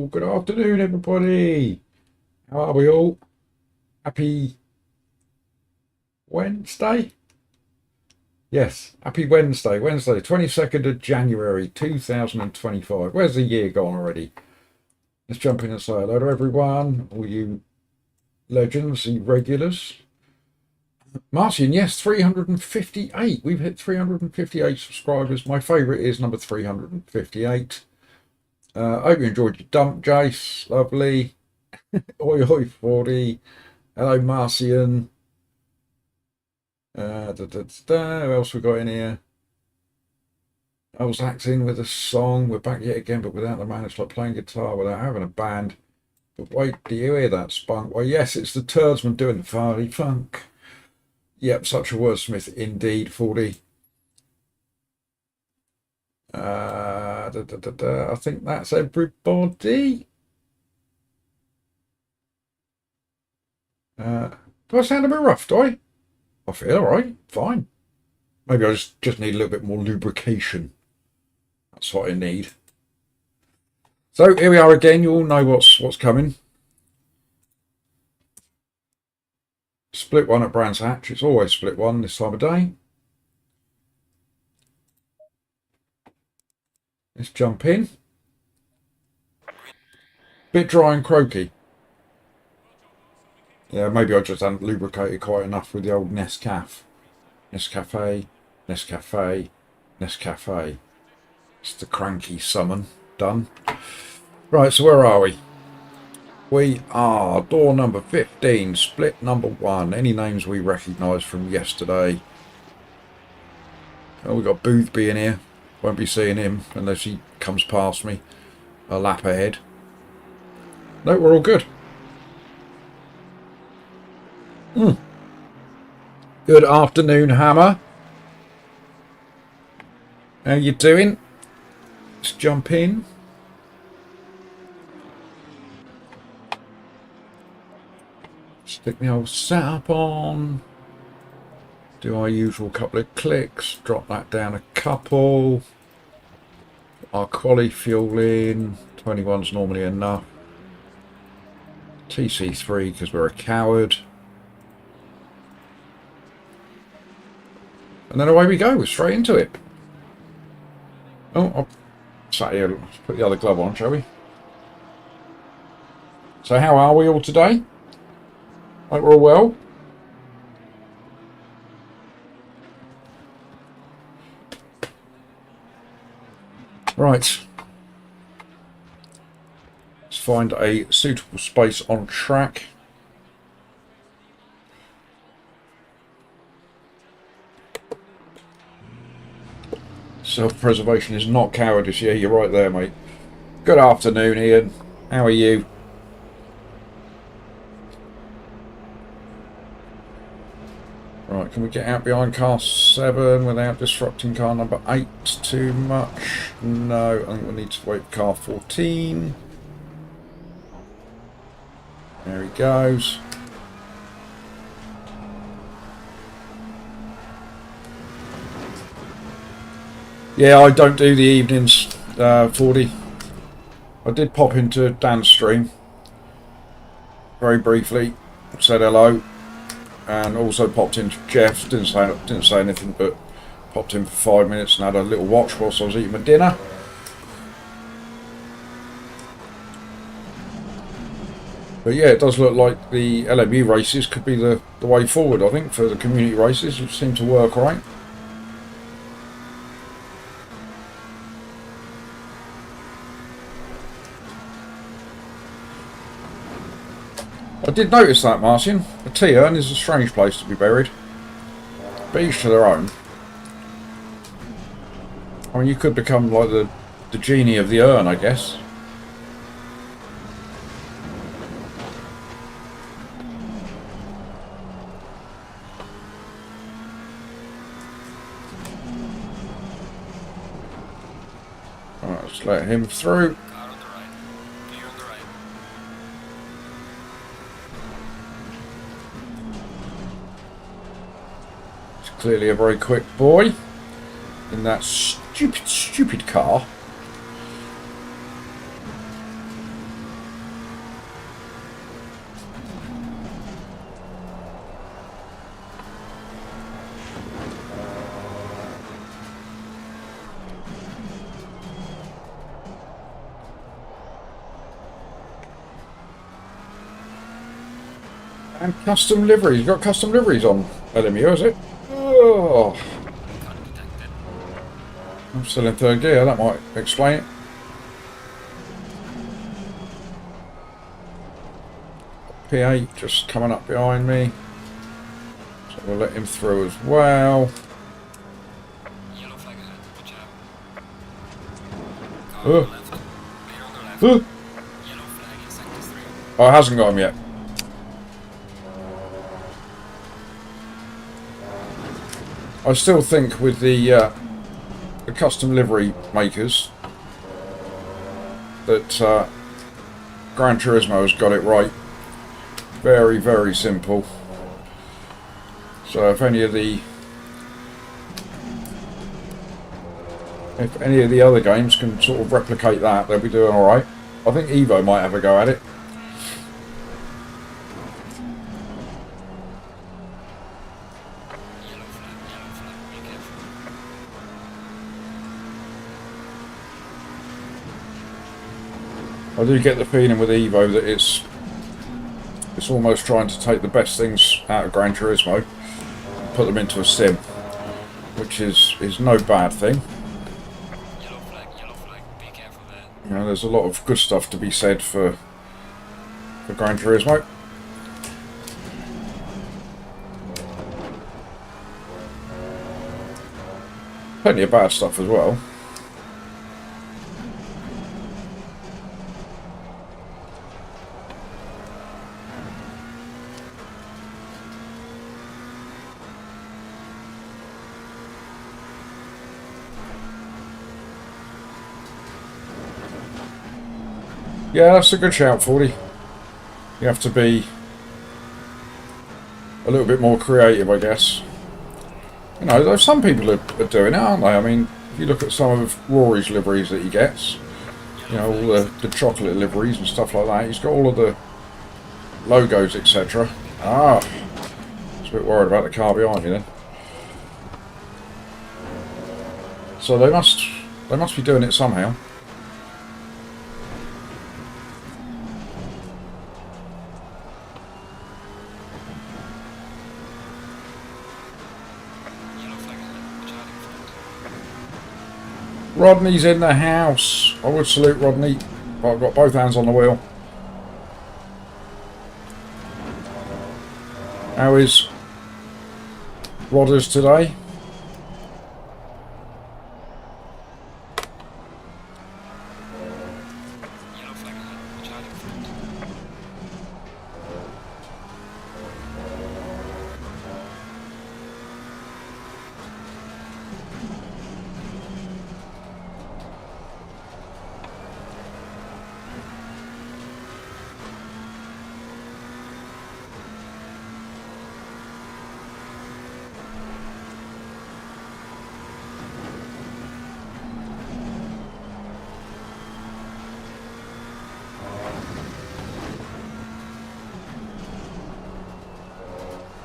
good afternoon, everybody. How are we all? Happy Wednesday? Yes, happy Wednesday. Wednesday, 22nd of January 2025. Where's the year gone already? Let's jump in and say hello to everyone, all you legends, you regulars. Martin, yes, 358. We've hit 358 subscribers. My favourite is number 358. I hope you enjoyed your dump, Jace. Lovely. Oi, oi, 40. Hello, Marcian. Who else we got in here? I was acting with a song. We're back yet again, but without the man. It's like playing guitar without having a band. But wait, do you hear that spunk? Well, yes, it's the Turdsman doing the farty funk. Yep, such a wordsmith indeed, 40. I think that's everybody. Do I sound a bit rough, do I? I feel all right, fine. Maybe I just need a little bit more lubrication. That's what I need. So here we are again. You all know what's coming. Split one at Brands Hatch. It's always split one this time of day. Let's jump in. Bit dry and croaky. Yeah, maybe I just haven't lubricated quite enough with the old Nescafe. Nescafe, Nescafe, Nescafe. It's the cranky summon done. Right, so where are we? We are door number 15, split number 1. Any names we recognise from yesterday? Oh, we've got Boothby in here. Won't be seeing him unless he comes past me a lap ahead. No, we're all good. Good afternoon, Hammer. How you doing? Let's jump in. Stick the old setup on. Do our usual couple of clicks. Drop that down a couple. Our quali fuel in. 21's normally enough. TC3 because we're a coward. And then away we go. We're straight into it. Oh, I'll sat here. Let's put the other glove on, shall we? So how are we all today? Hope we're all well. Right. Let's find a suitable space on track. Self-preservation is not cowardice. Yeah, you're right there, mate. Good afternoon, Ian. How are you? Right, can we get out behind car 7 without disrupting car number 8 too much? No, I think we need to wait for car 14. There he goes. Yeah, I don't do the evenings, 40. I did pop into Dan's stream very briefly, said hello. And also popped into Jeff's, didn't say anything, but popped in for 5 minutes and had a little watch whilst I was eating my dinner. But yeah, it does look like the LMU races could be the way forward, I think, for the community races, which seem to work right. I did notice that, Martin. A tea urn is a strange place to be buried. But each to their own. I mean, you could become like the genie of the urn, I guess. Alright, let's let him through. Clearly a very quick boy in that stupid car. And custom liveries. You've got custom liveries on LMU, is it? Oh, I'm still in third gear. That might explain it. P8 just coming up behind me. So we'll let him through as well. Yellow flag ahead, watch out. Oh. Left. Clear on the left. Oh. Yellow flag in sector 3. Oh, it hasn't got him yet. I still think with the custom livery makers that Gran Turismo has got it right. Very, very simple. So if any of the other games can sort of replicate that, they'll be doing all right. I think Evo might have a go at it. Yellow flag, be careful. I do get the feeling with Evo that it's almost trying to take the best things out of Gran Turismo, put them into a sim, which is no bad thing. Yellow flag, be careful there. You know, there's a lot of good stuff to be said for Gran Turismo. Plenty of bad stuff as well. Yeah, that's a good shout, 40. You have to be a little bit more creative, I guess. You know, though some people are doing it, aren't they? I mean, if you look at some of Rory's liveries that he gets, you know, all the chocolate liveries and stuff like that, he's got all of the logos, etc. Ah, I was a bit worried about the car behind me then. So they must be doing it somehow. Rodney's in the house. I would salute Rodney, but I've got both hands on the wheel. How is Rodders today? Yellow flag ahead, watch out in front.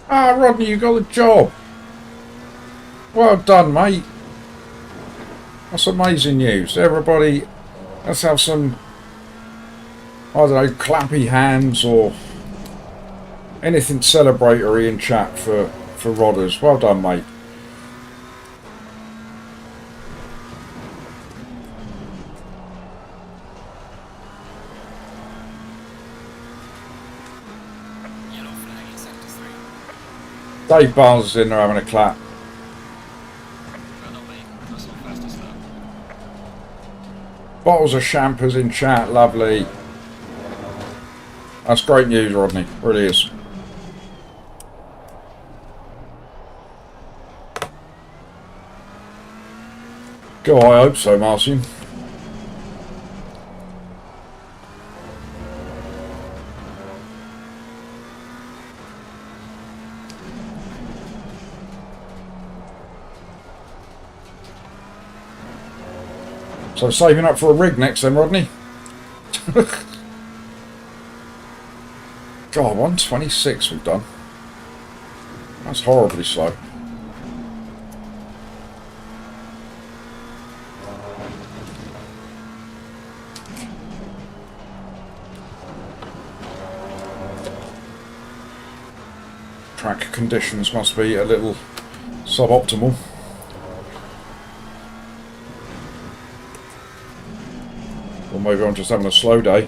Ah, Rodney, you got the job. Well done, mate. That's amazing news. Everybody, let's have some, I don't know, clappy hands or anything celebratory in chat for Rodders. Well done, mate. Yellow flag in sector 3. Dave Barnes is in there having a clap. Well done, mate. That's not fastest lap. Bottles of champers in chat, lovely. That's great news, Rodney. Really is. Go, I hope so, Marcian. So saving up for a rig next then, Rodney? God, 126 we've done. That's horribly slow. track conditions must be a little suboptimal. Or maybe I'm just having a slow day.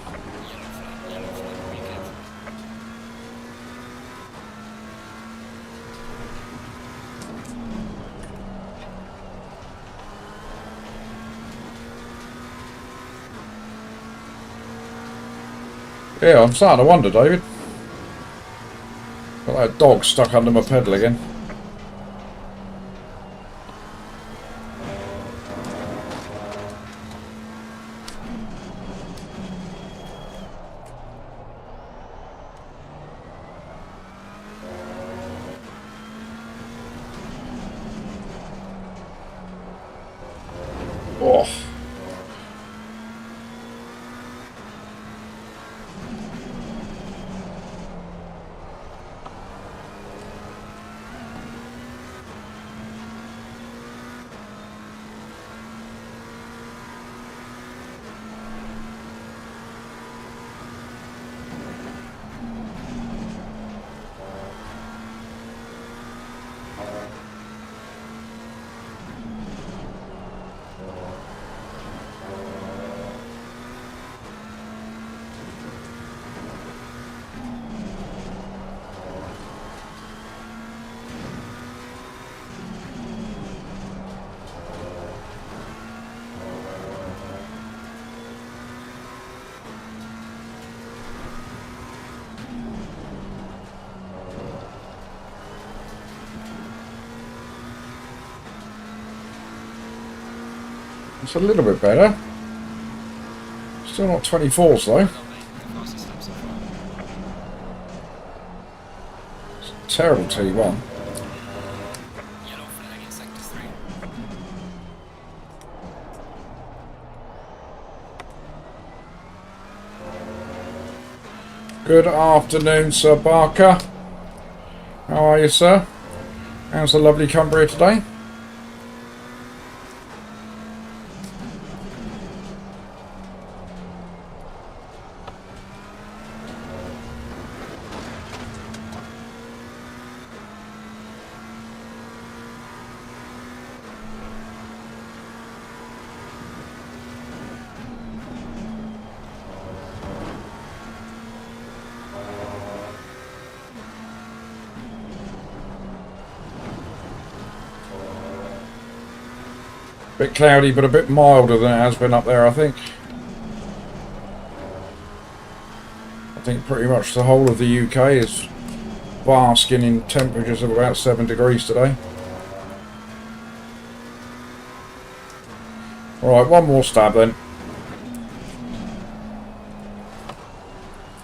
Yeah, I'm starting to wonder, David. Got that dog stuck under my pedal again. Oh. It's a little bit better. Still not 24s though. It's a terrible T1. Yellow flag in sector 3. Good afternoon, Sir Barker. How are you, sir? How's the lovely Cumbria today? Bit cloudy, but a bit milder than it has been up there, I think. I think pretty much the whole of the UK is basking in temperatures of about 7 degrees today. Alright, one more stab then.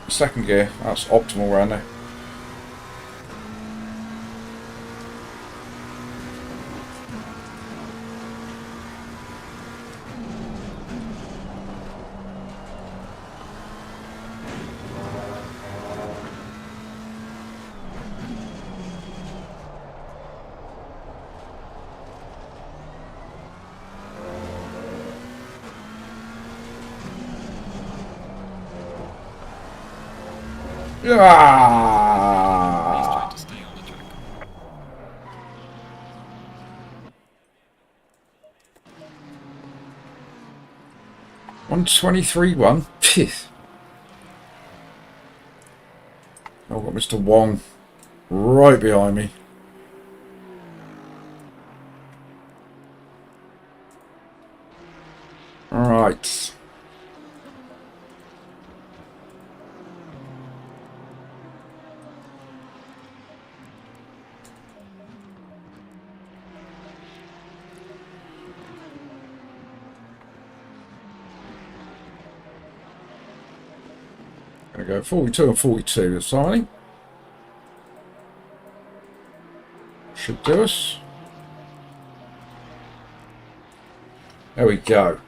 Second gear, that's optimal around there. He's Ah! trying to stay on the track. 123.1. Phew. I've got Mr. Wong right behind me. Right. Gonna go 42 and 42 this time, I think. Should do us. There we go.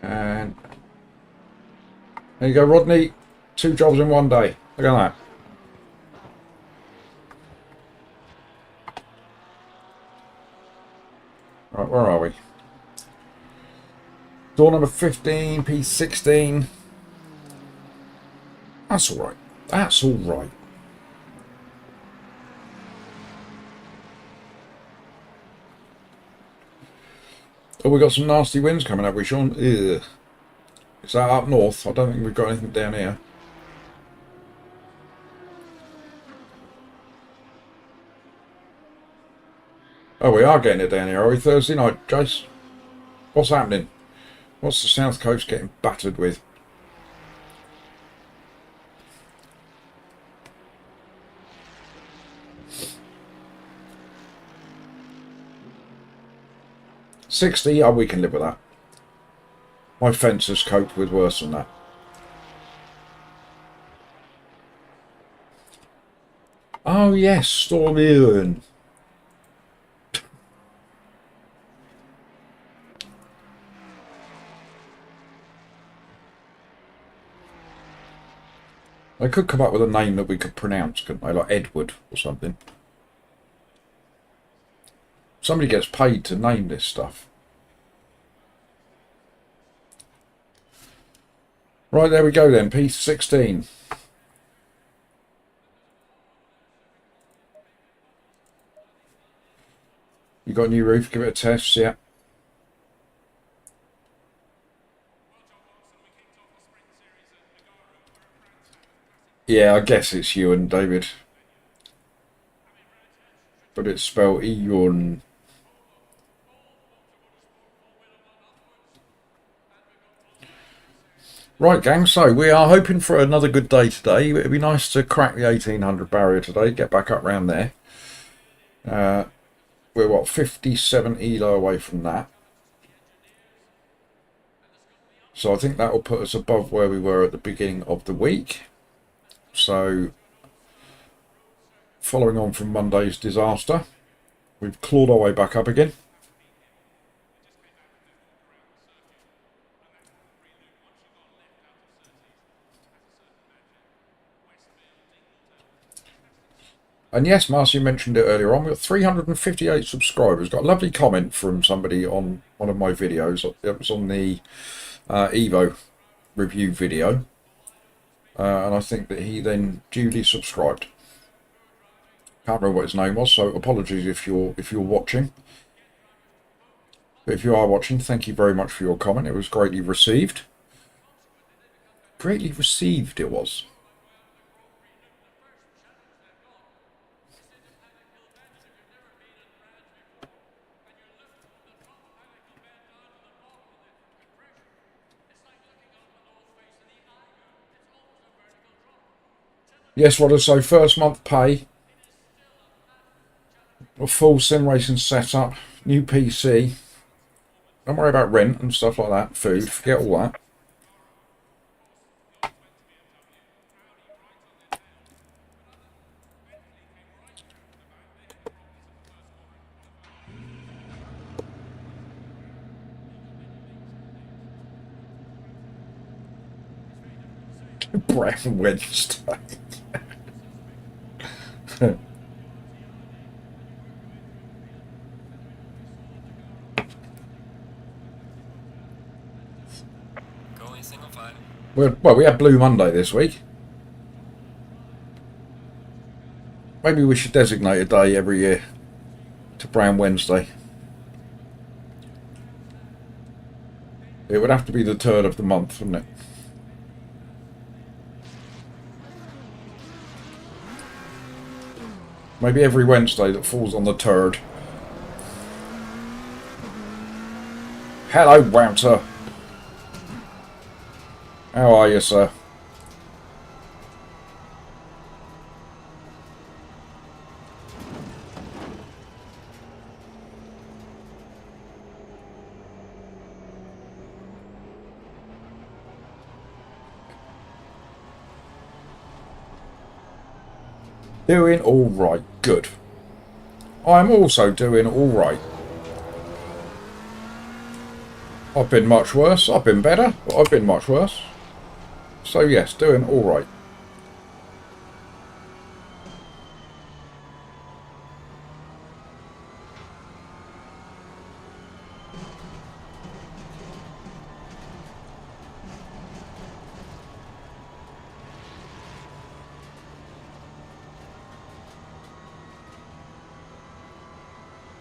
And there you go, Rodney. 2 jobs in one day. Look at that. Right, where are we? Door number 15, P16. That's alright. That's alright. Oh, we got some nasty winds coming up, Sean. Ugh. Is that up north? I don't think we've got anything down here. Oh, we are getting it down here, are we? Thursday night, Jace? What's happening? What's the south coast getting battered with? $60, oh, we can live with that. My fence has coped with worse than that. Oh yes, Storm Ian. They could come up with a name that we could pronounce, couldn't they? Like Edward or something. Somebody gets paid to name this stuff. Right, there we go then, piece 16. You got a new roof, give it a test, yeah. Yeah, I guess it's Ewan, David. But it's spelled Ewan. Right, gang, so we are hoping for another good day today. It'd be nice to crack the 1800 barrier today, get back up round there. We're, what, 57 ELO away from that. So I think that will put us above where we were at the beginning of the week. So, following on from Monday's disaster, we've clawed our way back up again. And yes, Marcy mentioned it earlier on, we've got 358 subscribers. Got a lovely comment from somebody on one of my videos. It was on the Evo review video. And I think that he then duly subscribed. Can't remember what his name was, so apologies if you're watching. But if you are watching, thank you very much for your comment. It was greatly received. Greatly received it was. Yes, Rodder, so first month pay, a full sim racing setup, new PC, don't worry about rent and stuff like that, food, forget all that. Brown Wednesday. Going single file. Well, we had Blue Monday this week. Maybe we should designate a day every year to Brown Wednesday. It would have to be the 3rd of the month, wouldn't it? Maybe every Wednesday that falls on the 3rd. Hello, Wouter. How are you, sir? Doing all right. Good. I'm also doing all right. I've been much worse. I've been better, but I've been much worse. So yes, doing all right.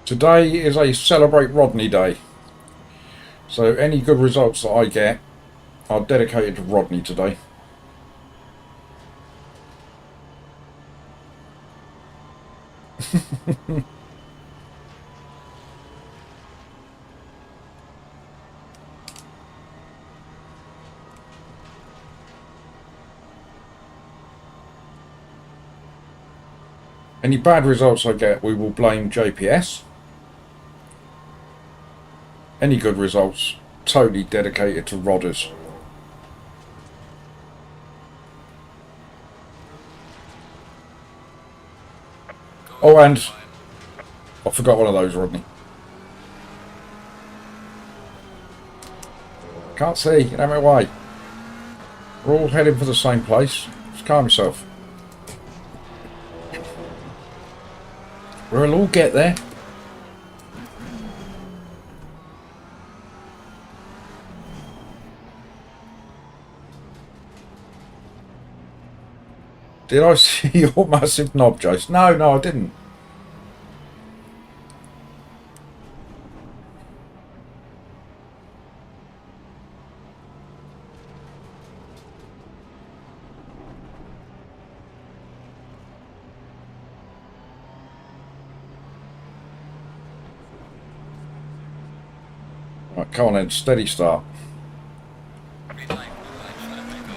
Today is a Celebrate Rodney Day. So any good results that I get are dedicated to Rodney today. Any bad results I get, we will blame JPS. Any good results, totally dedicated to Rodders. Oh, and I forgot one of those, Rodney. Can't see, get out of my way. We're all heading for the same place. Just calm yourself. We'll all get there. Did I see your massive knob, Jace? No, I didn't. Right, come on then, steady start. Green line, shut up, go.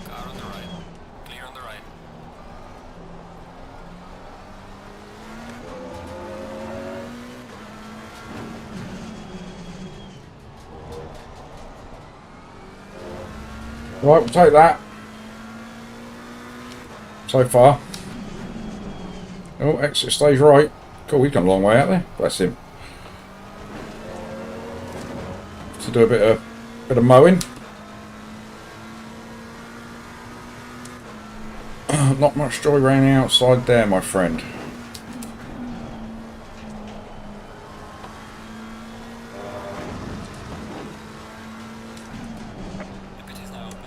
Car on the right. Clear on the right. Right, we'll take that. So far. Oh, exit stage right. Cool, he's gone a long way out there. Bless him. To do a bit of mowing. Not much joy around the outside there, my friend. The pit is now open.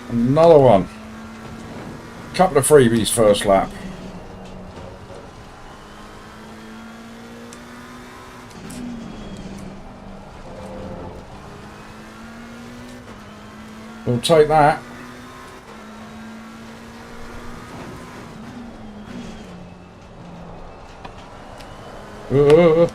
Another one. Couple of freebies first lap. We'll take that. Uh.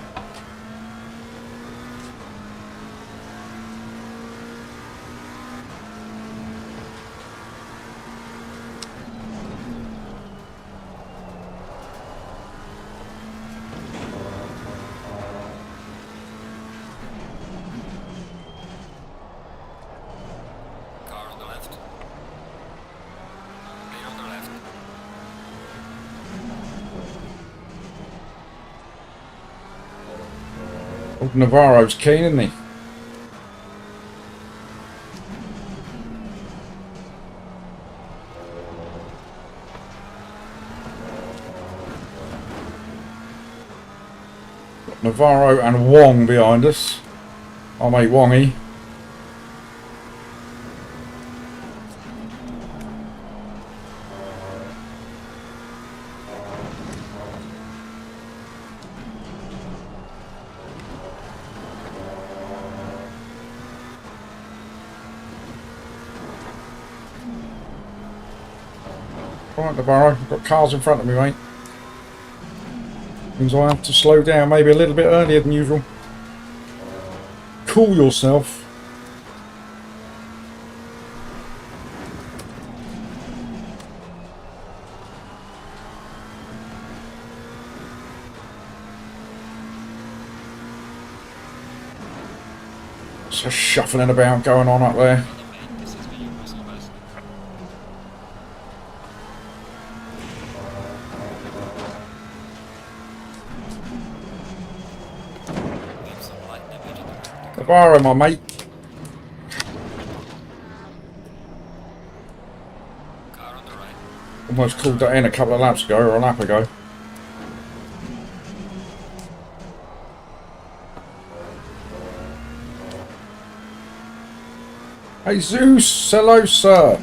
Car on the left. Clear on the left. Oh, Navarro's keen, isn't he? Got Navarro and Wong behind us. Our mate Wongy. Right, Navarro, I've got cars in front of me, mate. Means I have to slow down maybe a little bit earlier than usual. Cool yourself. So shuffling about going on up there. On the main, this is me, personal best. Leave some light damage on the Navarro, my mate. car on the right. Almost called that in a couple of laps ago, or a lap ago. Hey Zeus, hello sir.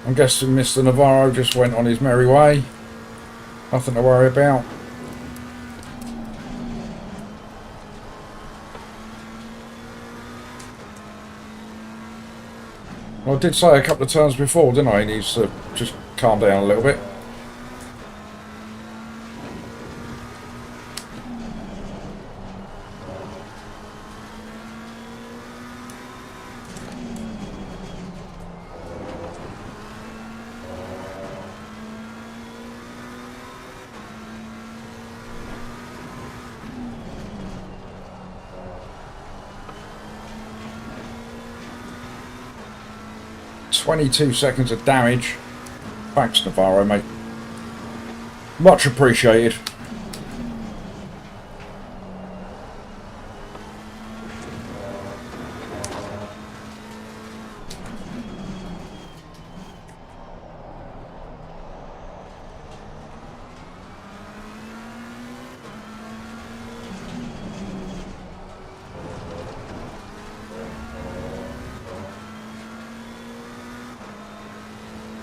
I'm guessing Mr. Navarro just went on his merry way. Nothing to worry about. Well, I did say a couple of times before, didn't I? He needs to just calm down a little bit. "22 seconds of damage. Thanks, Navarro, mate. Much appreciated."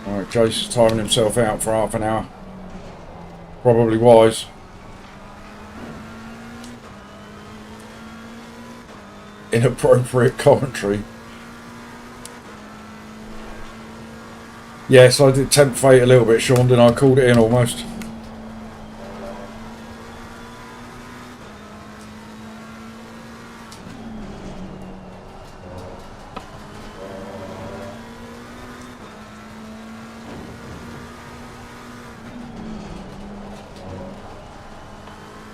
Alright, Jace is timing himself out for half an hour. Probably wise. Inappropriate commentary. Yes, I did tempt fate a little bit, Sean, didn't I? Called it in almost.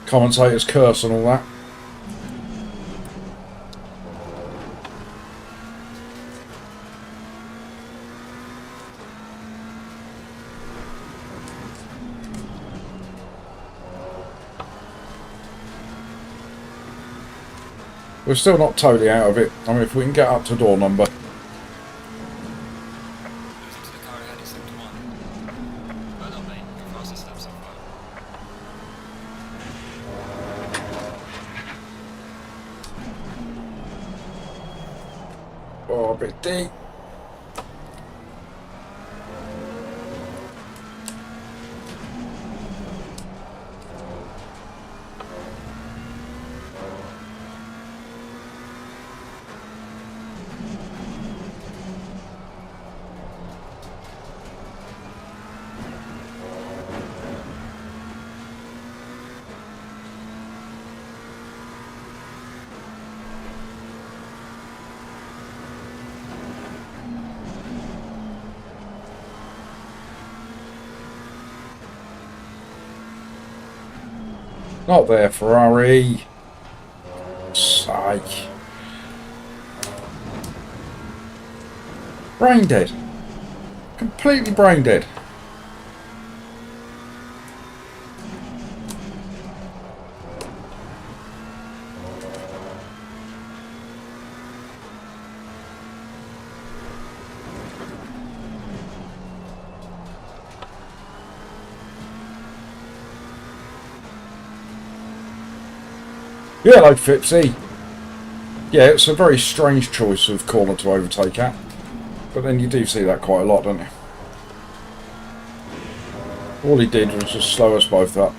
Commentators curse and all that. We're still not totally out of it. I mean, if we can get up to door number. Losing to the car ahead is sector 1. Well done, mate. Your fastest step so far. Oh, a bit deep. Not there, Ferrari. Sake. Brain dead. Completely brain dead. Yeah, like Fipsy. Yeah, it's a very strange choice of corner to overtake at. But then you do see that quite a lot, don't you? All he did was just slow us both up.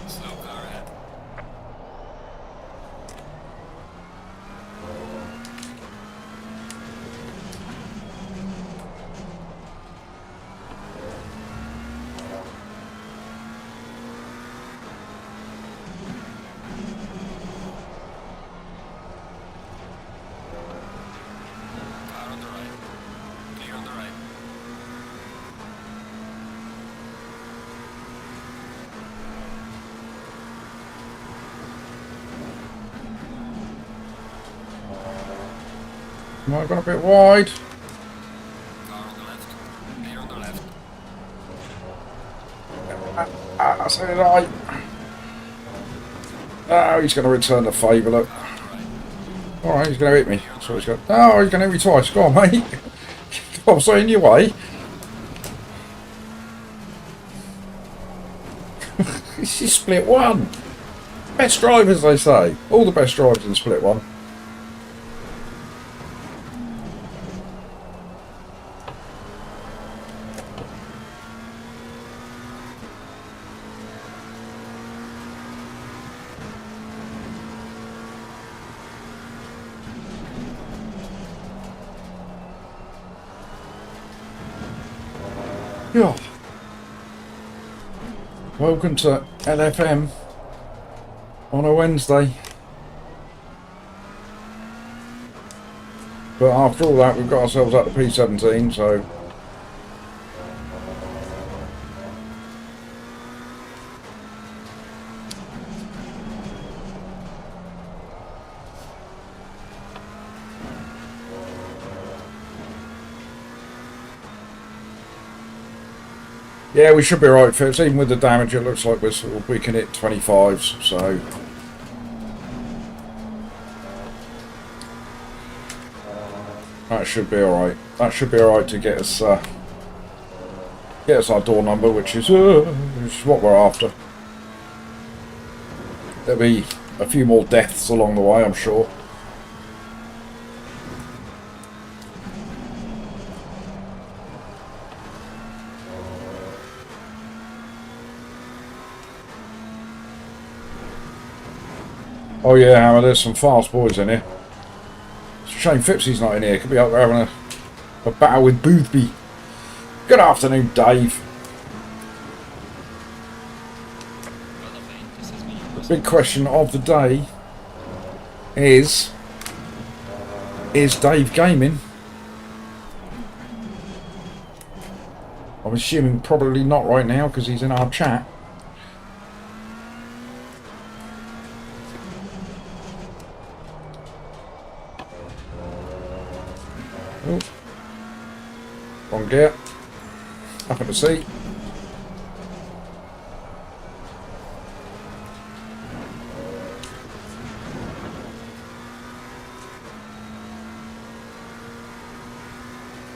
Slow car ahead. Car on the right. Clear on the right. Am I gone a bit wide? Car on the left. Clear on the left. So did I. Oh, he's going to return the favour, look. Car on the right. Alright, he's going to hit me. That's what he's got. Oh, he's going to hit me twice. Go on, mate. Go on, stay in your way. This is split one. Best drivers, they say. All the best drivers in split one. Yeah. Welcome to LFM on a Wednesday. But after all that, we've got ourselves up to P17, so... Yeah, we should be alright, Phipps. Even with the damage, it looks like we can hit 25s, so... That should be alright. That should be alright to get us our door number, which is what we're after. There'll be a few more deaths along the way, I'm sure. Oh yeah, Hammer, there's some fast boys in here. It's a shame Phippsy's not in here. Could be up there having a battle with Boothby. Good afternoon, Dave. The big question of the day is Dave gaming? I'm assuming probably not right now because he's in our chat. Oh. Wrong gear. Up at the seat.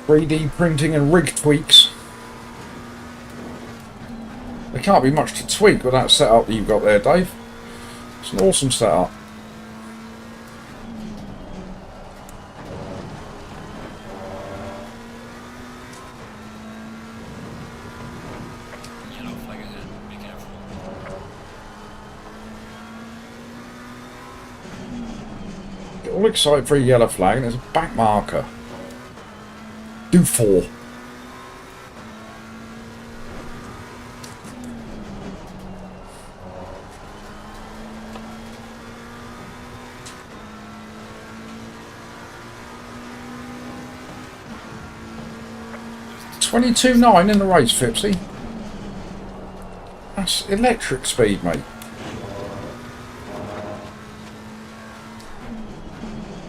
.3D printing and rig tweaks. There can't be much to tweak with that setup that you've got there, Dave. It's an awesome setup. Yellow flag ahead. Be careful. Get all excited for a yellow flag and there's a back marker. Do 4. .22.9 in the race, Phipsy. That's electric speed, mate.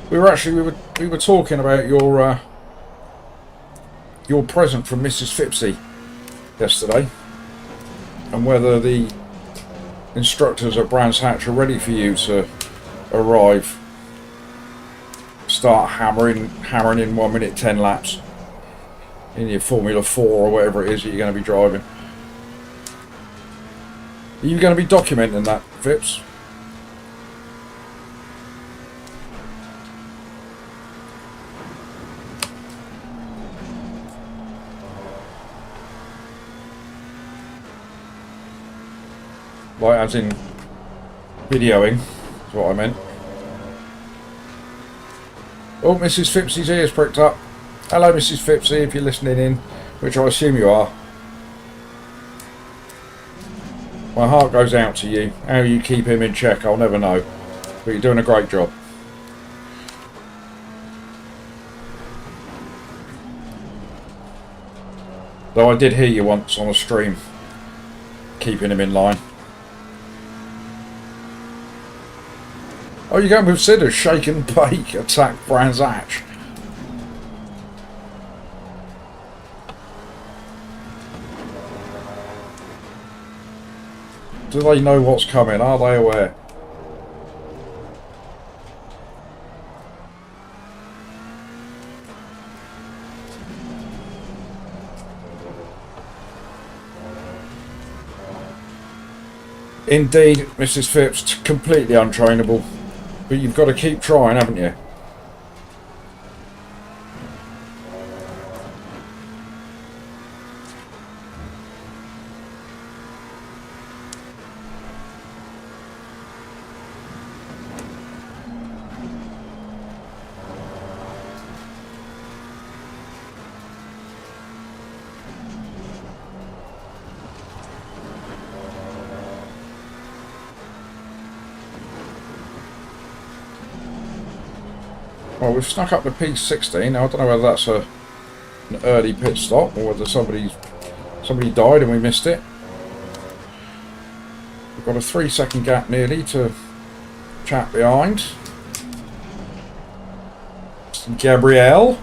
We were talking about your present from Mrs. Phipsy yesterday, and whether the instructors at Brands Hatch are ready for you to arrive, start hammering in 1 minute 10 laps in your Formula 4 or whatever it is that you're going to be driving. Are you going to be documenting that, Phipps? Like, as in videoing, is what I meant. Oh, Mrs. Phippsy's ears pricked up. Hello, Mrs. Phipsy, if you're listening in, which I assume you are. My heart goes out to you. How you keep him in check, I'll never know. But you're doing a great job. Though I did hear you once on a stream, keeping him in line. Oh, you're going with Sid as shake and bake, attack Brands Hatch. Do they know what's coming? Are they aware? Indeed, Mrs. Phipps, completely untrainable. But you've got to keep trying, haven't you? Well, we've snuck up to P16. Now, I don't know whether that's an early pit stop or whether somebody died and we missed it. We've got a 3-second gap nearly to chap behind. Gabrielle.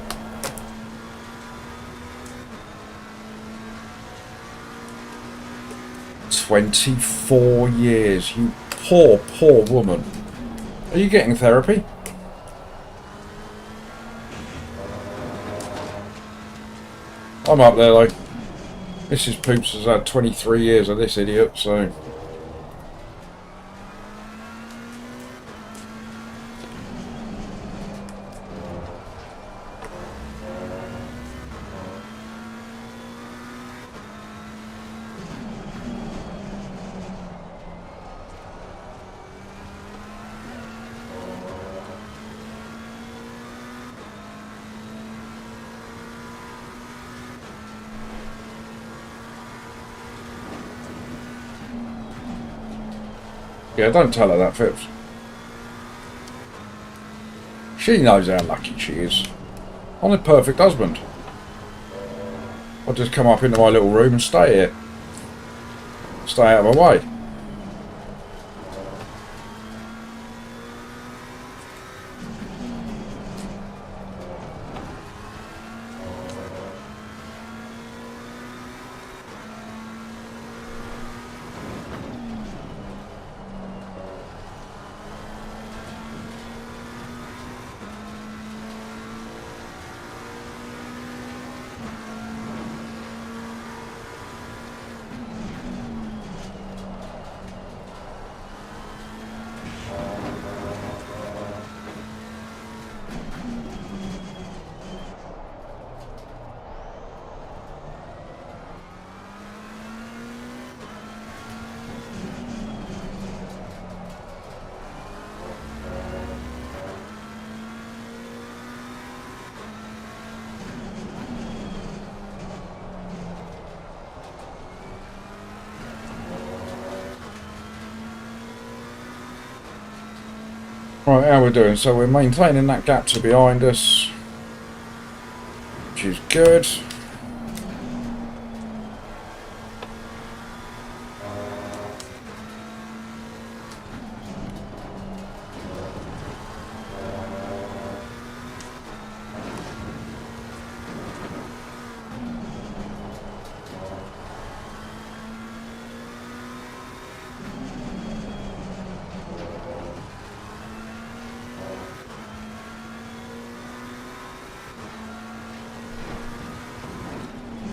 "24 years, you poor, poor woman. Are you getting therapy?" I'm up there though. Mrs. Poops has had 23 years of this idiot, so... Yeah, don't tell her that, Phipps. She knows how lucky she is. I'm the perfect husband. I'll just come up into my little room and stay here. Stay out of my way. Right, how we're doing? So we're maintaining that gap to behind us, which is good.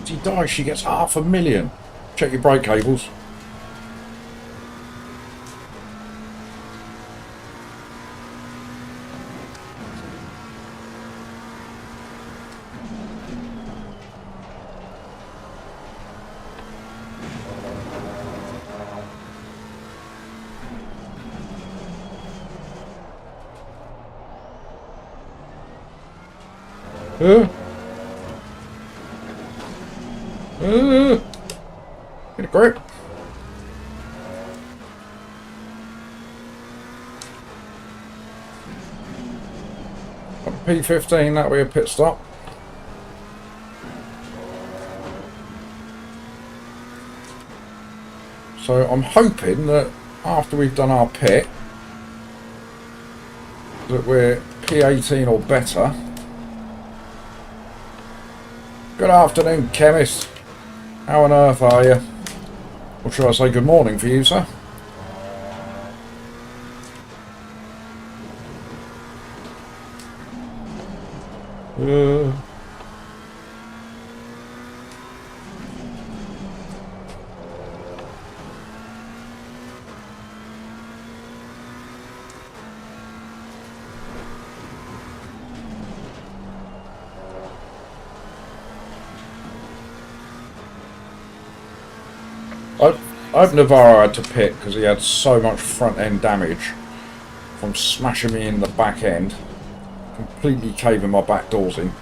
She dies, she gets 500,000. Check your brake cables. Get a grip. Up P15, that'll be a pit stop. So I'm hoping that after we've done our pit, that we're P18 or better. Good afternoon, chemist. How on earth are you? Or should I say good morning for you, sir? I hope Navarro had to pit because he had so much front end damage from smashing me in the back end, completely caving my back doors in.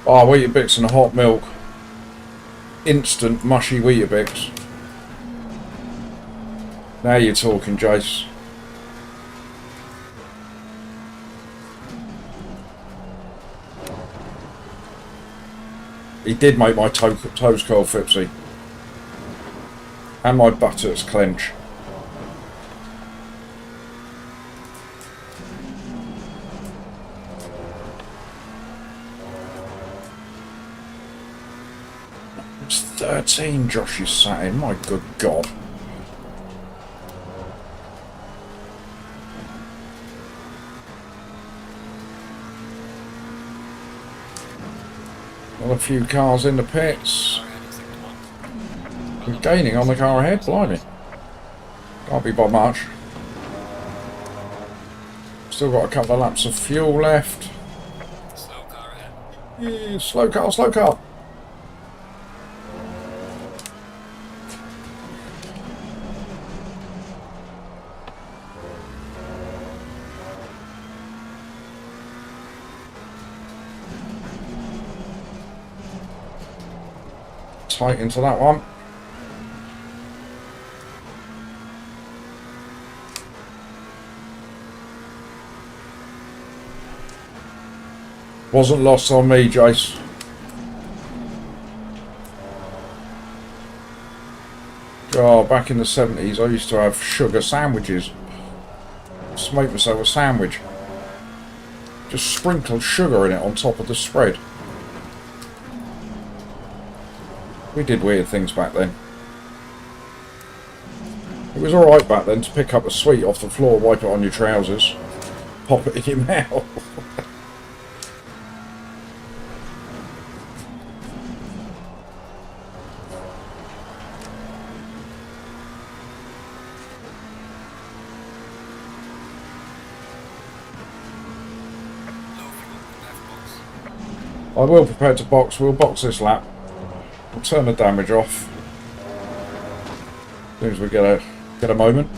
Oh, Weetabix and hot milk. Instant mushy Weetabix. Now you're talking, Jace. He did make my toes curl, Fipsy. And my buttocks clench. It's 13 Josh is sat in, my good God. Got a few cars in the pits. We're gaining on the car ahead, blimey. Can't be by much. Still got a couple of laps of fuel left. Slow car ahead. Yeah, slow car, slow car. Tight into that one. Wasn't lost on me, Jace. Oh, back in the 70s, I used to have sugar sandwiches. Just make myself a sandwich. Just sprinkle sugar in it on top of the spread. We did weird things back then. It was alright back then to pick up a sweet off the floor, wipe it on your trousers, pop it in your mouth. I will prepare to box. We'll box this lap. We'll turn the damage off as soon as we get a moment.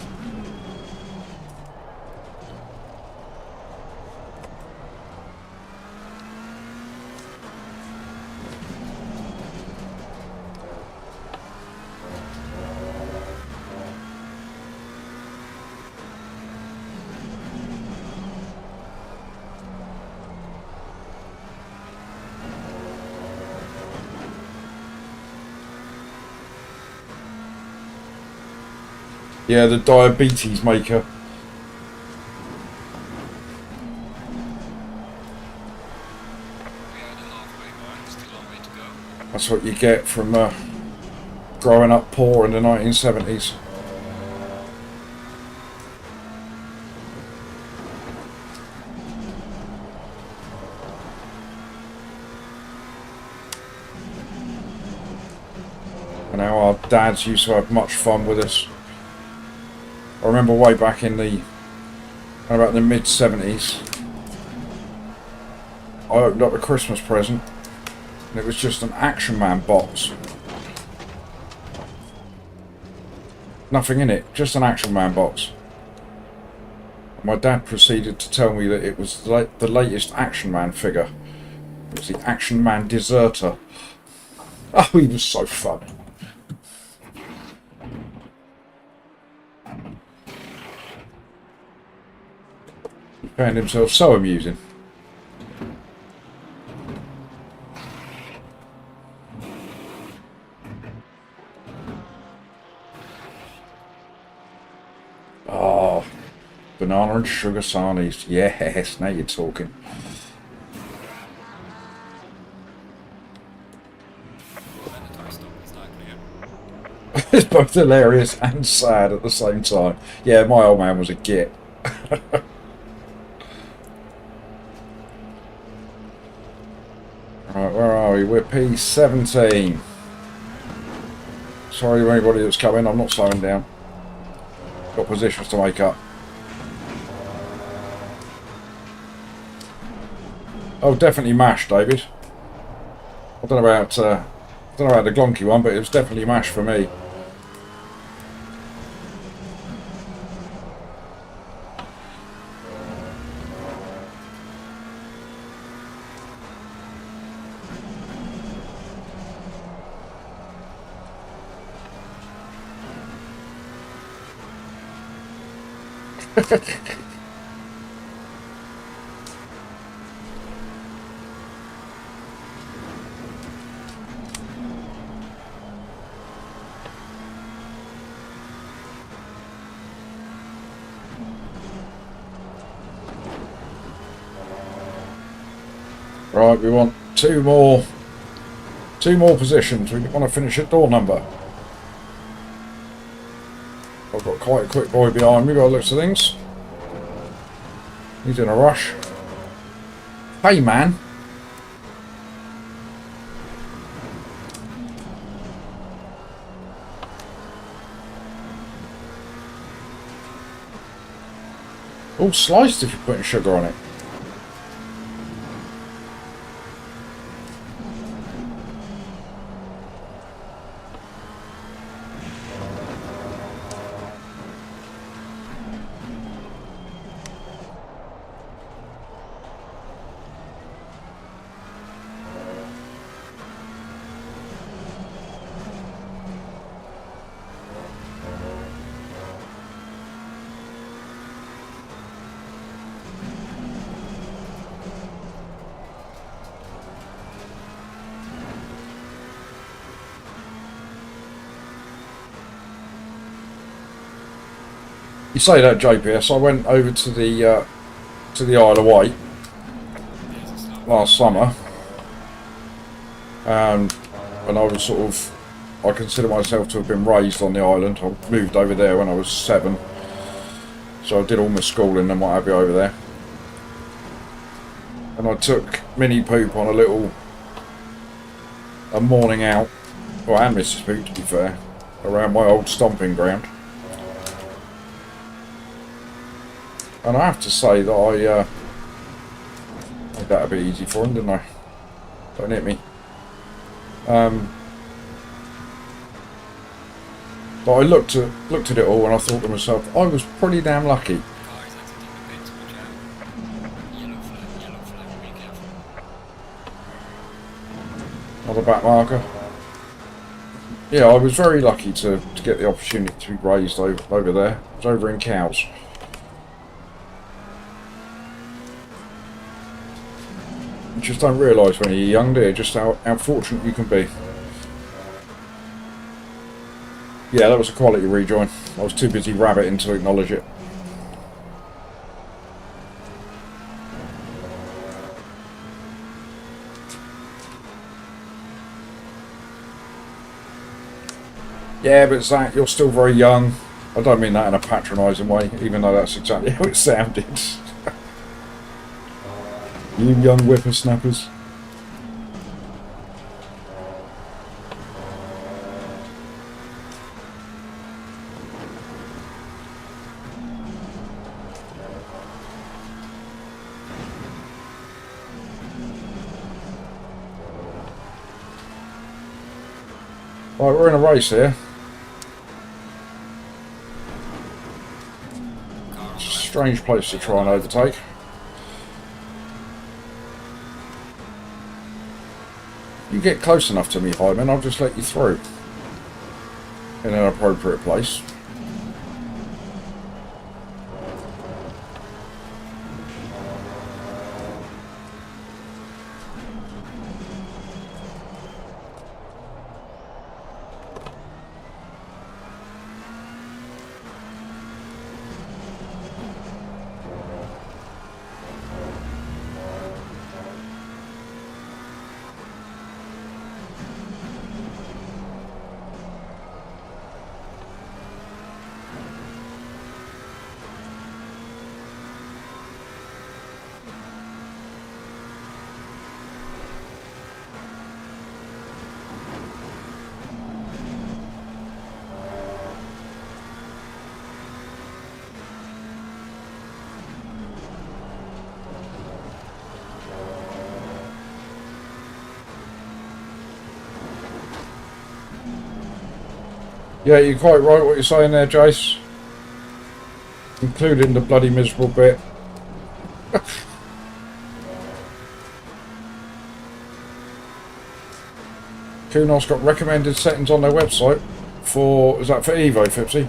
Yeah, the diabetes maker. We are at the halfway mark, still a long way to go. That's what you get from growing up poor in the 1970s. And how our dads used to have much fun with us. I remember way back in about the mid-70s, I opened up a Christmas present and it was just an Action Man box. Nothing in it, just an Action Man box. My dad proceeded to tell me that it was the latest Action Man figure. It was the Action Man Deserter. Oh, he was so funny. Found himself so amusing. Oh, banana and sugar sarnies. Yes, now you're talking. Mandatory stop is not clear. It's both hilarious and sad at the same time. Yeah, my old man was a git. Right, where are we? We're P17. Sorry to anybody that's coming, I'm not slowing down. Got positions to make up. Oh, definitely MASH, David. I don't know about the glonky one, but it was definitely MASH for me. Right, we want two more positions. We want to finish at door number. I've got quite a quick boy behind me by the looks of things. He's in a rush. Hey, man. All sliced if you're putting sugar on it. You say that, JPS. I went over to the Isle of Wight last summer, and when I was I consider myself to have been raised on the island. I moved over there when I was 7, so I did all my schooling and what have you over there. And I took Minnie Poop on a morning out, well, and Mrs. Poop to be fair, around my old stomping ground. And I have to say that I made that a bit easy for him, didn't I? Don't hit me. But I looked at it all and I thought to myself, I was pretty damn lucky. Car is exiting the pits, watch out. Yellow flag, be careful. Another back marker. Yeah, I was very lucky to get the opportunity to be raised over there. I was over in Cowes. You just don't realise when you're young, do you? Just how fortunate you can be. Yeah, that was a quality rejoin. I was too busy rabbiting to acknowledge it. Yeah, but Zach, you're still very young. I don't mean that in a patronising way, even though that's exactly how it sounded. You young whippersnappers. Right, we're in a race here. It's a strange place to try and overtake. You get close enough to me, Hyman, I'll just let you through. In an appropriate place. Yeah, you're quite right what you're saying there, Jace. Including the bloody miserable bit. Kunos got recommended settings on their website for, is that for Evo, Fipsy?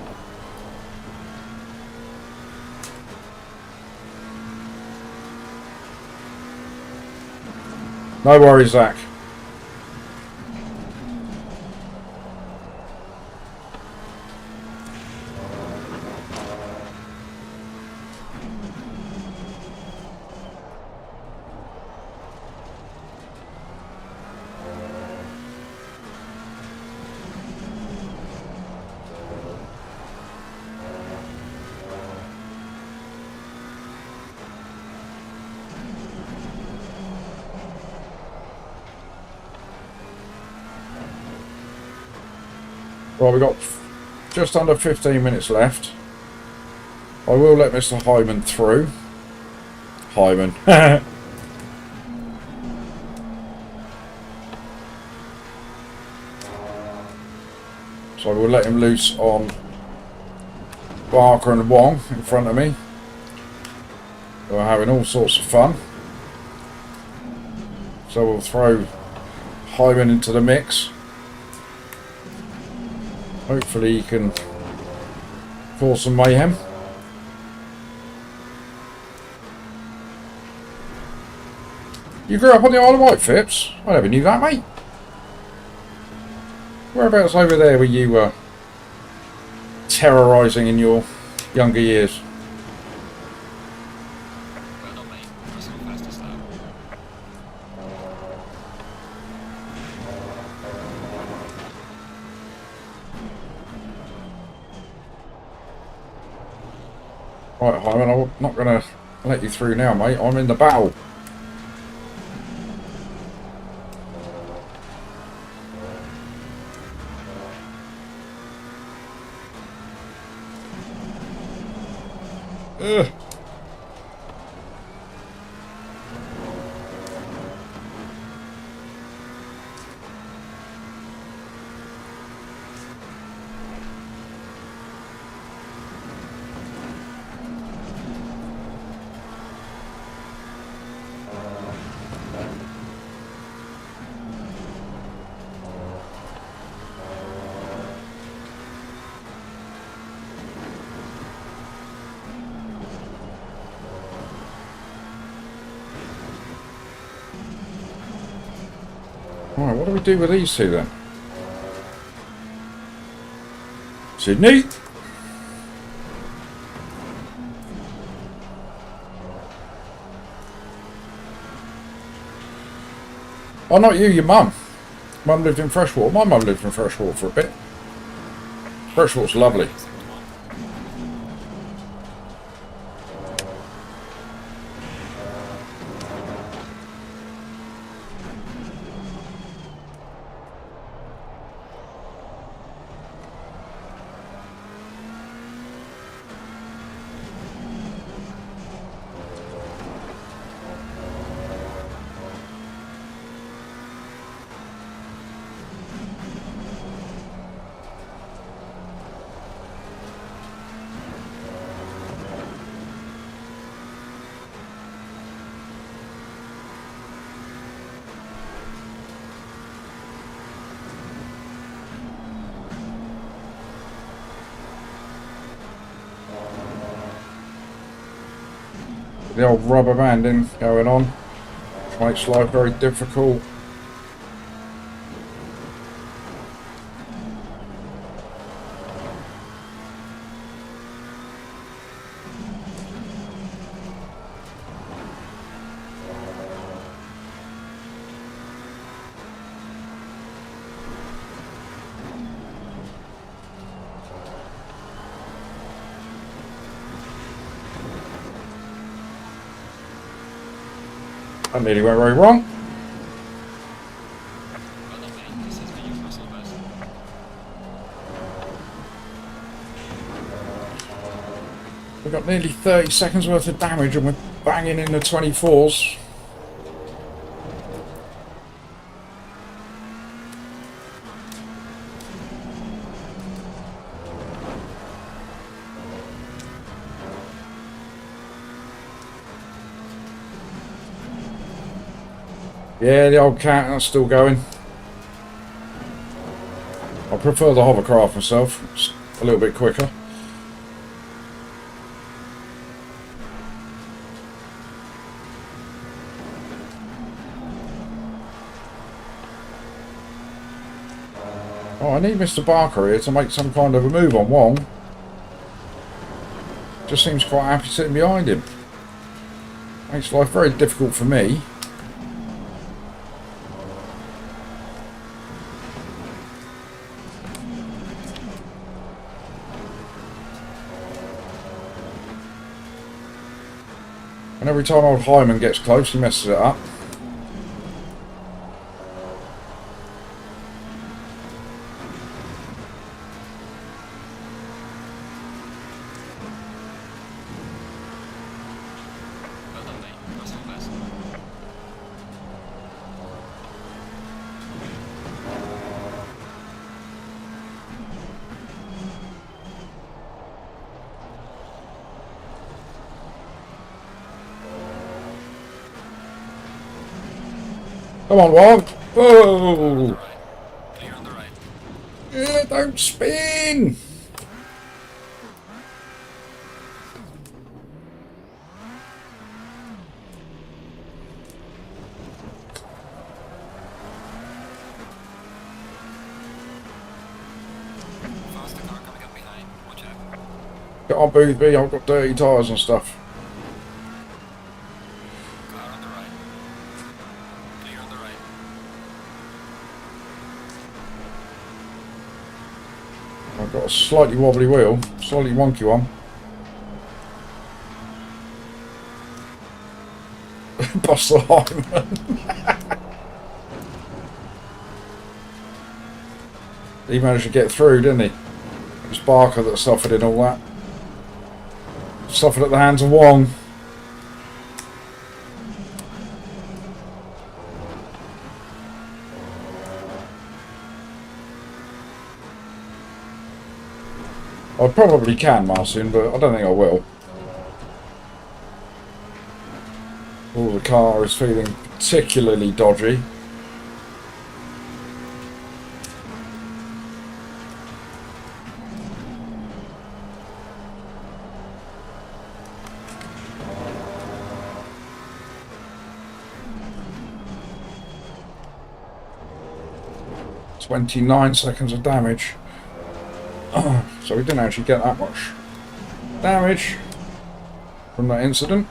No worries, Zach. Right, we've got just under 15 minutes left. I will let Mr. Hyman through. Hyman. So we'll let him loose on Barker and Wong in front of me. We're having all sorts of fun. So we'll throw Hyman into the mix. Hopefully he can cause some mayhem. You grew up on the Isle of Wight, Phipps? I never knew that, mate. Whereabouts over there were you terrorising in your younger years? Well done, mate. That's not fastest lap. Right, Hyman, I'm not going to let you through now, mate. I'm in the battle. Ugh. Right, what do we do with these two then? Sydney? Oh, not you, your mum. Mum lived in Freshwater. My mum lived in Freshwater for a bit. Freshwater's lovely. The old rubber banding going on, which makes life very difficult. That nearly went very wrong. Well done, mate. This is for you, Russell Best. We've got nearly 30 seconds worth of damage and we're banging in the 24s. Yeah, the old cat, that's still going. I prefer the hovercraft myself. It's a little bit quicker. Oh, I need Mr. Barker here to make some kind of a move on Wong. Just seems quite happy sitting behind him. Makes life very difficult for me. And every time old Hyman gets close, he messes it up. Well done, mate. That's all best. Come on, Wong. Clear on the Whoa! right. Clear on the right. Yeah, don't spin! Faster car coming up behind. Watch out. Get on, Boothby. I've got dirty tyres and stuff. Car on the right. Clear on the right. I've got a slightly wobbly wheel. Slightly wonky one. Buster Hyman. He managed to get through, didn't he? It was Barker that suffered in all that. Suffered at the hands of Wong. I probably can, Marcin, but I don't think I will. Oh, the car is feeling particularly dodgy. "29 seconds of damage." So we didn't actually get that much damage from that incident.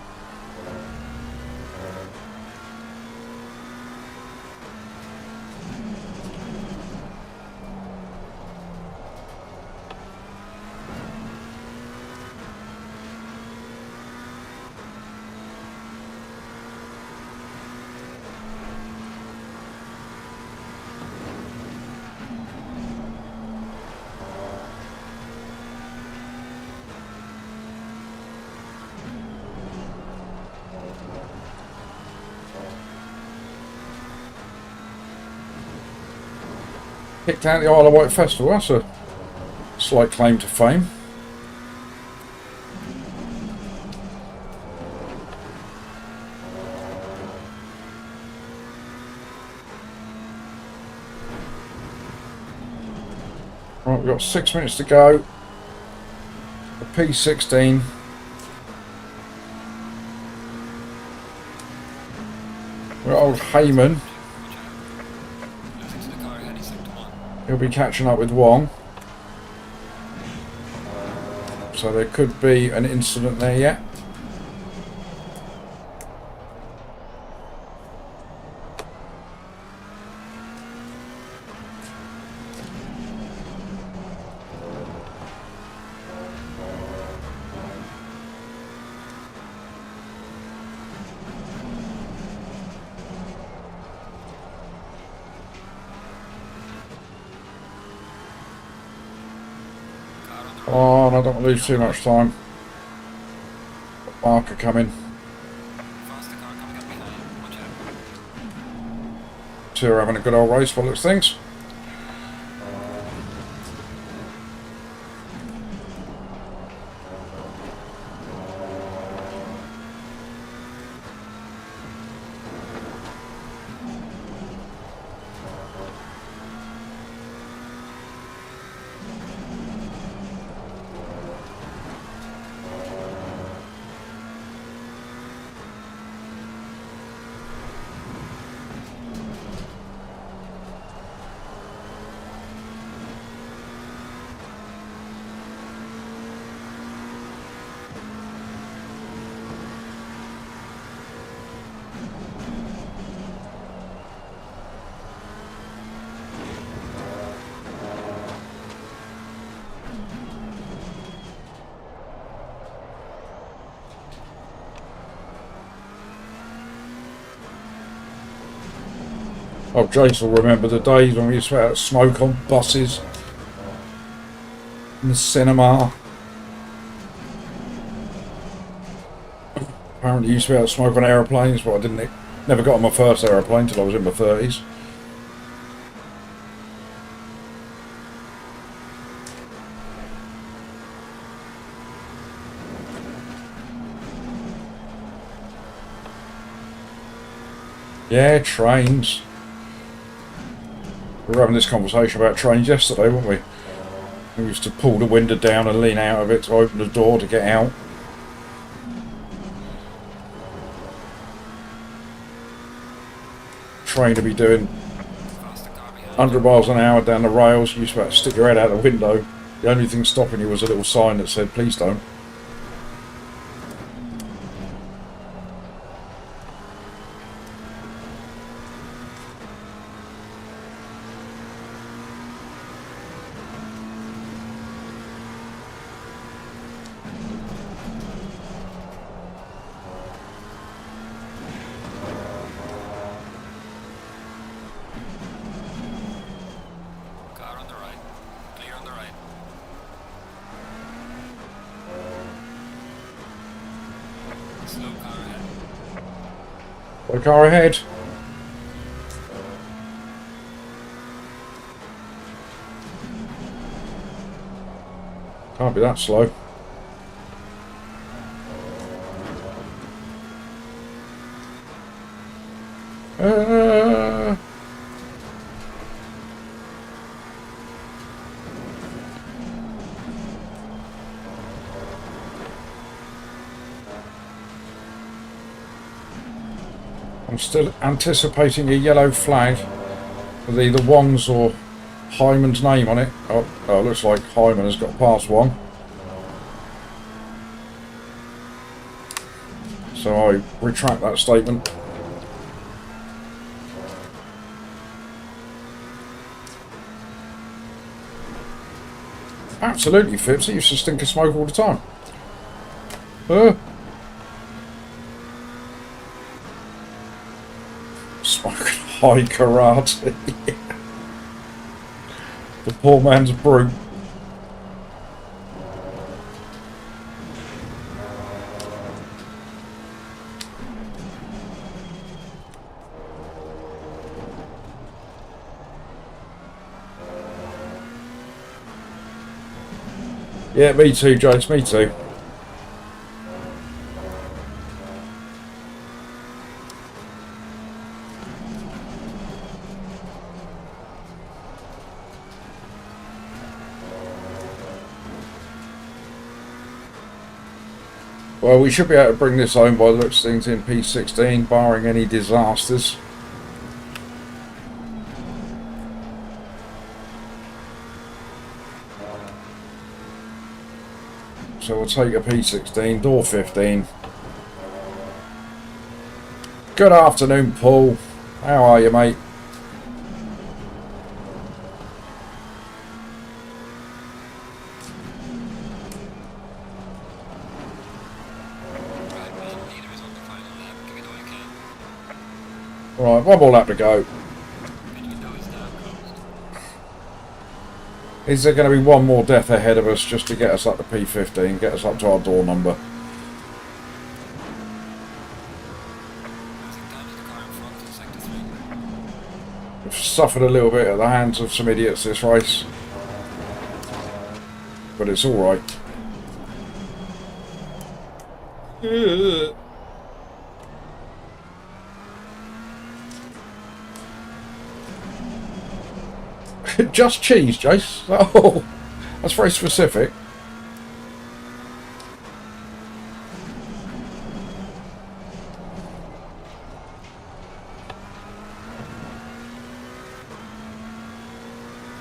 Kicked out the Isle of Wight Festival. That's a slight claim to fame. Right, we've got 6 minutes to go. The P16. We're old Heyman. Watch out. Losing to the car ahead is sector 1. He'll be catching up with Wong. So there could be an incident there yet. Car on the right. Oh, and I don't want to lose too much time. Barker coming. Faster car coming up behind. Watch out. Two are having a good old race by the looks of things. Oh, Jace will remember the days when we used to put out smoke on buses in the cinema. Apparently used to be able to smoke on aeroplanes, but I never got on my first aeroplane till I was in my 30s. Yeah, trains. We were having this conversation about trains yesterday, weren't we? We used to pull the window down and lean out of it to open the door to get out. Train to be doing 100 miles an hour down the rails. You used to have to stick your head out the window. The only thing stopping you was a little sign that said, please don't. Car on the right. Clear on the right. Slow car ahead. Got a car ahead. Can't be that slow. I'm still anticipating a yellow flag with either Wong's or Hyman's name on it. Oh, looks like Hyman has got past Wong. So I retract that statement. Absolutely, Phipps. He used to stink of smoke all the time. Smoking high karate. The poor man's brute. Yeah, me too, Jace, me too. Well, we should be able to bring this home by the looks of things in P16, barring any disasters. So we'll take a P16, door 15. Good afternoon, Paul. How are you, mate? Right, man. Leader is on the final lap. Give it all you can. Right, one more lap to go. And you know it's down close. Is there going to be one more death ahead of us just to get us up to P15, get us up to our door number? Losing time to the car in front in sector 3. We've suffered a little bit at the hands of some idiots this race. But it's alright. Just cheese, Jace. Oh, that's very specific.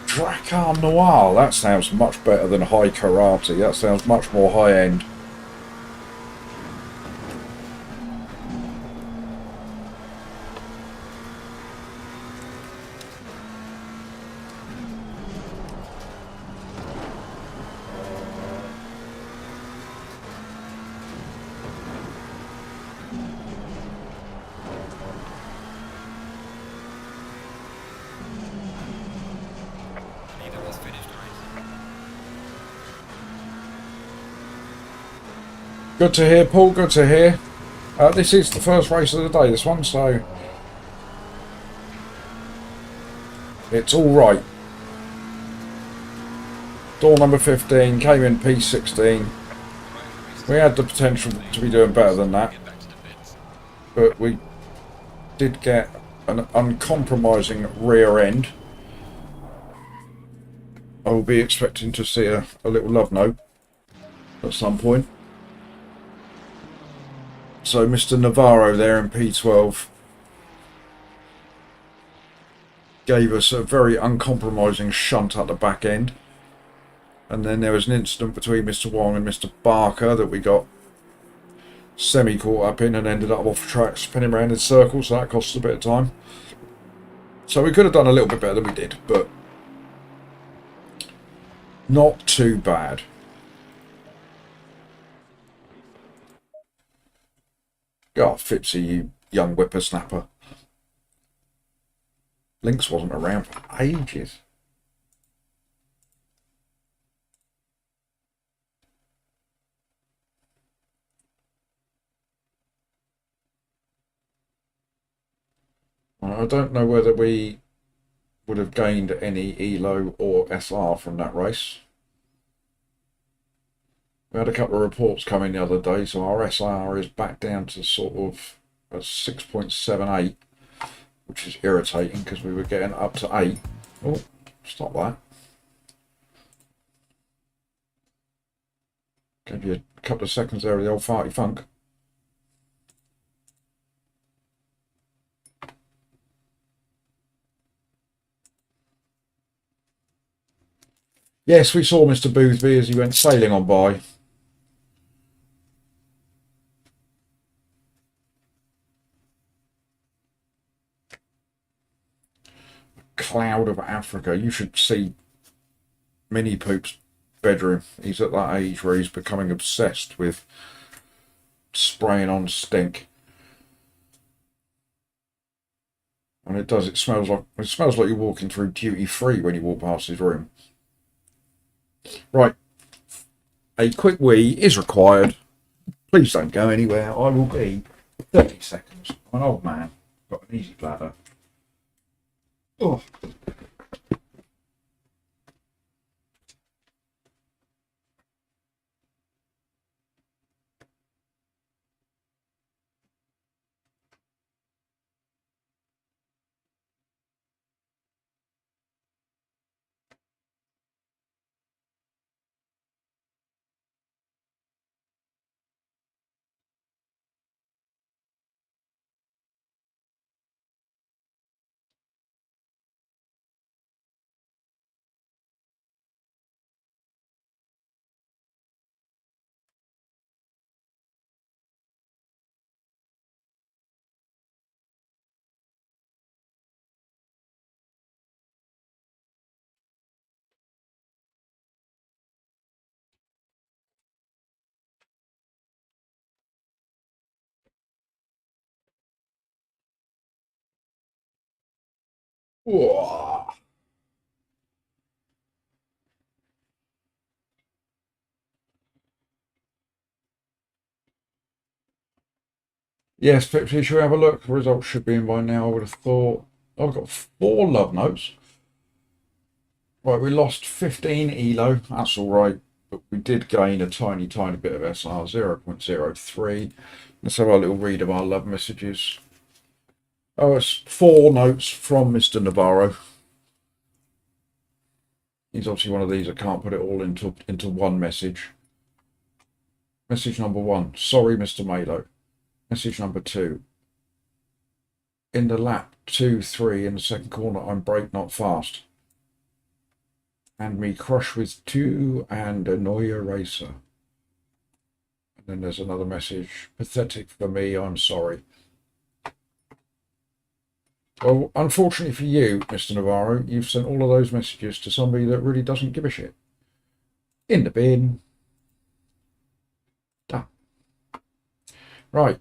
Drakkar Noir. That sounds much better than high karate. That sounds much more high end. Good to hear, Paul. Good to hear. This is the first race of the day, this one, so it's all right. Door number 15 came in P16. We had the potential to be doing better than that, Get back to the pits. but we did get an uncompromising rear end. I will be expecting to see a little love note at some point. So Mr. Navarro there in P12 gave us a very uncompromising shunt at the back end. And then there was an incident between Mr. Wong and Mr. Barker that we got semi-caught up in and ended up off track spinning around in circles, so that cost us a bit of time. So we could have done a little bit better than we did, but not too bad. God, Fipsy, you young whippersnapper. Lynx wasn't around for ages. I don't know whether we would have gained any ELO or SR from that race. We had a couple of reports come in the other day, so our SR is back down to sort of a 6.78, which is irritating because we were getting up to 8. Oh, stop that. Gave you a couple of seconds there of the old farty funk. Yes, we saw Mr. Boothby as he went sailing on by. Cloud of Africa. You should see Mini Poop's bedroom. He's at that age where he's becoming obsessed with spraying on stink. And it does, it smells like you're walking through duty free when you walk past his room. Right. A quick wee is required. Please don't go anywhere. I will be 30 seconds. I'm an old man. Got an easy bladder. Oh. Whoa. Yes, Pipsy, should we have a look? The results should be in by now, I would have thought. I've got 4 love notes. Right, we lost 15 ELO. That's all right. But we did gain a tiny, tiny bit of SR, 0.03. Let's have a little read of our love messages. Oh, it's 4 notes from Mr. Navarro. He's obviously one of these that can't put it all into one message. Message number 1. Sorry, Mr. Malo. Message number 2. In the lap 2-3 in the second corner, I'm brake not fast. And me crush with 2 and annoy a racer. And then there's another message. Pathetic for me, I'm sorry. Well, unfortunately for you, Mr. Navarro, you've sent all of those messages to somebody that really doesn't give a shit. In the bin. Done. Right.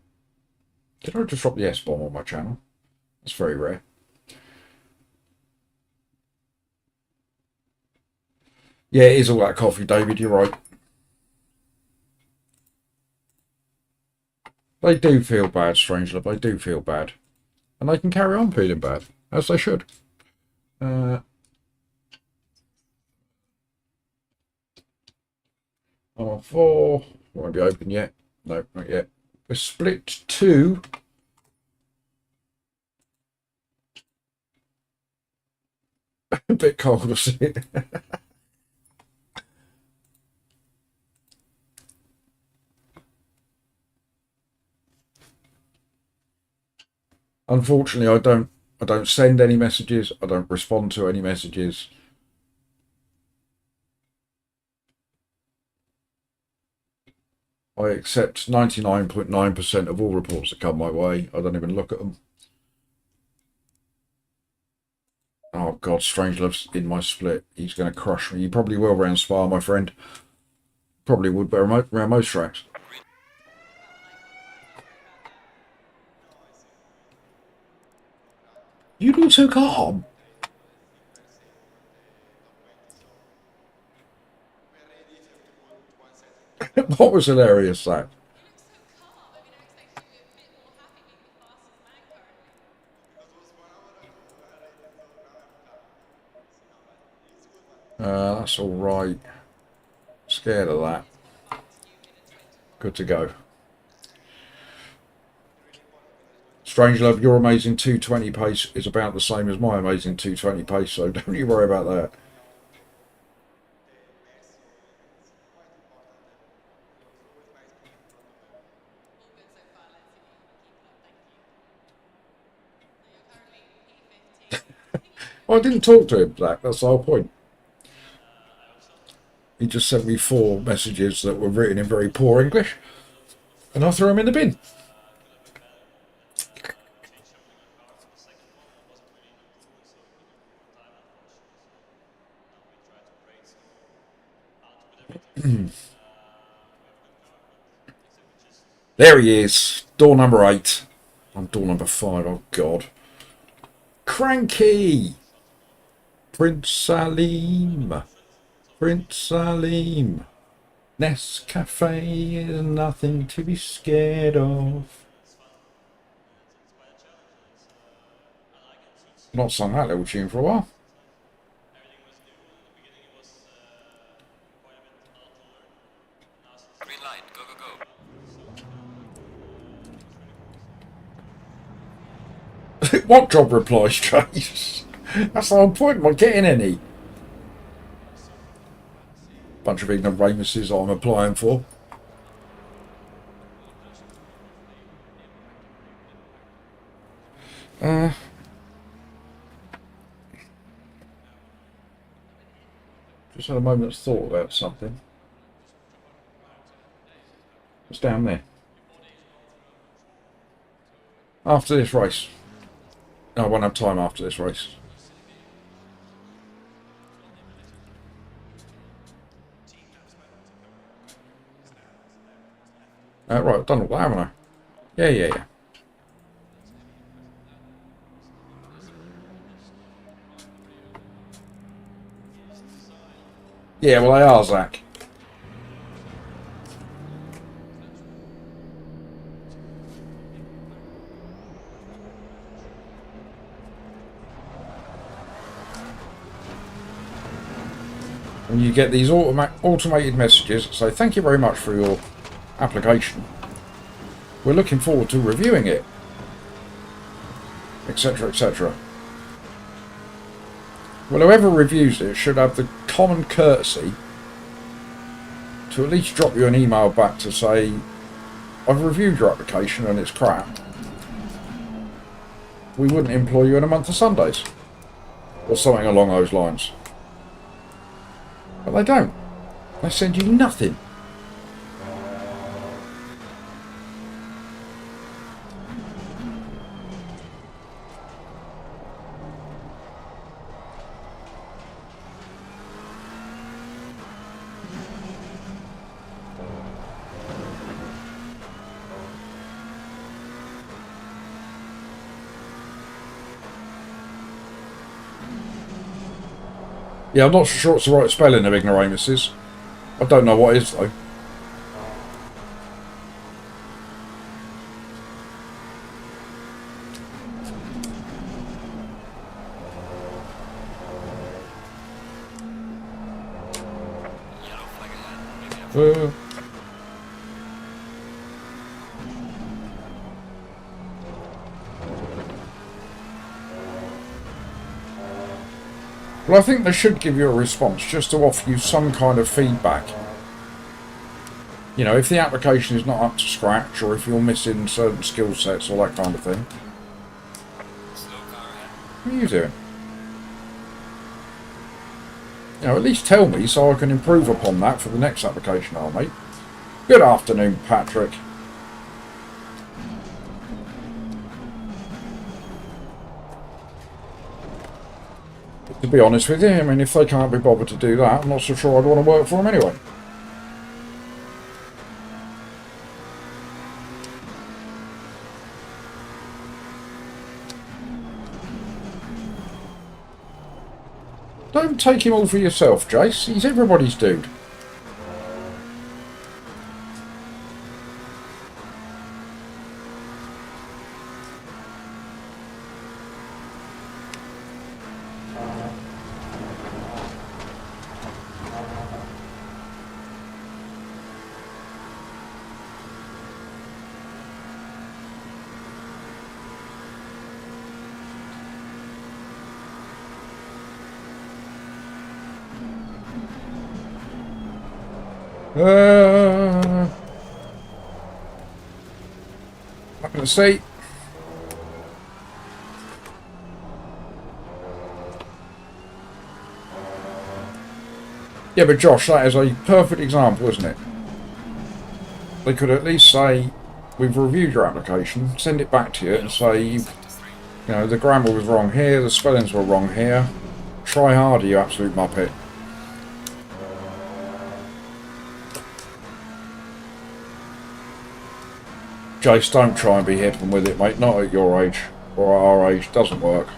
Did I just drop the S-bomb on my channel? That's very rare. Yeah, it is all that coffee, David, you're right. They do feel bad, strangely. They do feel bad. And they can carry on feeling bad, as they should. I'm on 4. Won't be open yet. No, not yet. We're split 2. A bit cold, was it? Unfortunately, I don't send any messages. I don't respond to any messages. I accept 99.9% of all reports that come my way. I don't even look at them. Oh God, Strangelove's in my split. He's going to crush me. He probably will round Spa, my friend. Probably would around most tracks. You look so calm. What was hilarious, that? That's all right. Scared of that. Good to go. Strangelove, your amazing 220 pace is about the same as my amazing 220 pace, so don't you worry about that. Well, I didn't talk to him, Zach. That's the whole point. He just sent me 4 messages that were written in very poor English, and I threw them in the bin. There he is. Door number 8. I'm door number 5. Oh, God. Cranky! Prince Salim. Prince Salim. Nescafe is nothing to be scared of. Not sung that little tune for a while. Green light, go, go, go. What job replies, Trace? That's the whole point. Am I getting any? Bunch of ignoramuses I'm applying for. Just had a moment's thought about something. It's down there. After this race. No, I won't have time after this race. Right, I've done all that, haven't I? Yeah. Yeah, well, they are, Zach. And you get these automated messages that say, thank you very much for your application. We're looking forward to reviewing it, etc., etc. Well, whoever reviews it should have the common courtesy to at least drop you an email back to say, I've reviewed your application and it's crap. We wouldn't employ you in a month of Sundays. Or something along those lines. But they don't. They send you nothing. Yeah, I'm not sure it's the right spelling of ignoramuses. I don't know what is, though. Uh, well, I think they should give you a response just to offer you some kind of feedback. You know, if the application is not up to scratch, or if you're missing certain skill sets or that kind of thing. Slow car ahead. What are you doing? You know, at least tell me so I can improve upon that for the next application I'll make. Good afternoon, Patrick. To be honest with you, I mean, if they can't be bothered to do that, I'm not so sure I'd want to work for them anyway. Don't take him all for yourself, Jace. He's everybody's dude. Not going to see. Yeah, but Josh, that is a perfect example, isn't it? They could at least say, we've reviewed your application, send it back to you and say, you know, the grammar was wrong here, the spellings were wrong here. Try harder, you absolute muppet. Jace, don't try and be hipping with it, mate. Not at your age, or at our age. Doesn't work.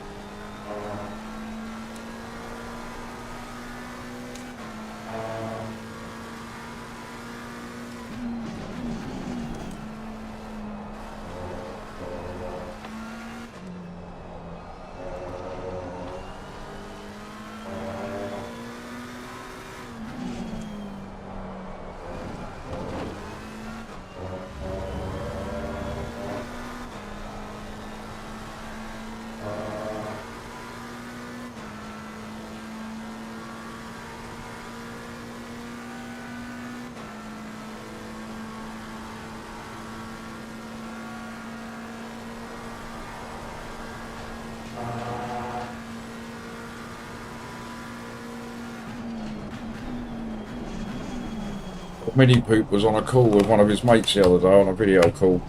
Mini Poop was on a call with one of his mates the other day, on a video call.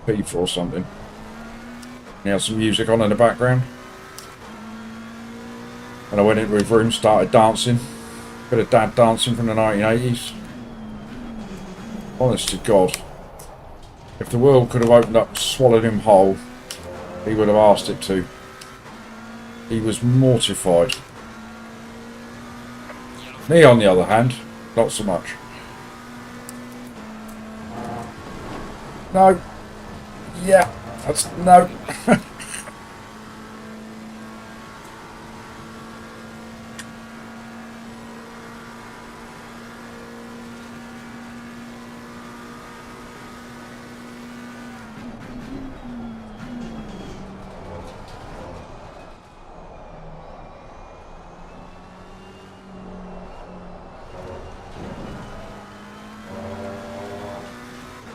FIFA or something. He had some music on in the background. And I went into his room, started dancing. Bit of dad dancing from the 1980s. Honest to God. If the world could have opened up and swallowed him whole, he would have asked it to. He was mortified. Me, on the other hand, not so much. No. Yeah. That's no.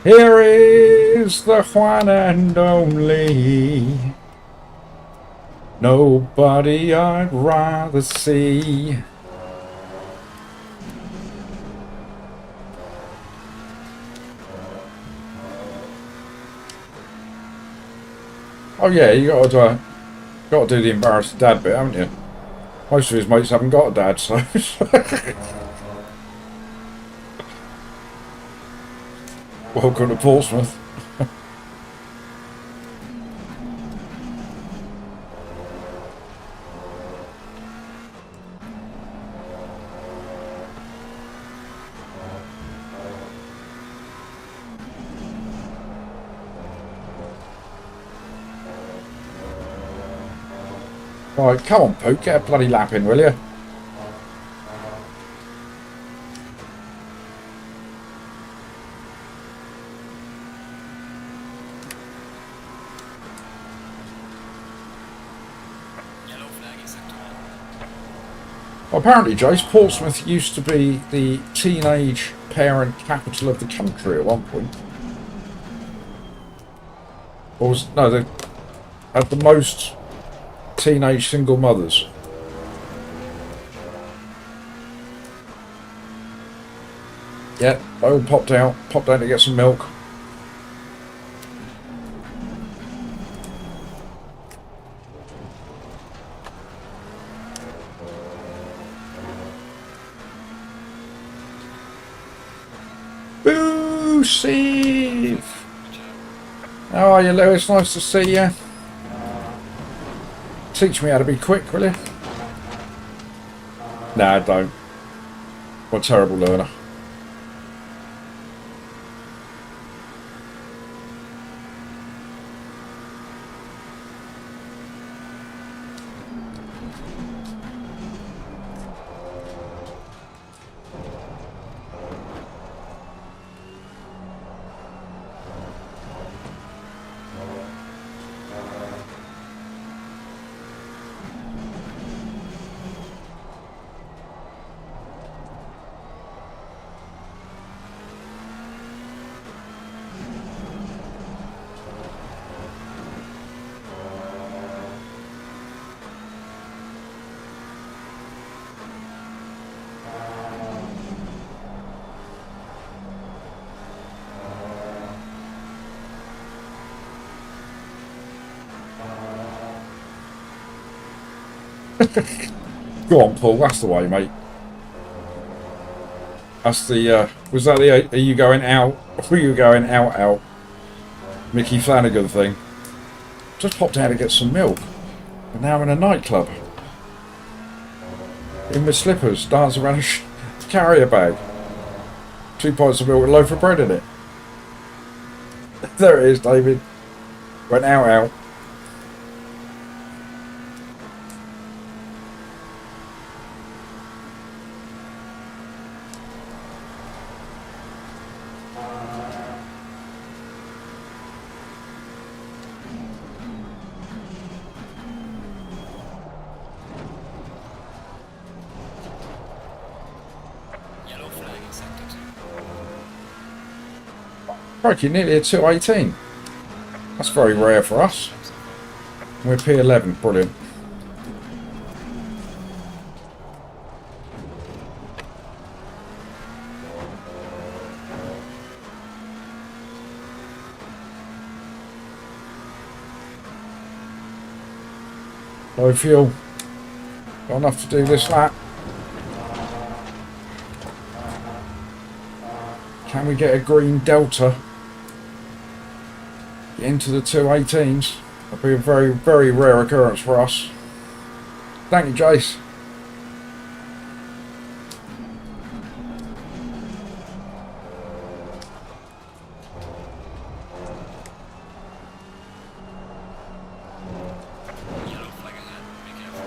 Here is the one and only. Nobody I'd rather see. Oh yeah, you got to do the embarrassed dad bit, haven't you? Most of his mates haven't got a dad, so. Welcome to Portsmouth. Right, come on, Poke, get a bloody lap in, will you? Well, apparently, Jace, Portsmouth used to be the teenage parent capital of the country at one point. Or was, no, they had the most teenage single mothers. Yeah, they all popped out to get some milk. Boo, Steve! How are you, Lewis? Nice to see you. Teach me how to be quick, will you? Nah, I don't. I'm a terrible learner. Go on, Paul. That's the way, mate. That's the. Was that the? Are you going out? Were you going out? Mickey Flanagan thing. Just popped out to get some milk, and now I'm in a nightclub. In my slippers, dancing around a carrier bag. 2 pints of milk with a loaf of bread in it. There it is, David. Went out. Yellow flag in sector 2. Crikey, nearly a 218. That's very rare for us. We're P11, brilliant. Low fuel. Got enough to do this lap. Can we get a green Delta? Get into the 218s. That'd be a very, very rare occurrence for us. Thank you, Jace. Yellow flag ahead. Be careful.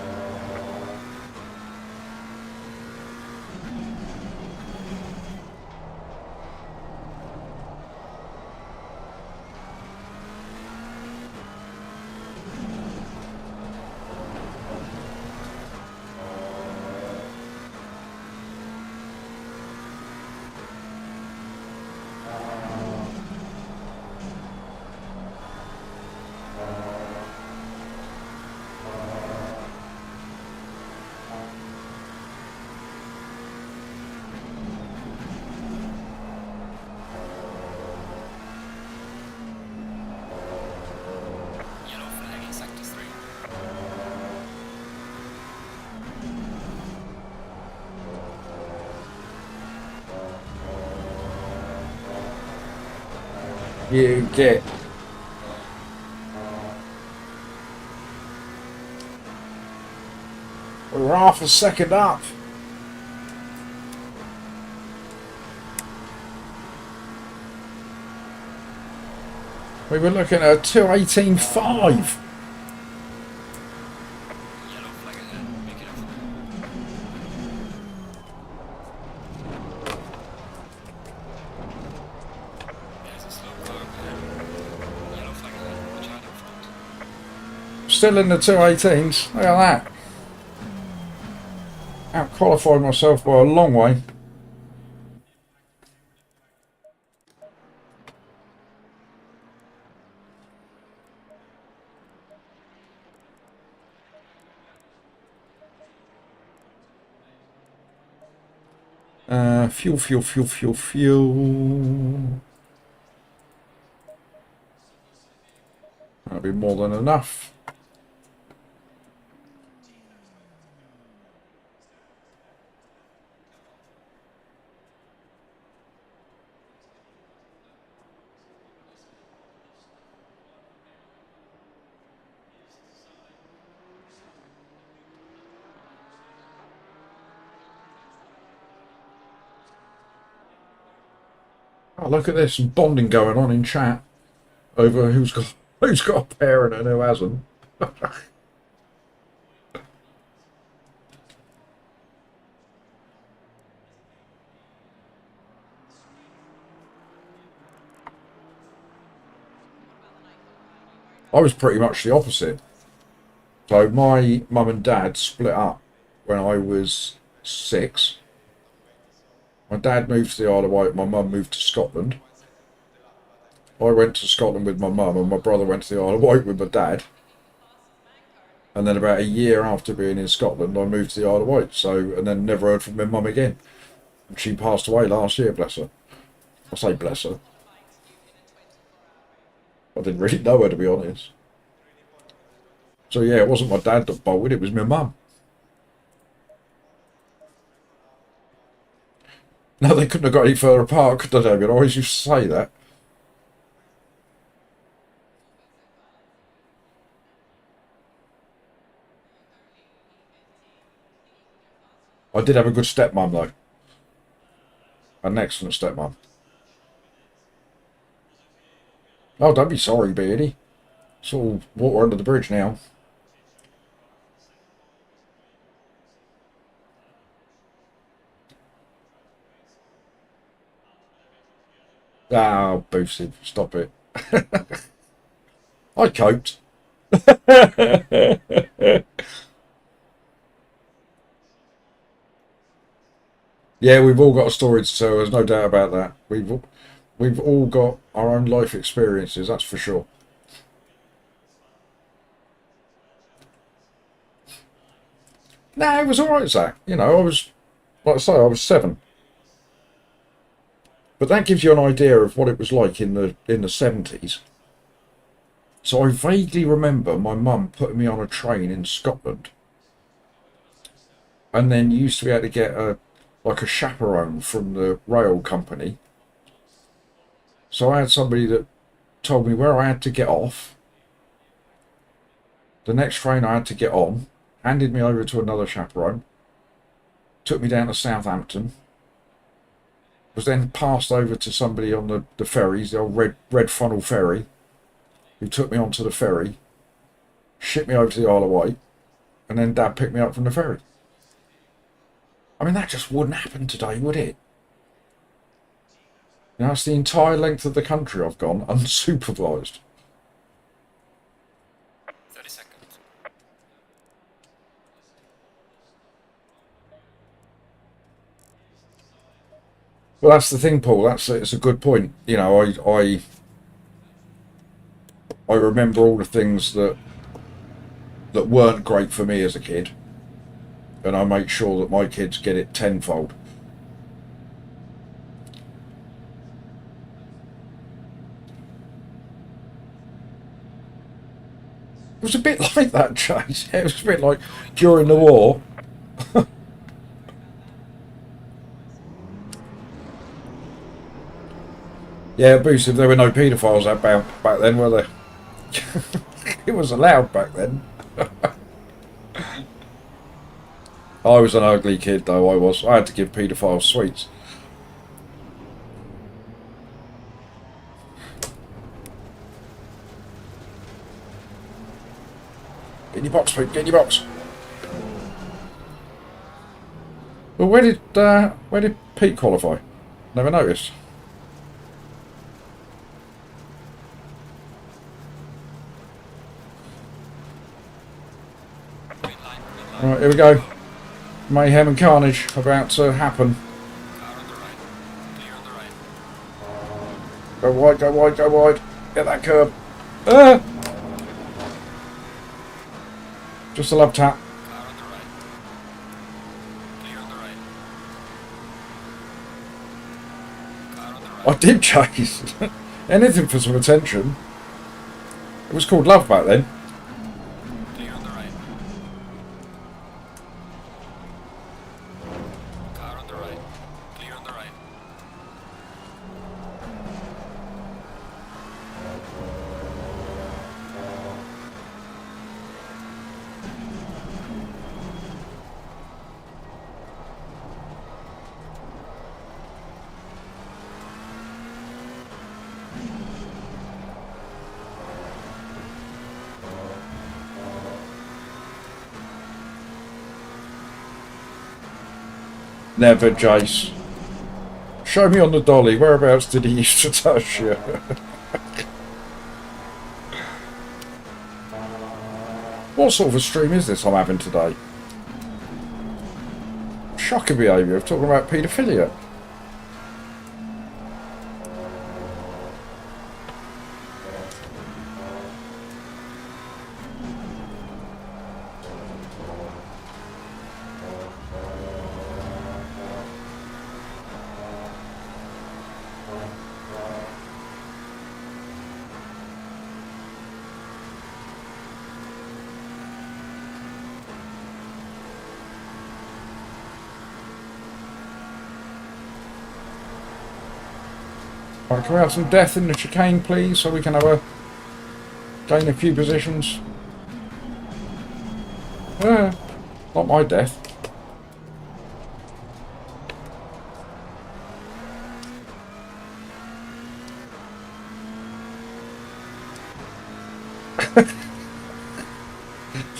Yellow flag in sector 3. You get. We're half a second up. We were looking at 218.5. Yellow flag ahead. Be careful. There's a slow curve ahead. Yellow flag ahead. Watch out in front. Still in the 218s. Look at that. out qualified myself by a long way. Fuel. That'll be more than enough. Oh, look at this, some bonding going on in chat over who's got a parent and who hasn't. I was pretty much the opposite. So my mum and dad split up when I was 6. My dad moved to the Isle of Wight, my mum moved to Scotland. I went to Scotland with my mum and my brother went to the Isle of Wight with my dad. And then about a year after being in Scotland, I moved to the Isle of Wight. So, and then never heard from my mum again. And she passed away last year, bless her. I say bless her. I didn't really know her, to be honest. So yeah, it wasn't my dad that bolted, it was my mum. No, they couldn't have got any further apart, could they, David? I always used to say that. I did have a good stepmom, though. An excellent stepmom. Oh, don't be sorry, Beardy. It's all water under the bridge now. Oh, boosted. Stop it. I coped. Yeah, we've all got a story to tell. There's no doubt about that. We've all got our own life experiences. That's for sure. Nah, it was all right, Zach. You know, I was, like I say, I was 7. But that gives you an idea of what it was like in the 70s. So I vaguely remember my mum putting me on a train in Scotland, and then you used to be able to get a chaperone from the rail company. So I had somebody that told me where I had to get off, the next train I had to get on, handed me over to another chaperone, took me down to Southampton, was then passed over to somebody on the ferries, the old red funnel ferry, who took me onto the ferry, shipped me over to the Isle of Wight, and then Dad picked me up from the ferry. I mean, that just wouldn't happen today, would it? You know, it's the entire length of the country I've gone unsupervised. 30 seconds. Well, that's the thing, Paul. It's a good point. You know, I remember all the things that weren't great for me as a kid, and I make sure that my kids get it tenfold. It was a bit like that, Chase. It was a bit like during the war. Yeah, Boost, if there were no paedophiles back then, were there? It was allowed back then. I was an ugly kid, though, I was. I had to give paedophiles sweets. Get in your box, Pete, get in your box. Well, where did Pete qualify? Never noticed. Right, here we go. mayhem and carnage about to happen. Car on the right. Clear on the right. Go wide, go wide, go wide. Get that curb. Ah! Just a love tap. Car on the right. Clear on the right. Car on the right. I did chase. Anything for some attention. It was called love back then. Clear on the right. Car on the right. Clear on the right. Never, Jace. Show me on the dolly. Whereabouts did he used to touch you? What sort of a stream is this I'm having today? Shocking behaviour of talking about paedophilia. Right, can we have some death in the chicane, please, so we can have gain a few positions? Not my death.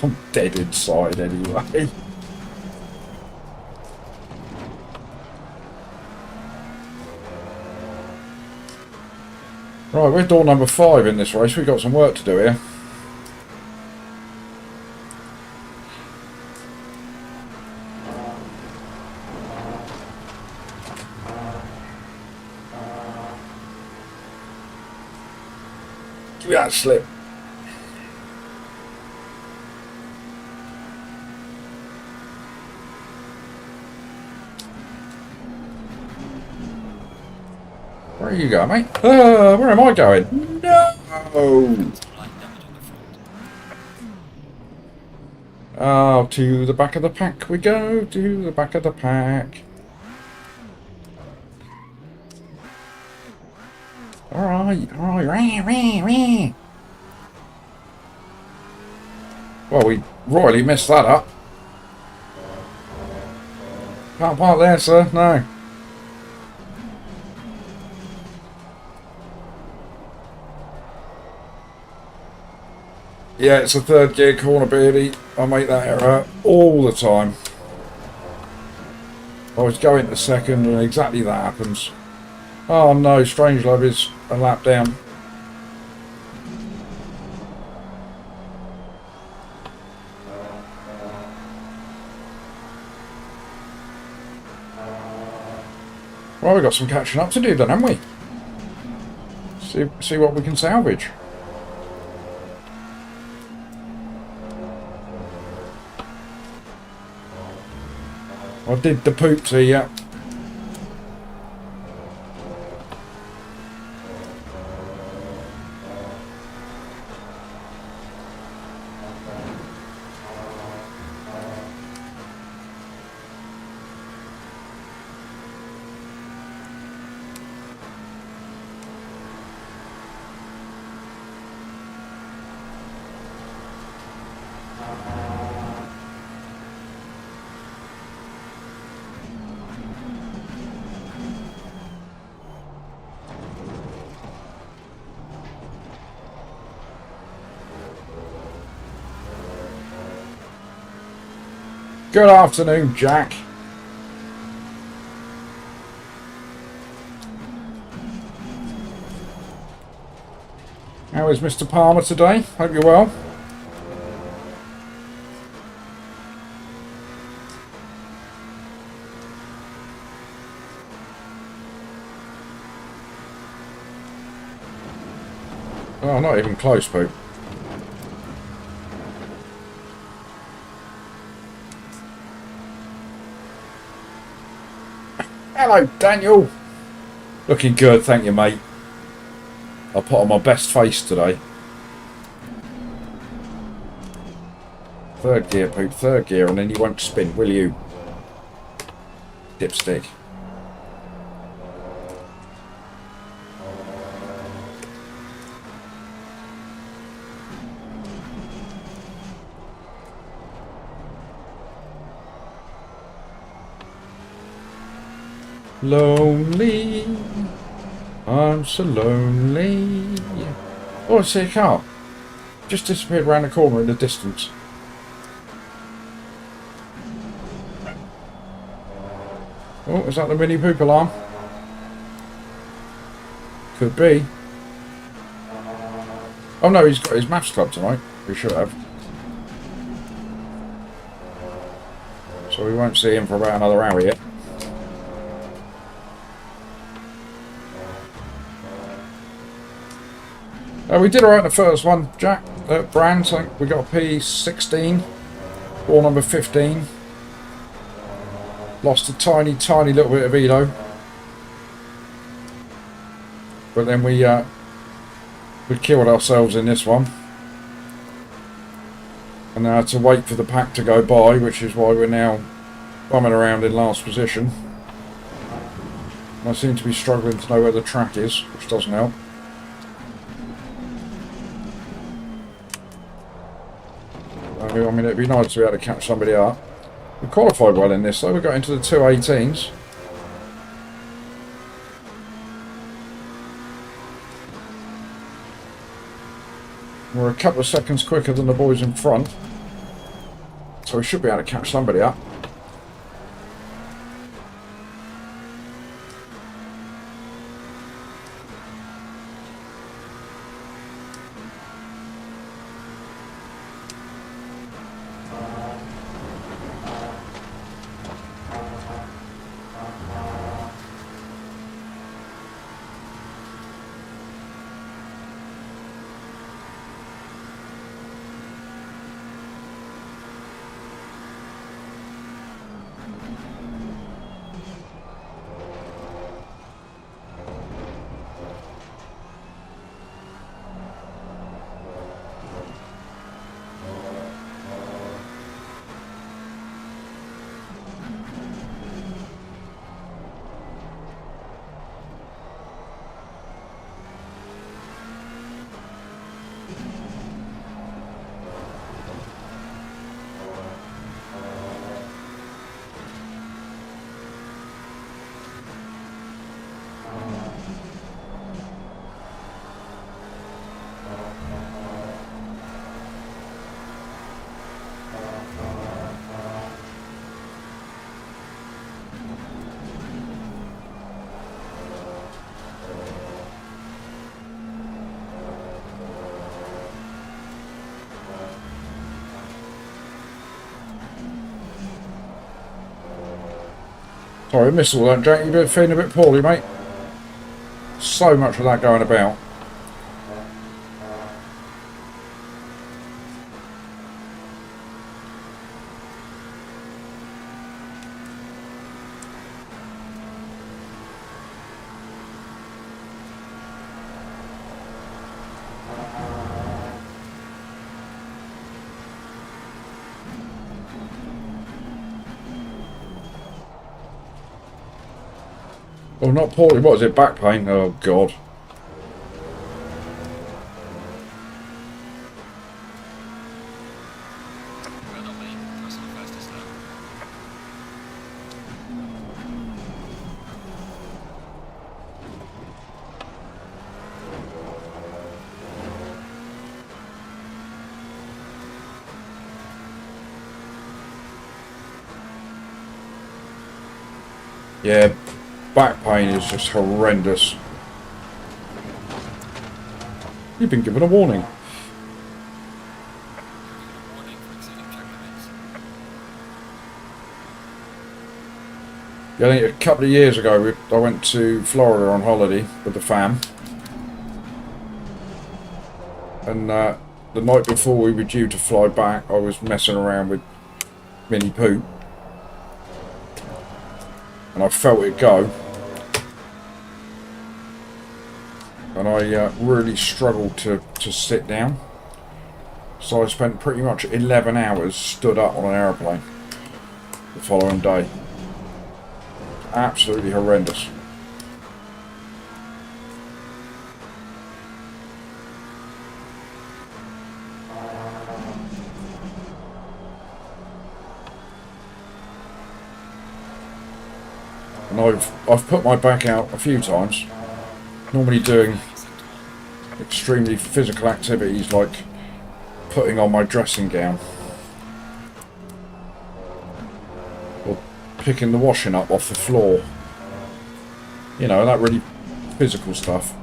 I'm dead inside anyway. Right, we're door number 5 in this race. We've got some work to do here. Give me that slip. Where are you going, mate? Where am I going? No! Oh, to the back of the pack we go, to the back of the pack. Alright, alright, Well, we royally messed that up. Can't park there, sir, no. Yeah, it's a third gear corner, Beardy. I make that error all the time. I was going to second and exactly that happens. Oh no, Strangelove is a lap down. Well, we've got some catching up to do then, haven't we? See what we can salvage. I did the poopsie, yeah. Good afternoon, Jack. How is Mr. Palmer today? Hope you're well. Oh, not even close, Poop. Hello, Daniel. Looking good, thank you, mate. I put on my best face today. Third gear, Poop, third gear, and then you won't spin, will you? Dipstick. Lonely. I'm so lonely. Oh, I see a car. Just disappeared around the corner in the distance. Oh, is that the mini poop alarm? Could be. Oh no, he's got his maths club tonight. We should have. So we won't see him for about another hour yet. We did alright in the first one, Jack. Brand, so we got a P16. Ball number 15. Lost a tiny little bit of ELO. But then we killed ourselves in this one. And now had to wait for the pack to go by, which is why we're now bumming around in last position. And I seem to be struggling to know where the track is, which doesn't help. I mean, it'd be nice to be able to catch somebody up. We qualified well in this, though. We got into the 218s. We're a couple of seconds quicker than the boys in front. So we should be able to catch somebody up. Sorry, I missed all that, Jack. You're feeling a bit poorly, mate. So much of that going about. Oh, not poorly. What is it? Back pain? Oh, God. Well done, mate. Personal fastest now. Yeah, back pain is just horrendous. You've been given a warning. Warning for exceeding track limits. Yeah, I think a couple of years ago, I went to Florida on holiday with the fam. And the night before we were due to fly back, I was messing around with Mini Poo, and I felt it go, and I really struggled to sit down. So I spent pretty much 11 hours stood up on an aeroplane the following day. Absolutely horrendous. And I've put my back out a few times, normally doing extremely physical activities like putting on my dressing gown or picking the washing up off the floor, you know, that really physical stuff.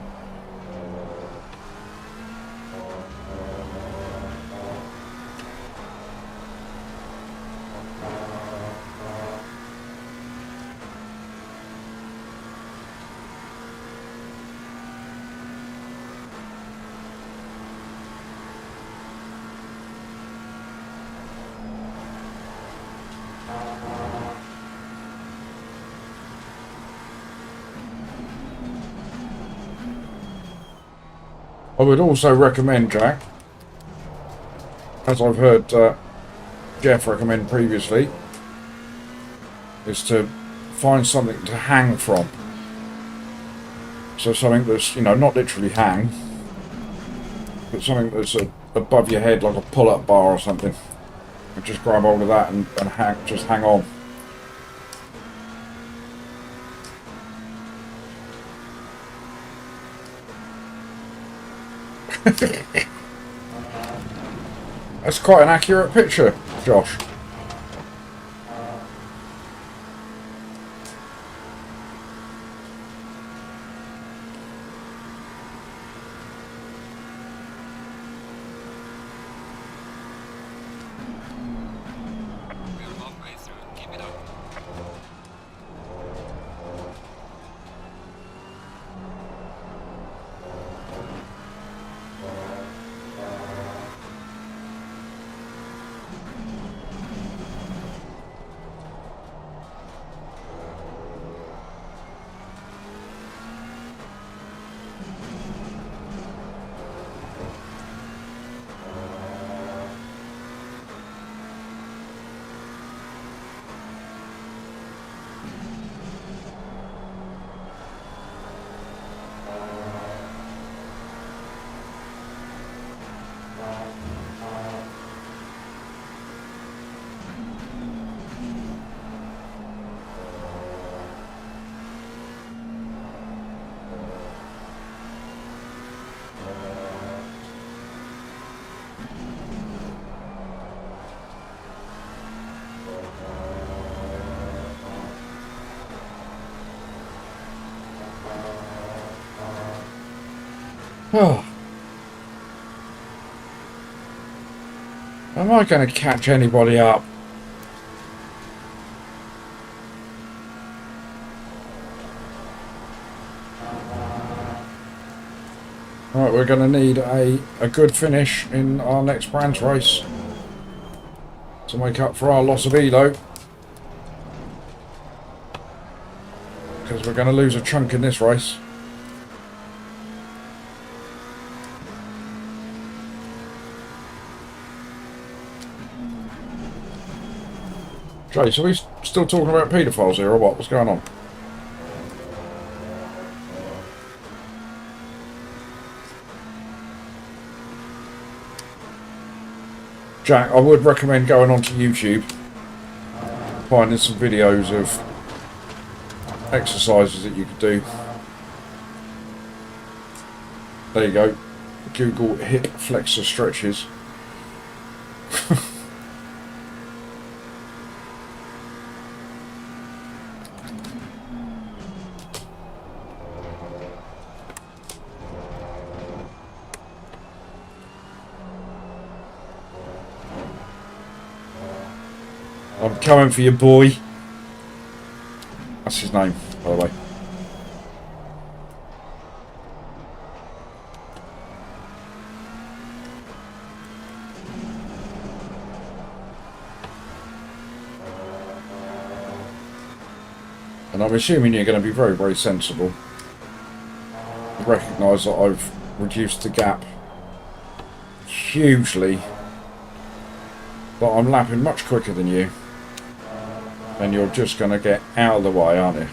I would also recommend, Jack, as I've heard Jeff recommend previously, is to find something to hang from. So something that's, you know, not literally hang, but something that's above your head, like a pull-up bar or something. And just grab hold of that and just hang on. That's quite an accurate picture, Josh. We're halfway through. Keep it up. Oh. Am I going to catch anybody up? Right, we're going to need a good finish in our next branch race to make up for our loss of ELO, because we're going to lose a chunk in this race. Jay, so we still talking about paedophiles here or what? What's going on? Jack, I would recommend going onto YouTube, finding some videos of exercises that you could do. There you go. Google hip flexor stretches. I'm coming for you, boy. That's his name, by the way. And I'm assuming you're going to be very, very sensible. Recognise that I've reduced the gap hugely, but I'm lapping much quicker than you, and you're just going to get out of the way, aren't you?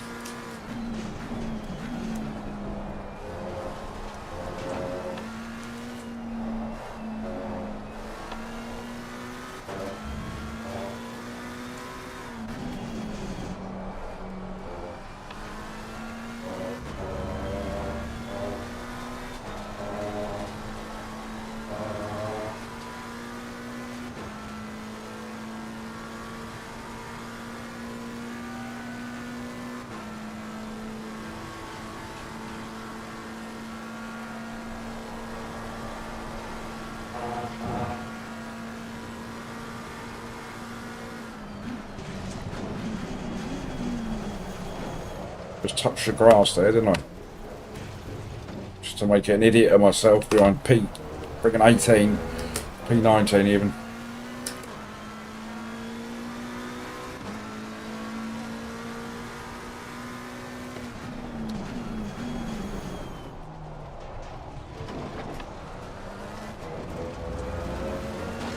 Just touched the grass there, didn't I? Just to make an idiot of myself behind P, friggin' 18, P19 even.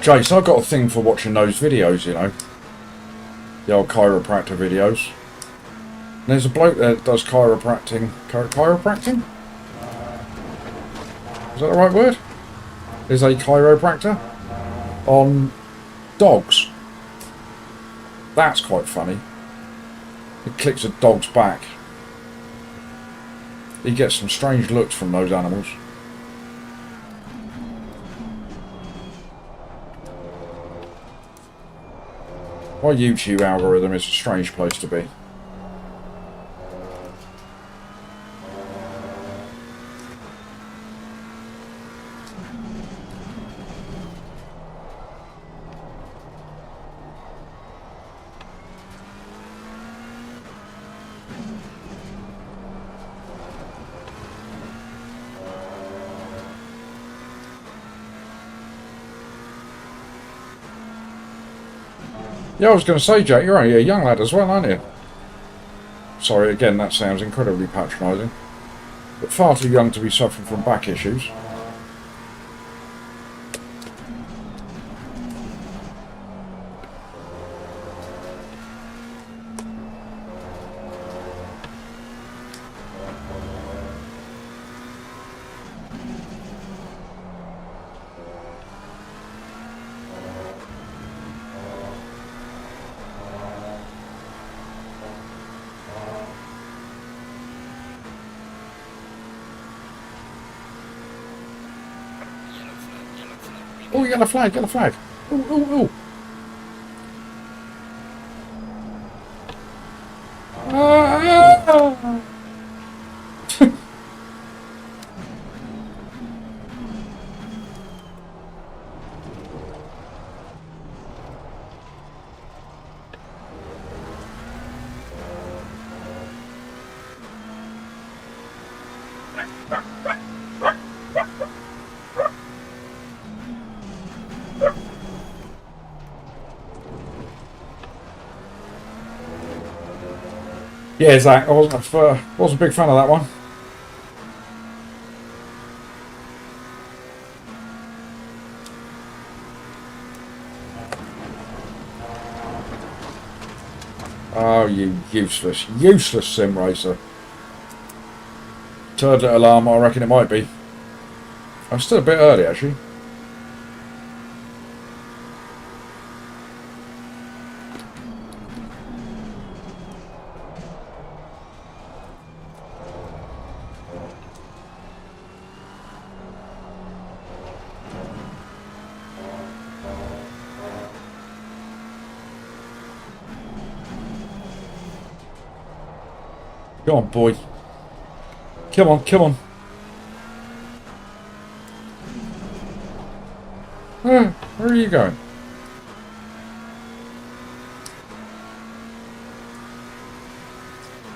Jace, I've got a thing for watching those videos, you know. The old chiropractor videos. And there's a bloke that does chiropractic. Chiropractic? Is that the right word? Is a chiropractor on dogs. That's quite funny. He clicks a dog's back. He gets some strange looks from those animals. My YouTube algorithm is a strange place to be. Yeah, I was going to say, Jack, you're only a young lad as well, aren't you? Sorry, again, that sounds incredibly patronising. But far too young to be suffering from back issues. Oh, yellow flag, yellow flag. Ooh, ooh, ooh. Ah! Yeah, Zach, I wasn't a big fan of that one. Oh, you useless sim racer. Turret alarm, I reckon it might be. I'm still a bit early, actually. Come on, boy. Come on, come on. Where are you going?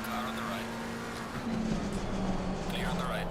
Car on the right. Clear on the right.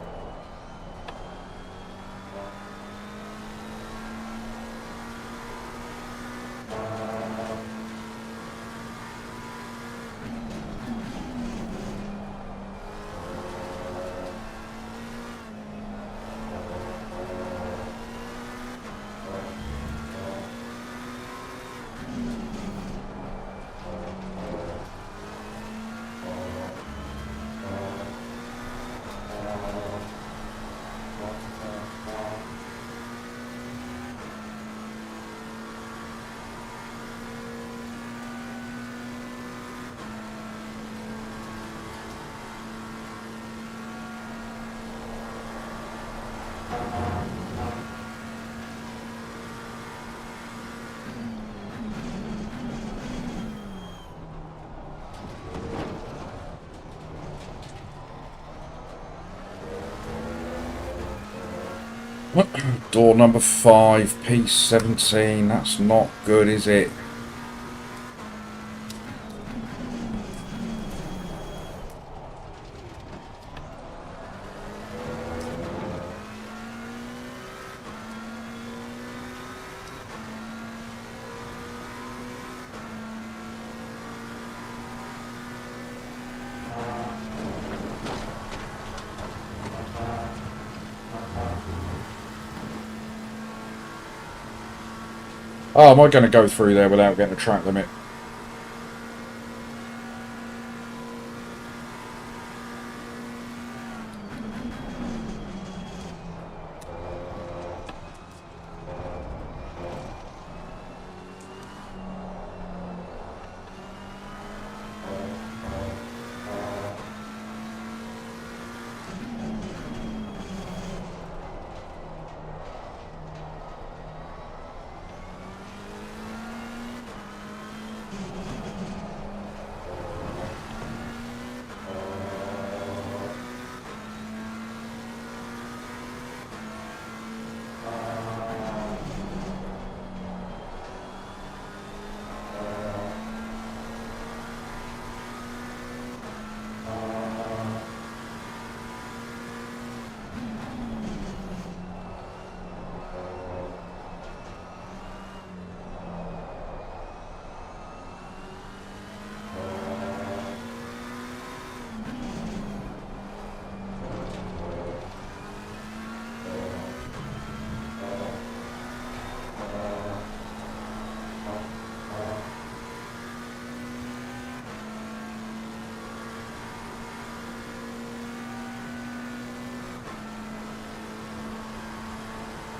Door number 5, P17. That's not good, is it? Oh, am I going to go through there without getting a track limit?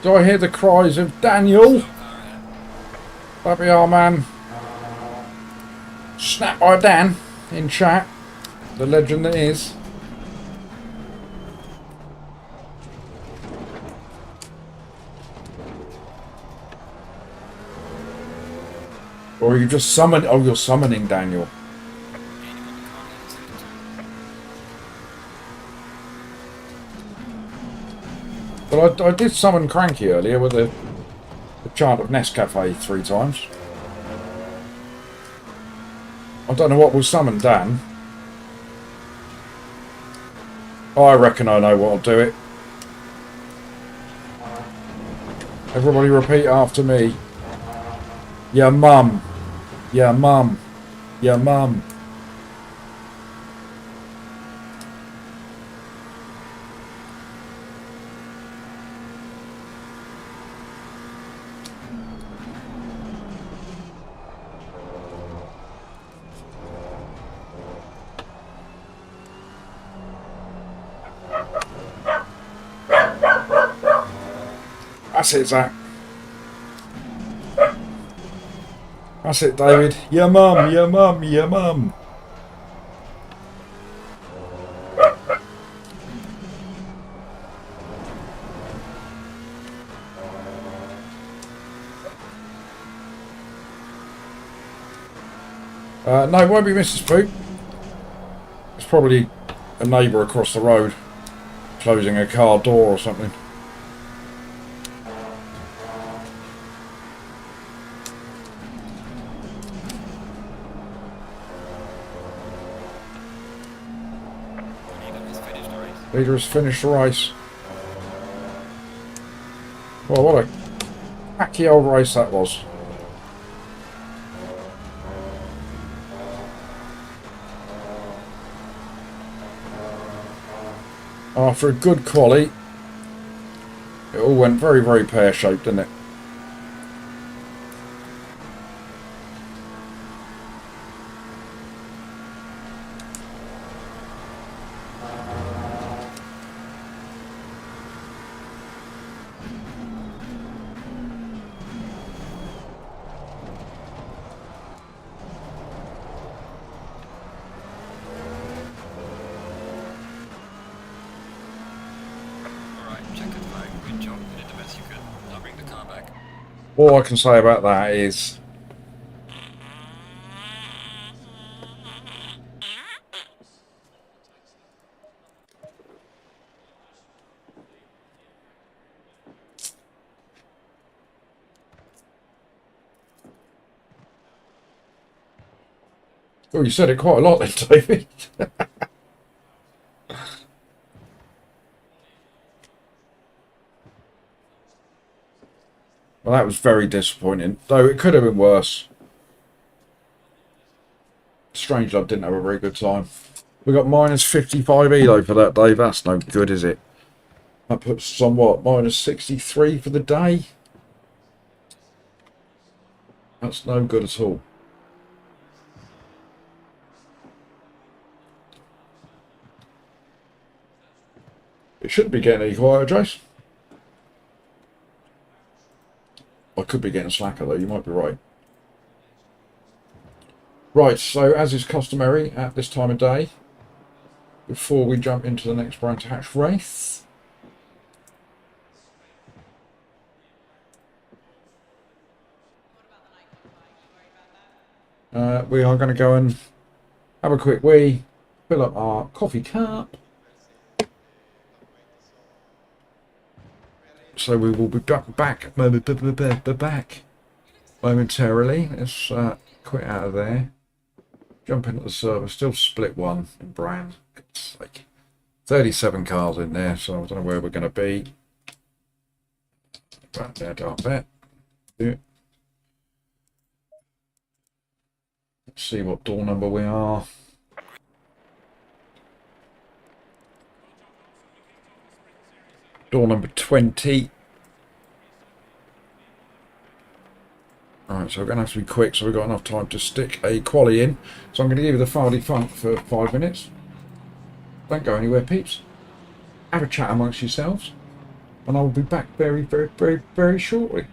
Do I hear the cries of Daniel? Bloody hell, man. Snap by Dan in chat. The legend that is. Or are you just summoning? Oh, you're summoning Daniel. But I did summon Cranky earlier with the chant of Nescafe 3 times. I don't know what will summon Dan. I reckon I know what'll do it. Everybody repeat after me. Your mum. Your mum. Your mum. That's it, Zach. That's it, David. Your mum, your mum, your mum. No, it won't be Mrs. Poop. It's probably a neighbour across the road closing a car door or something. Leader has finished the race. Well, what a wacky old race that was. After a good quali, it all went very, very pear-shaped, didn't it? All I can say about that is Oh, you said it quite a lot then, David. Well, that was very disappointing, though it could have been worse. Strange I didn't have a very good time. We got minus 55 ELO for that, Dave. That's no good, is it? That puts us on what? Minus 63 for the day? That's no good at all. It shouldn't be getting any quieter, Jace. I could be getting slacker, though. You might be right. Right, so as is customary at this time of day, before we jump into the next branch hatch race, we are going to go and have a quick wee, fill up our coffee cup. So we will be back momentarily. Let's quit out of there. Jump into the server. Still split one in brand. It's like 37 cars in there, so I don't know where we're going to be. Right there, dark bet. Yeah. Let's see what door number we are. Door number 20. Alright, so we're going to have to be quick so we've got enough time to stick a quali in. So I'm going to give you the Fardy Funk for 5 minutes. Don't go anywhere, peeps. Have a chat amongst yourselves. And I will be back very, very, very, very shortly.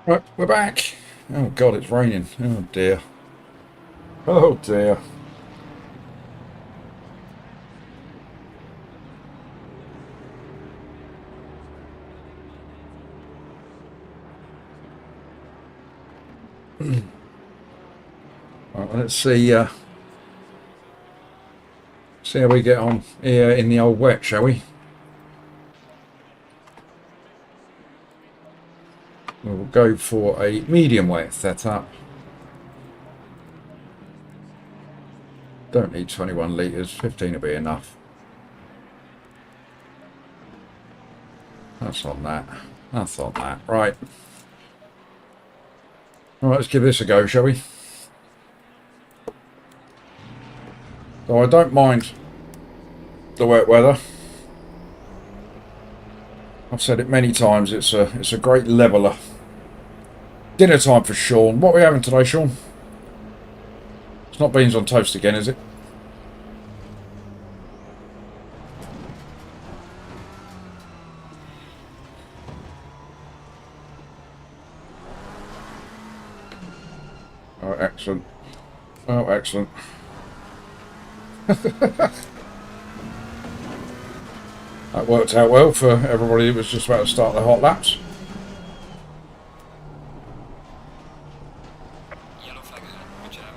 Right, we're back. Oh God, it's raining. Oh dear. Oh dear. Right, let's see how we get on here in the old wet, shall we? We'll go for a medium wet setup. Don't need 21 litres, 15 will be enough. That's on that. That's on that. Right. Alright, let's give this a go, shall we? So I don't mind the wet weather. I've said it many times, it's a great leveller. Dinner time for Sean. What are we having today, Sean? It's not beans on toast again, is it? Oh, excellent. Oh, excellent. That worked out well for everybody who was just about to start their hot laps. Yellow flag ahead. Watch out.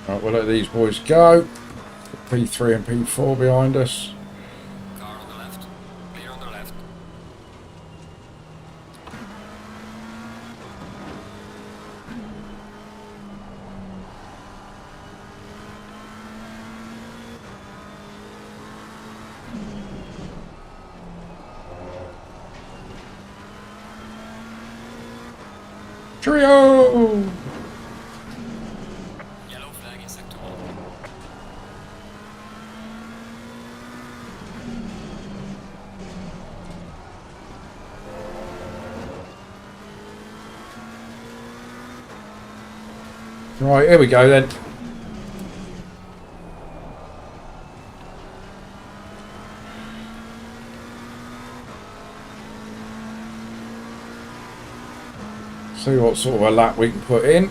Right, we'll let these boys go. P3 and P4 behind us. Car on the left. Clear on the left. Trio! Yellow flag in sector 1. Right, here we go then. See what sort of a lap we can put in.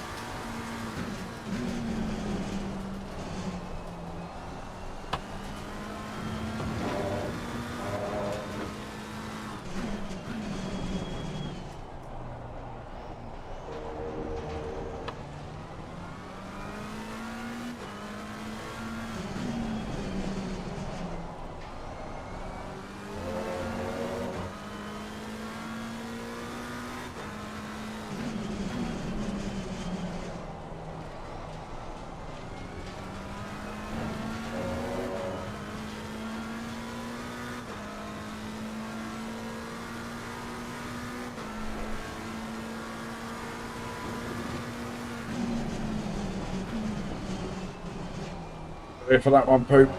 Here for that one, Poop.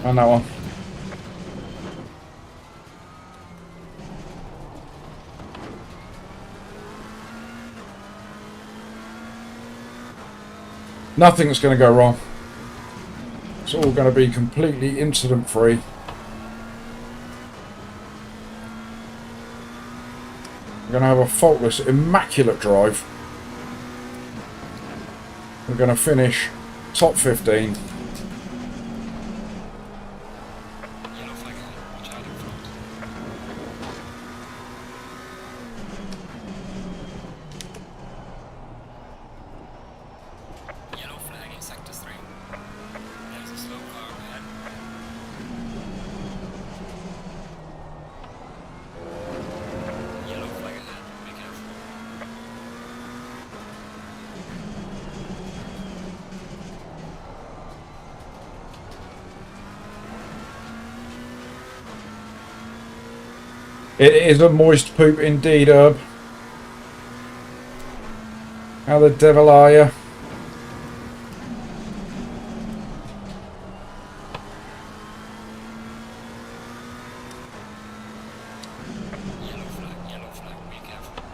And that one. Nothing's going to go wrong. It's all going to be completely incident free. We're going to have a faultless, immaculate drive. We're going to finish top 15. Yellow flag ahead. Watch out in front. Yellow flag in sector 3. There's a slow car ahead. Yellow flag ahead. Be careful. It is a moist poop indeed, Herb. How the devil are you? Yellow flag, be careful.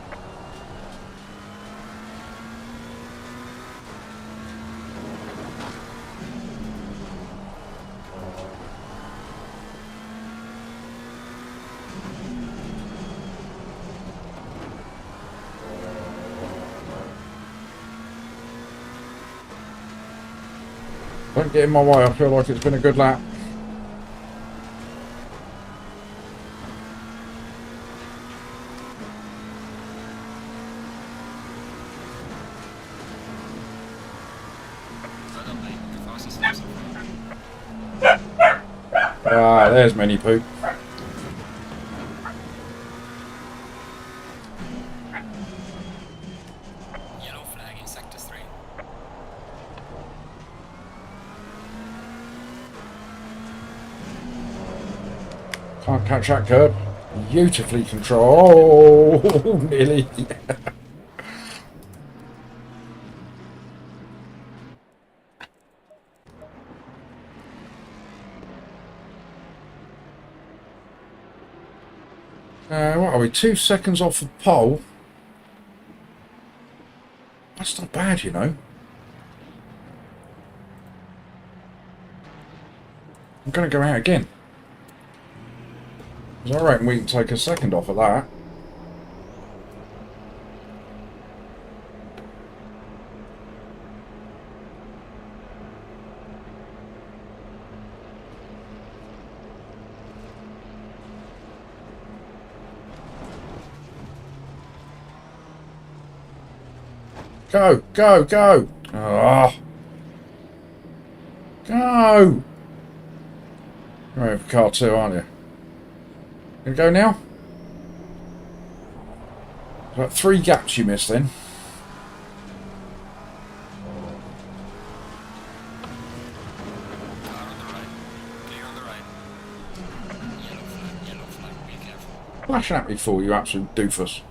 Don't get in my way, I feel like it's been a good lap. Well done, mate. The fastest lap so far. Ah, there's many poop. Yellow flag in sector 3. Can't catch that curb. Beautifully controlled. Oh, nearly. What are we? 2 seconds off the pole. That's not bad, you know. I'm going to go out again. 'Cause I reckon we can take a second off of that. Go, go, go! Oh. Go! You're over car 2, aren't you? Gonna go now? About 3 gaps you missed then. Car on the right. Clear on the right. Yellow flag, be careful. Flashing at me for you absolute doofus.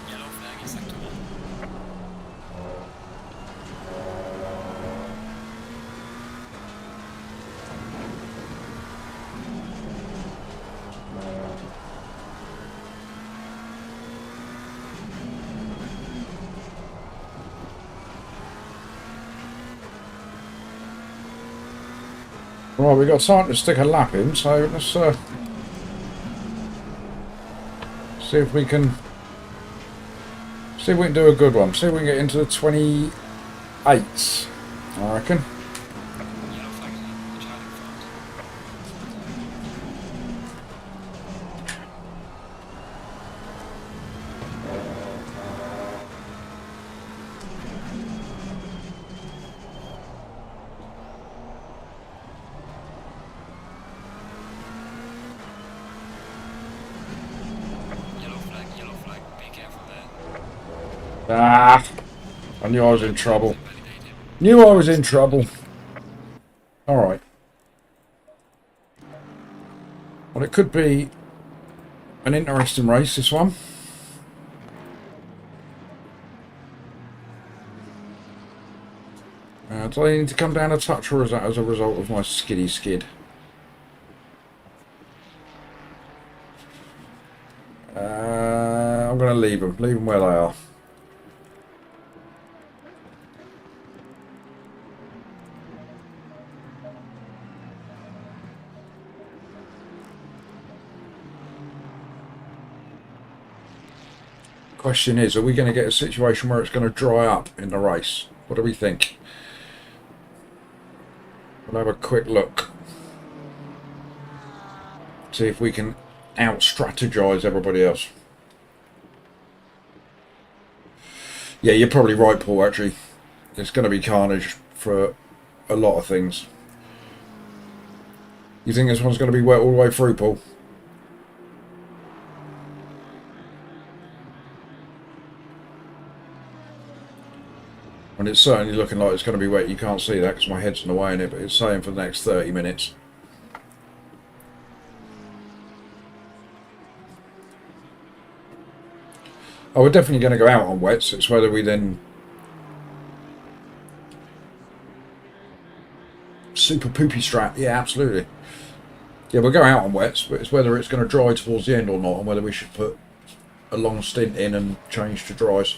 Yellow flag in sector 1. Right, we've got time to stick a lap in, so let's see if we can do a good one. See if we can get into the 28s, I reckon. Yellow flag, the child in front. Yellow flag, be careful there. Ah, I knew I was in trouble. Validated. Knew I was in trouble. Alright. Well, it could be an interesting race, this one. Do I need to come down a touch, or is that as a result of my skiddy skid? I'm going to leave them. Leave them where they are. Question is, are we going to get a situation where it's going to dry up in the race? What do we think? We'll have a quick look. See if we can out-strategize everybody else. Yeah, you're probably right, Paul, actually. It's going to be carnage for a lot of things. You think this one's going to be wet all the way through, Paul? And it's certainly looking like it's going to be wet. You can't see that because my head's in the way in it, but it's saying for the next 30 minutes. Oh, we're definitely going to go out on wets. It's whether we then super poopy strat. Yeah, absolutely. Yeah, we'll go out on wets, but it's whether it's going to dry towards the end or not, and whether we should put a long stint in and change to dries.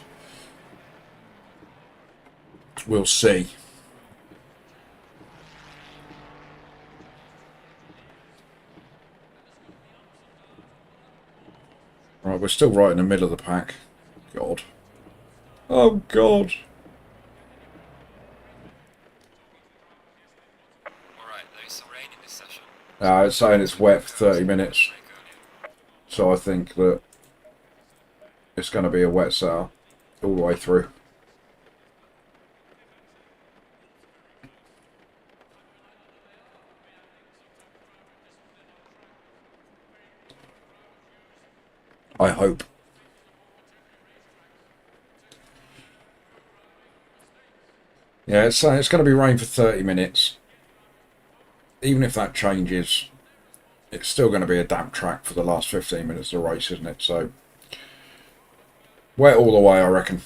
We'll see. Right, we're still right in the middle of the pack. God. Oh, God. Alright, there is some rain in this session. It's saying it's wet for 30 minutes. So I think that it's going to be a wet setup all the way through. I hope. Yeah, it's saying it's going to be rain for 30 minutes. Even if that changes, it's still going to be a damp track for the last 15 minutes of the race, isn't it? So, wet all the way, I reckon.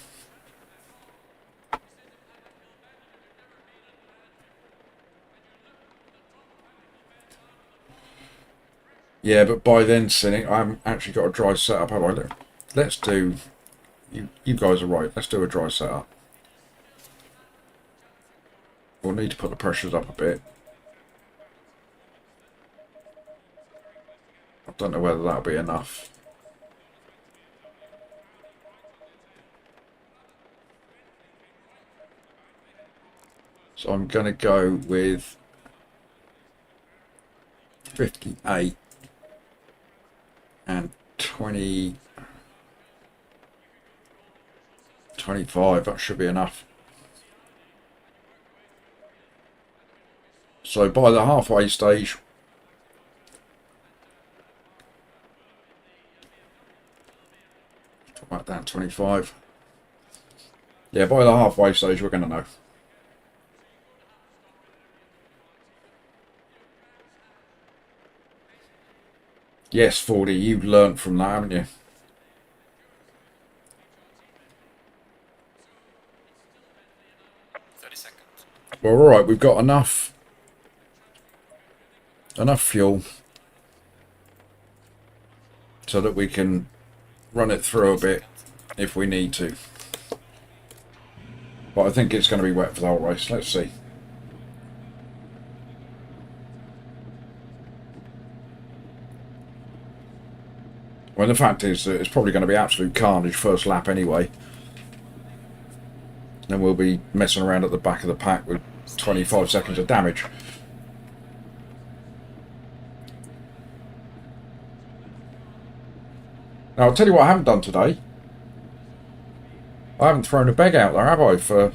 Yeah, but by then, Cynic, I haven't actually got a dry setup, have I? Let's do... You guys are right. Let's do a dry setup. We'll need to put the pressures up a bit. I don't know whether that'll be enough. So I'm going to go with 58 and 20, 25. That should be enough. So by the halfway stage, talk about that 25. Yeah, by the halfway stage, we're going to know. Yes, 40, you've learnt from that, haven't you? Well, all right, we've got enough fuel so that we can run it through a bit if we need to. But I think it's going to be wet for the whole race. Let's see. Well, the fact is that it's probably going to be absolute carnage first lap anyway. Then we'll be messing around at the back of the pack with 25 seconds of damage. Now, I'll tell you what I haven't done today. I haven't thrown a beg out there, have I, for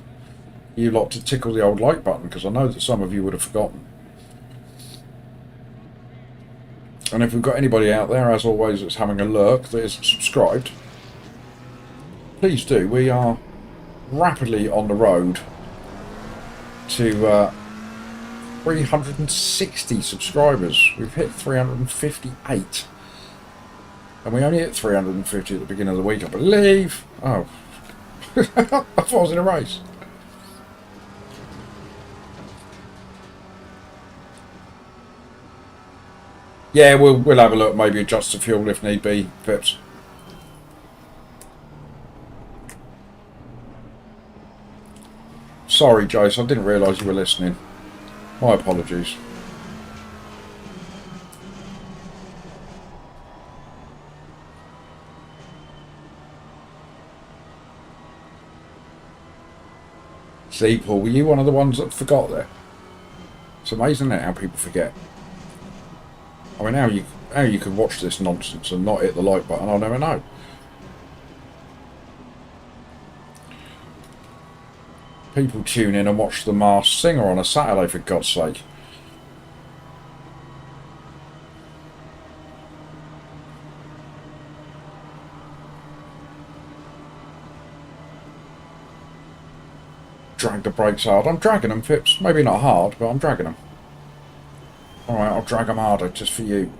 you lot to tickle the old like button, because I know that some of you would have forgotten. And if we've got anybody out there, as always, that's having a lurk that isn't subscribed, please do. We are rapidly on the road to 360 subscribers. We've hit 358. And we only hit 350 at the beginning of the week, I believe. Oh. I thought I was in a race. Yeah, we'll have a look, maybe adjust the fuel if need be, Pips. Sorry, Jace, I didn't realise you were listening. My apologies. See, Paul, were you one of the ones that forgot there? It's amazing, isn't it, how people forget. I mean, how you could watch this nonsense and not hit the like button, I'll never know. People tune in and watch The Masked Singer on a Saturday, for God's sake. Drag the brakes hard. I'm dragging them, Phipps. Maybe not hard, but I'm dragging them. Alright, I'll drag them harder just for you.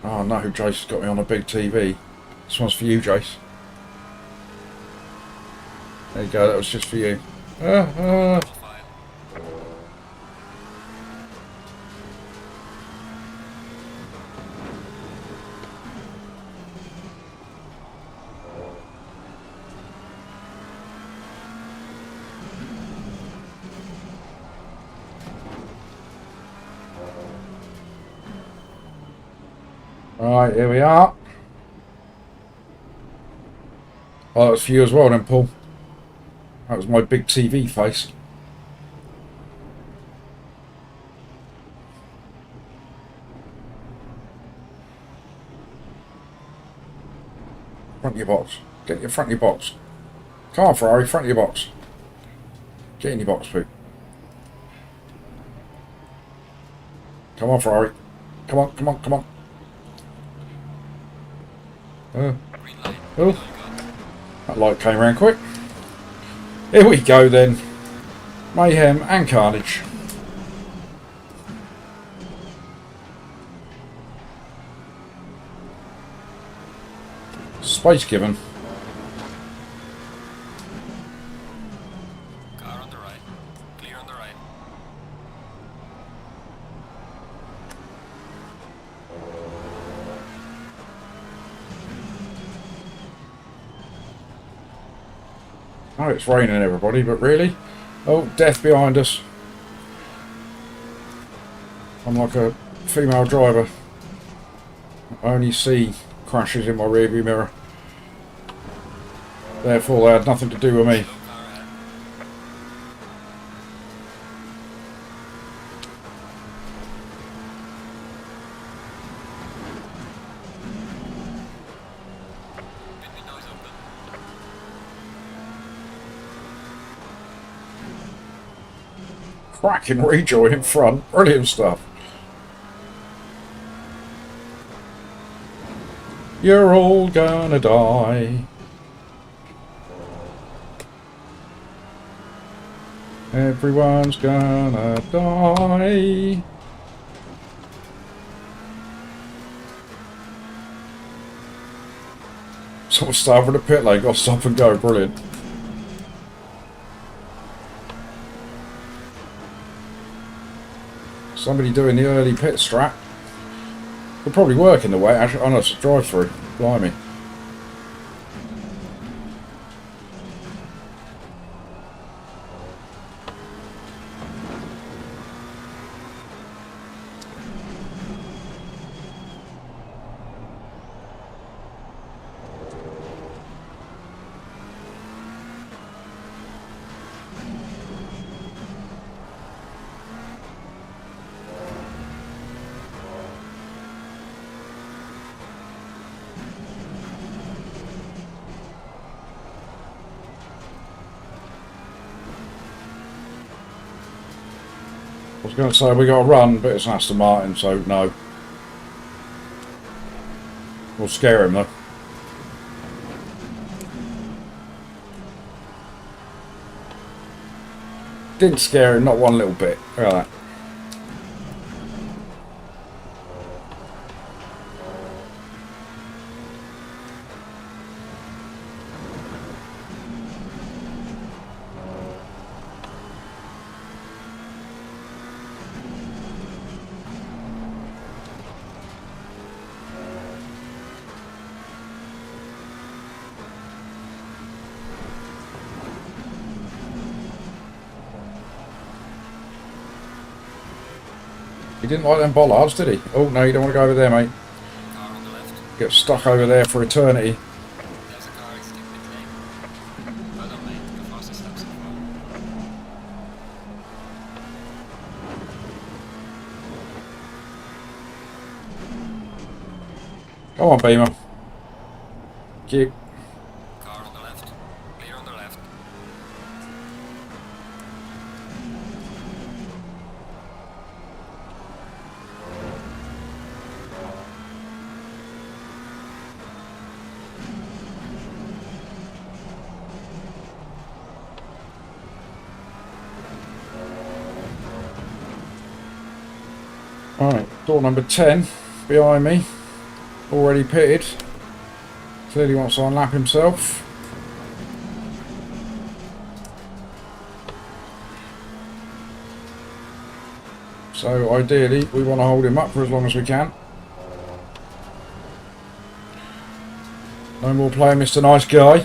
Oh no, Jace has got me on a big TV. This one's for you, Jace. There you go, that was just for you. Right, here we are. Oh, that was for you as well then, Paul. That was my big TV face. Front of your box. Get your front of your box. Come on, Ferrari, front of your box. Get in your box, Pooh. Come on, Ferrari. Come on, come on, come on. Oh, that light came around quick. Here we go then. Mayhem and carnage. Space given. Car on the right. Clear on the right. Oh, it's raining, everybody, but really? Oh, death behind us. I'm like a female driver. I only see crashes in my rearview mirror. Therefore, they had nothing to do with me. Cracking rejoin in front. Brilliant stuff. You're all gonna die. Everyone's gonna die. Someone start with the pit lane, got stop and go, brilliant. Somebody doing the early pit strat. Could probably work in the way, actually. Oh no, it's a drive through. Blimey. I was going to say we got to run, but it's an Aston Martin, so no. We'll scare him though. Didn't scare him, not one little bit. Look at that. He didn't like them bollards, did he? Oh, no, you don't want to go over there, mate. Car on the left. Get stuck over there for eternity. There's a car, stick pit lane. Well done, mate. Your fastest lap so far. Come on, Beamer. Keep. Car on the left. Clear on the left. Alright, door number 10 behind me. Already pitted. Clearly wants to unlap himself. So ideally we want to hold him up for as long as we can. No more playing Mr. Nice Guy.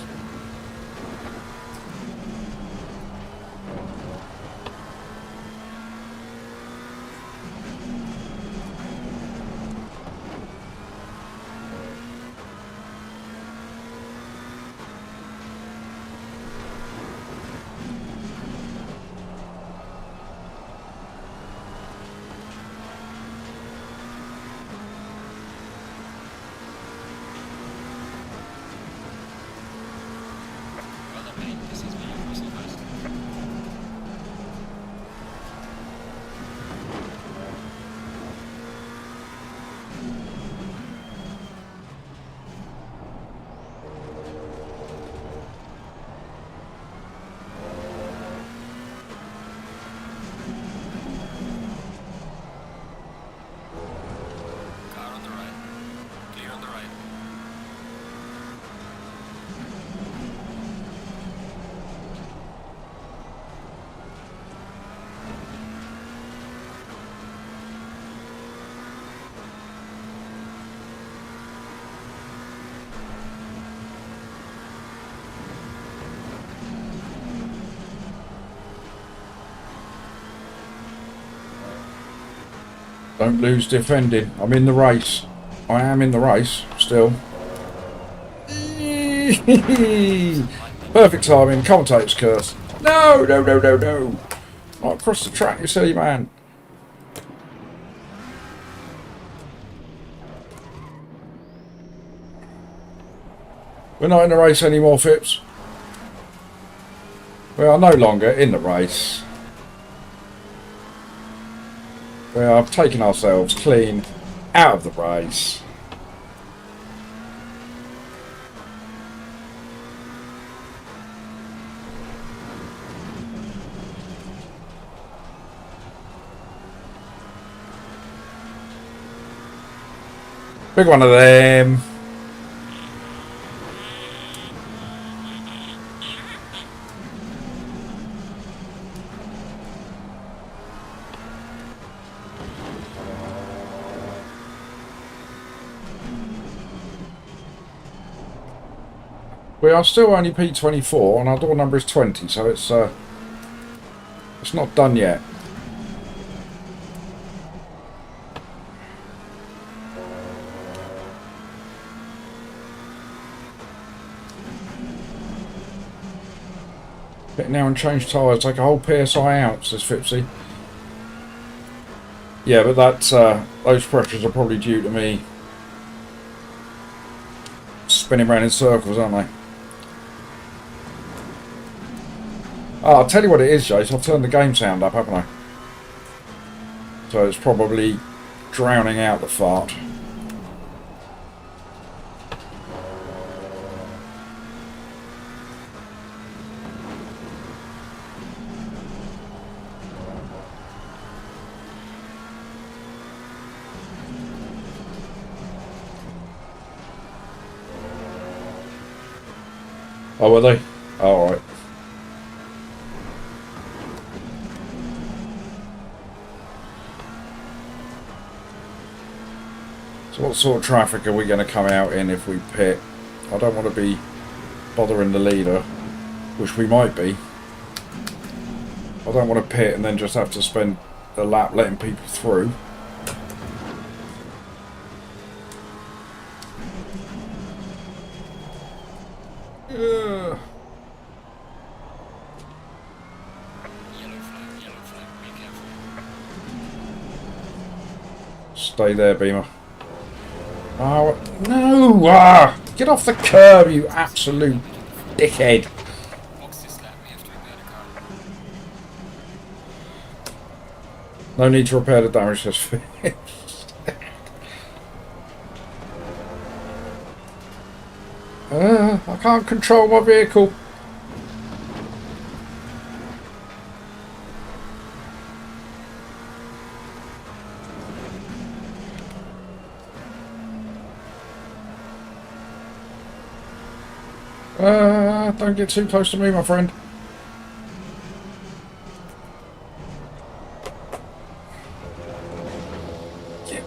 Well done, mate. This is me, your Russell first. Car on the right. Clear on the right. Don't lose defending. I'm in the race. I am in the race still. Perfect timing. Commentator's curse. No, no, no, no, no. Not across the track, you silly man. We're not in the race anymore, Phipps. We are no longer in the race. We are taking ourselves clean out of the race. Big one of them. We are still only P24 and our door number is 20, so it's not done yet. Get now and change tyres, take a whole PSI out, says Fipsy. Yeah, but that those pressures are probably due to me spinning around in circles, aren't they? Oh, I'll tell you what it is, Jace. I've turned the game sound up, haven't I? So it's probably drowning out the fart. Oh, were they? Oh, all right. So what sort of traffic are we going to come out in if we pit? I don't want to be bothering the leader, which we might be. I don't want to pit and then just have to spend a lap letting people through. Stay there, Beamer. Oh, no! Ah! Get off the curb, you absolute dickhead. Oxy slapped me after he got a car. No need to repair the damage that's finished. I can't control my vehicle. Don't get too close to me, my friend. Yeah.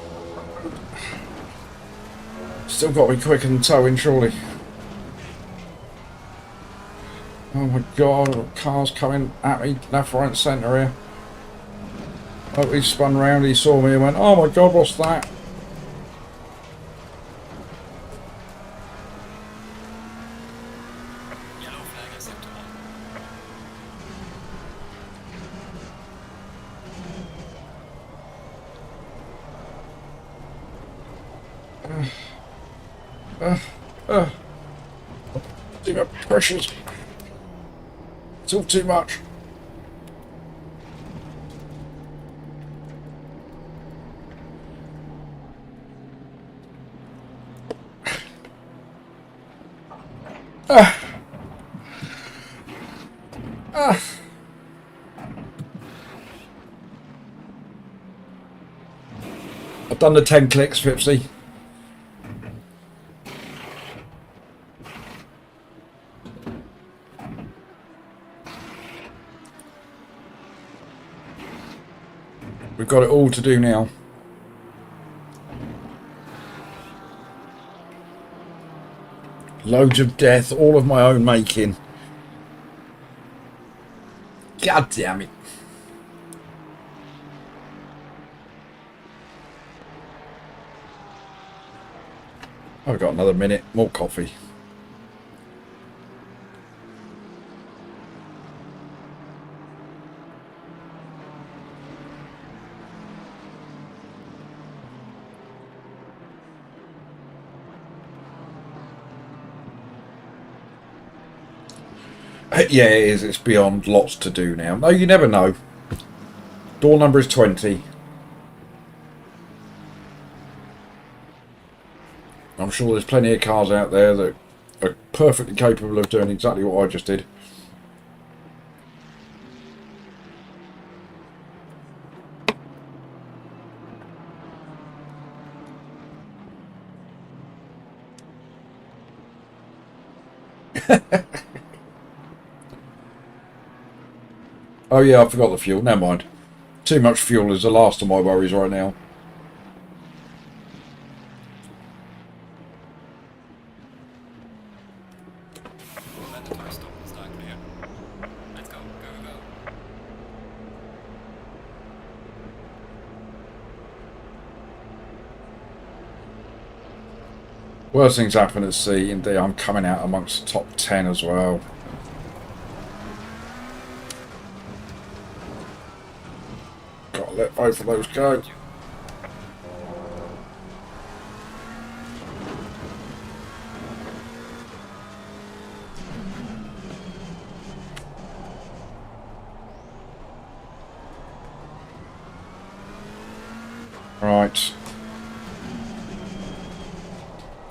Still got to be quicker than towing, surely. Oh my god, cars coming at me left, right and centre here. Oh, he spun round, he saw me and went, oh my god, what's that? Yellow flag acceptable. Too much pressures. It's all too much. I've done the 10 clicks, Pipsy. We've got it all to do now. Loads of death, all of my own making. God damn it. I've got another minute, more coffee. Yeah, it is. It's beyond lots to do now. No, you never know. Door number is 20. I'm sure there's plenty of cars out there that are perfectly capable of doing exactly what I just did. Oh yeah, I forgot the fuel. Never mind. Too much fuel is the last of my worries right now. Mandatory stop and start clear. Let's go, go, go. Worst things happen at sea. Indeed, I'm coming out amongst the top 10 as well. Gotta let both of those go. Right.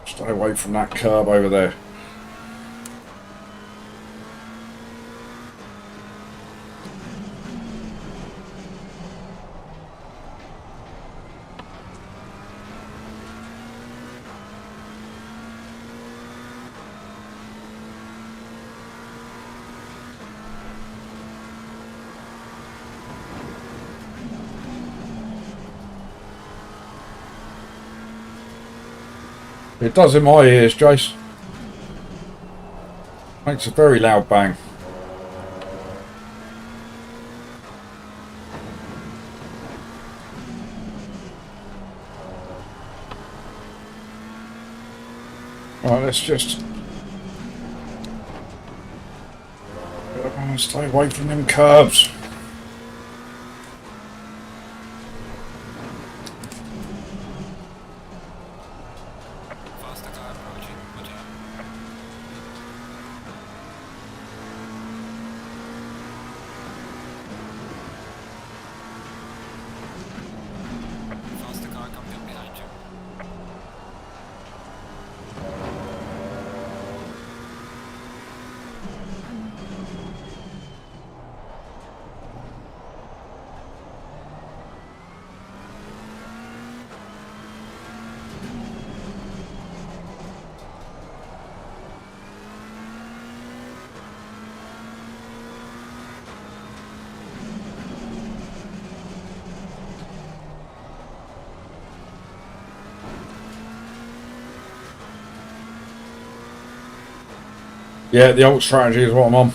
Stay away from that curb over there. It does in my ears, Jace. Makes a very loud bang. Right, let's just stay away from them curbs. Yeah, the old strategy is what I'm on.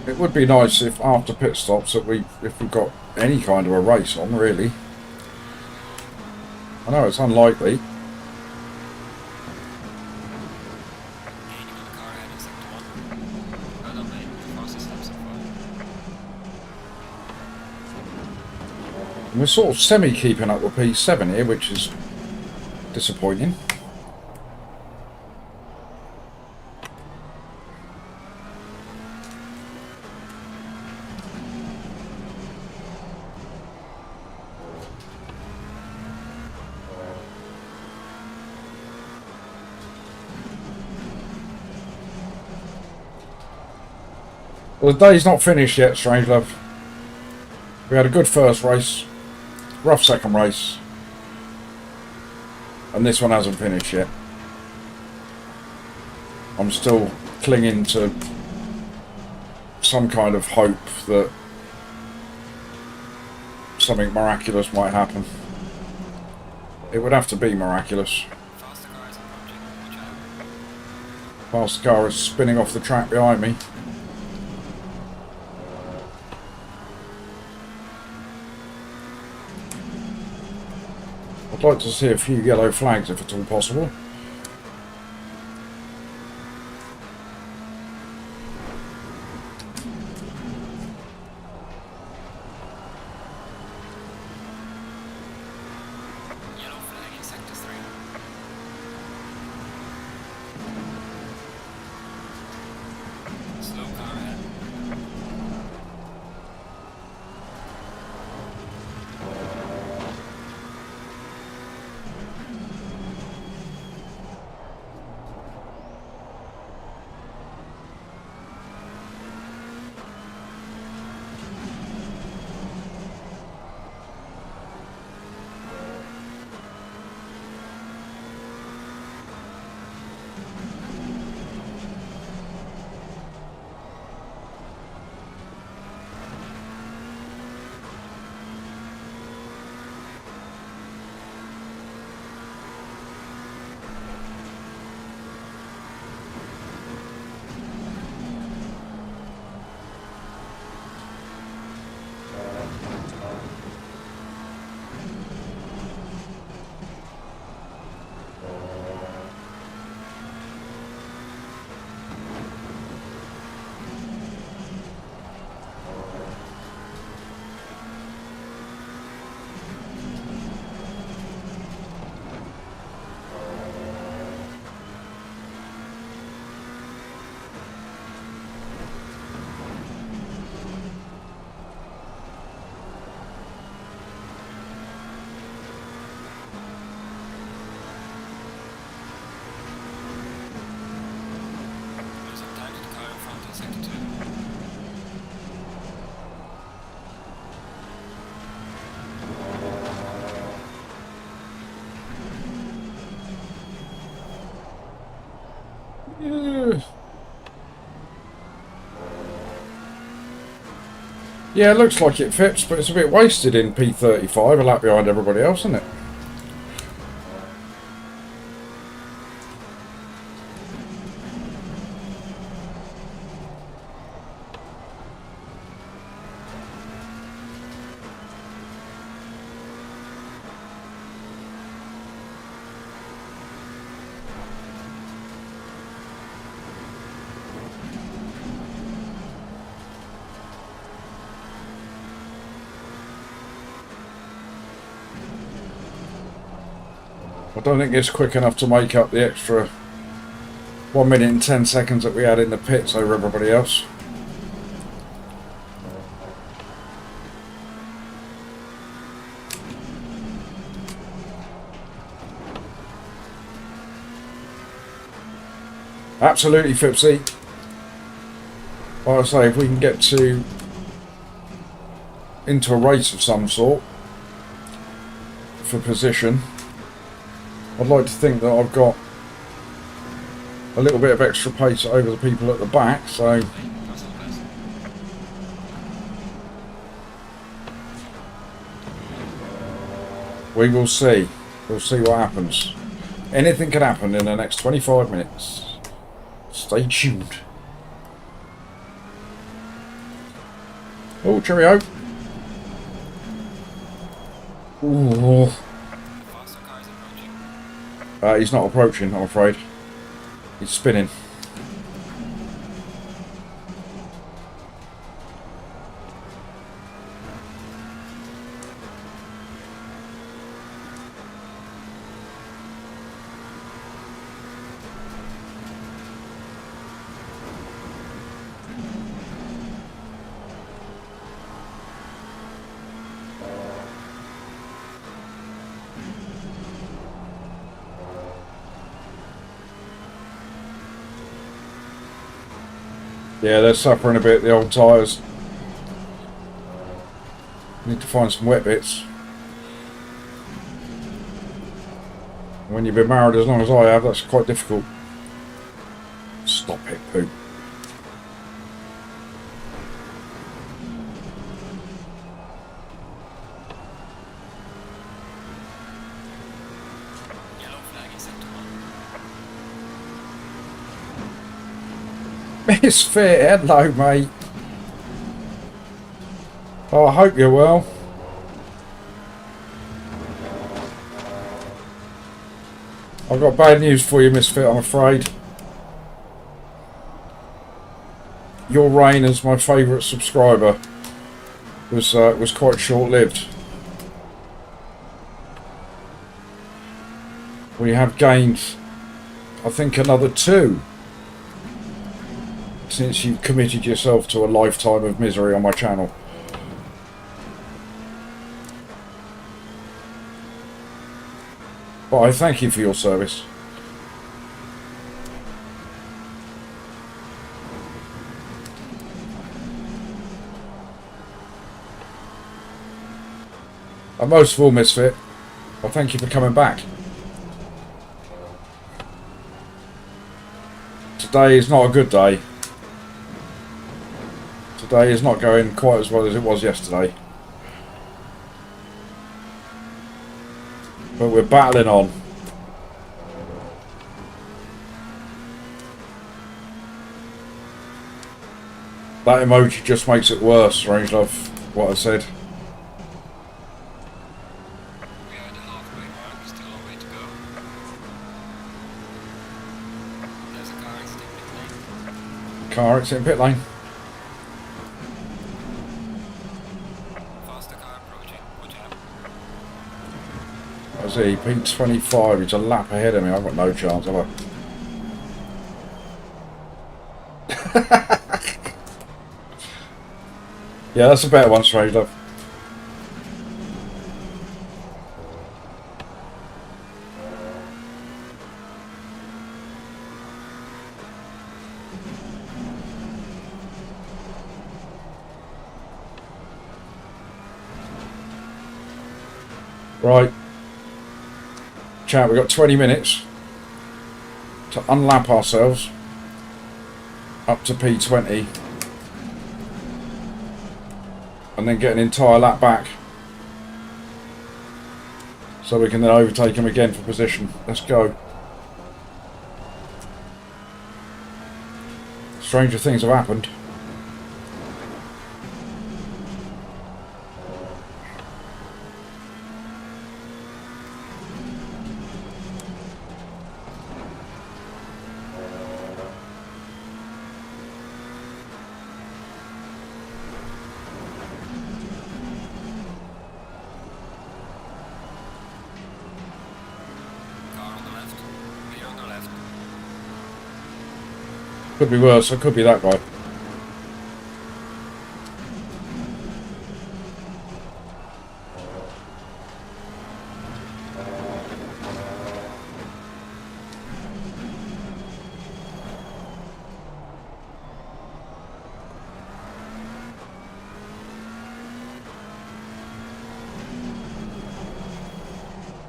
It would be nice if after pit stops that if we got any kind of a race on, really. I know it's unlikely. Gaining on the car ahead in sector 1. Well done, mate. Fastest lap so far. And we're sort of semi-keeping up with P7 here, which is disappointing. Well, the day's not finished yet, Strangelove. We had a good first race, rough second race, and this one hasn't finished yet. I'm still clinging to some kind of hope that something miraculous might happen. It would have to be miraculous. Faster car is approaching. Watch out. Fast car is spinning off the track behind me. I'd like to see a few yellow flags if at all possible. Yellow flag in sector 3. Slow car ahead. Losing time to the car in front in sector 2. Yeah, it looks like it fits, but it's a bit wasted in P35, a lap behind everybody else, isn't it? I don't think it's quick enough to make up the extra 1 minute and 10 seconds that we had in the pits over everybody else. Absolutely, Fipsy. Like I say, if we can get into a race of some sort for position, I'd like to think that I've got a little bit of extra pace over the people at the back, so we will see. We'll see what happens. Anything can happen in the next 25 minutes. Stay tuned. Oh, cheerio. Ooh. He's not approaching, I'm afraid. He's spinning. Yeah, they're suffering a bit, the old tyres. Need to find some wet bits. When you've been married as long as I have, that's quite difficult. Stop it, Pooh. Misfit, hello mate. Oh, I hope you're well. I've got bad news for you, Misfit, I'm afraid. Your reign as my favourite subscriber was quite short-lived. We have gained, I think, another 2. Since you've committed yourself to a lifetime of misery on my channel. But I thank you for your service. And most of all, Misfit, I thank you for coming back. Today is not a good day. Today is not going quite as well as it was yesterday. But we're battling on. That emoji just makes it worse, strange love, what I said. We are at the halfway mark, still a way to go. There's a car exiting pit lane. Car exiting pit lane. Faster car approaching, watch out. I see, P25, he's a lap ahead of me, I've got no chance, have I? Yeah, that's a better one, strange love. Right. Chat, we've got 20 minutes to unlap ourselves up to P20 and then get an entire lap back so we can then overtake him again for position. Let's go. Stranger things have happened. Could be worse, it could be that guy.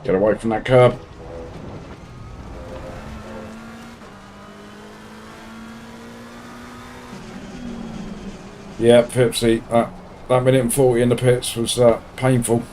Get away from that curb. Yeah, Pipsy, that minute and 40 in the pits was painful.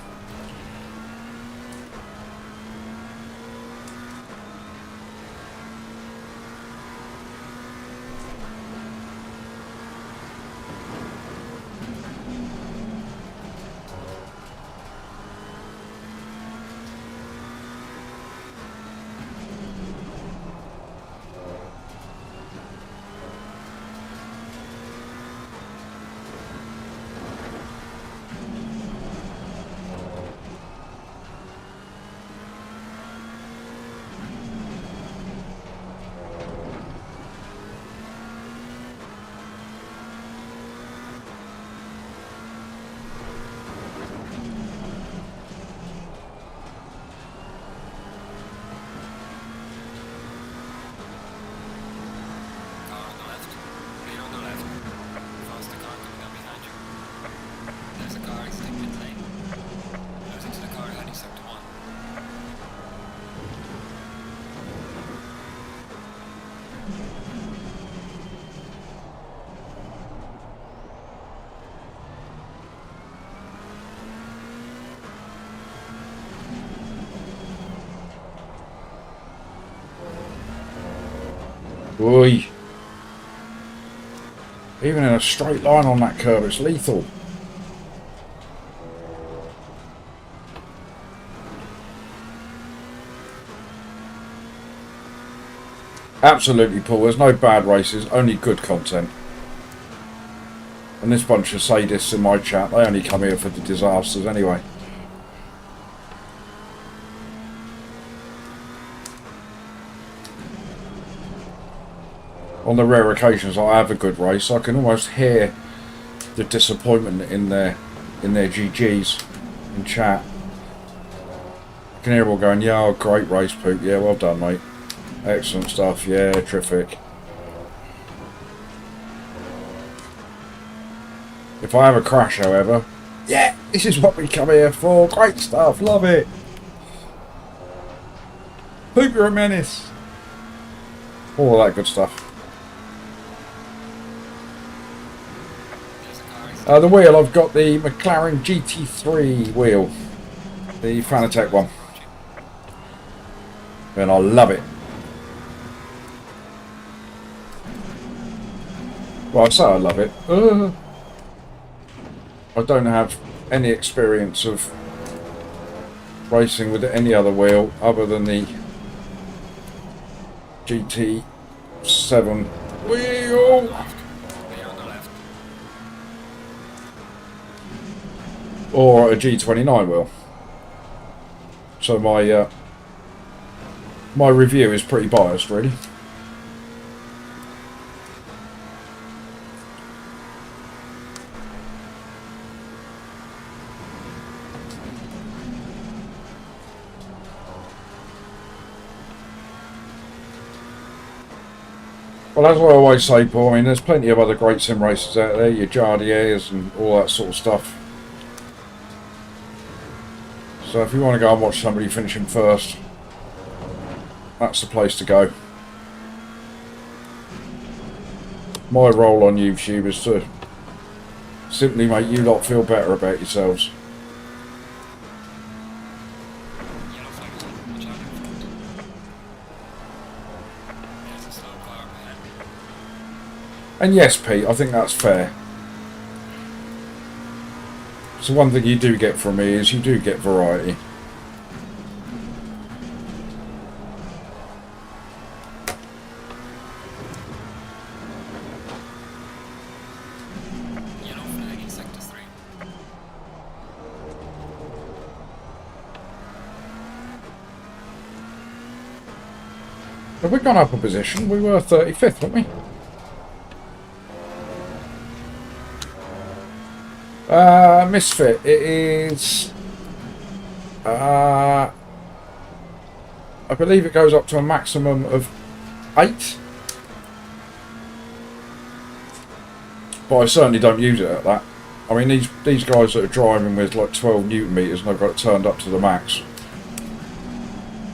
Oi. Even in a straight line on that curve, it's lethal. Absolutely, Paul. There's no bad races, only good content. And this bunch of sadists in my chat, they only come here for the disasters anyway. On the rare occasions I have a good race, I can almost hear the disappointment in their GGs in chat. I can hear them all going, yeah, oh, great race, Poop. Yeah, well done, mate. Excellent stuff. Yeah, terrific. If I have a crash, however, yeah, this is what we come here for. Great stuff. Love it. Poop, you're a menace. All that good stuff. The wheel, I've got the McLaren GT3 wheel, the Fanatec one, and I love it. Well, I say I love it. I don't have any experience of racing with any other wheel other than the GT7 wheel. Or a G29 wheel. So my review is pretty biased, really. Well, as I always say, Paul, I mean, there's plenty of other great sim races out there, your Jardiers and all that sort of stuff. So if you want to go and watch somebody finishing first, that's the place to go. My role on YouTube is to simply make you lot feel better about yourselves. And yes, Pete, I think that's fair. So one thing you do get from me is you do get variety. Yellow flag in sector 3. Have we gone up a position? We were 35th, weren't we? Misfit, it is, I believe it goes up to a maximum of 8, but I certainly don't use it at that. I mean, these guys that are driving with like 12 Newton meters and they've got it turned up to the max,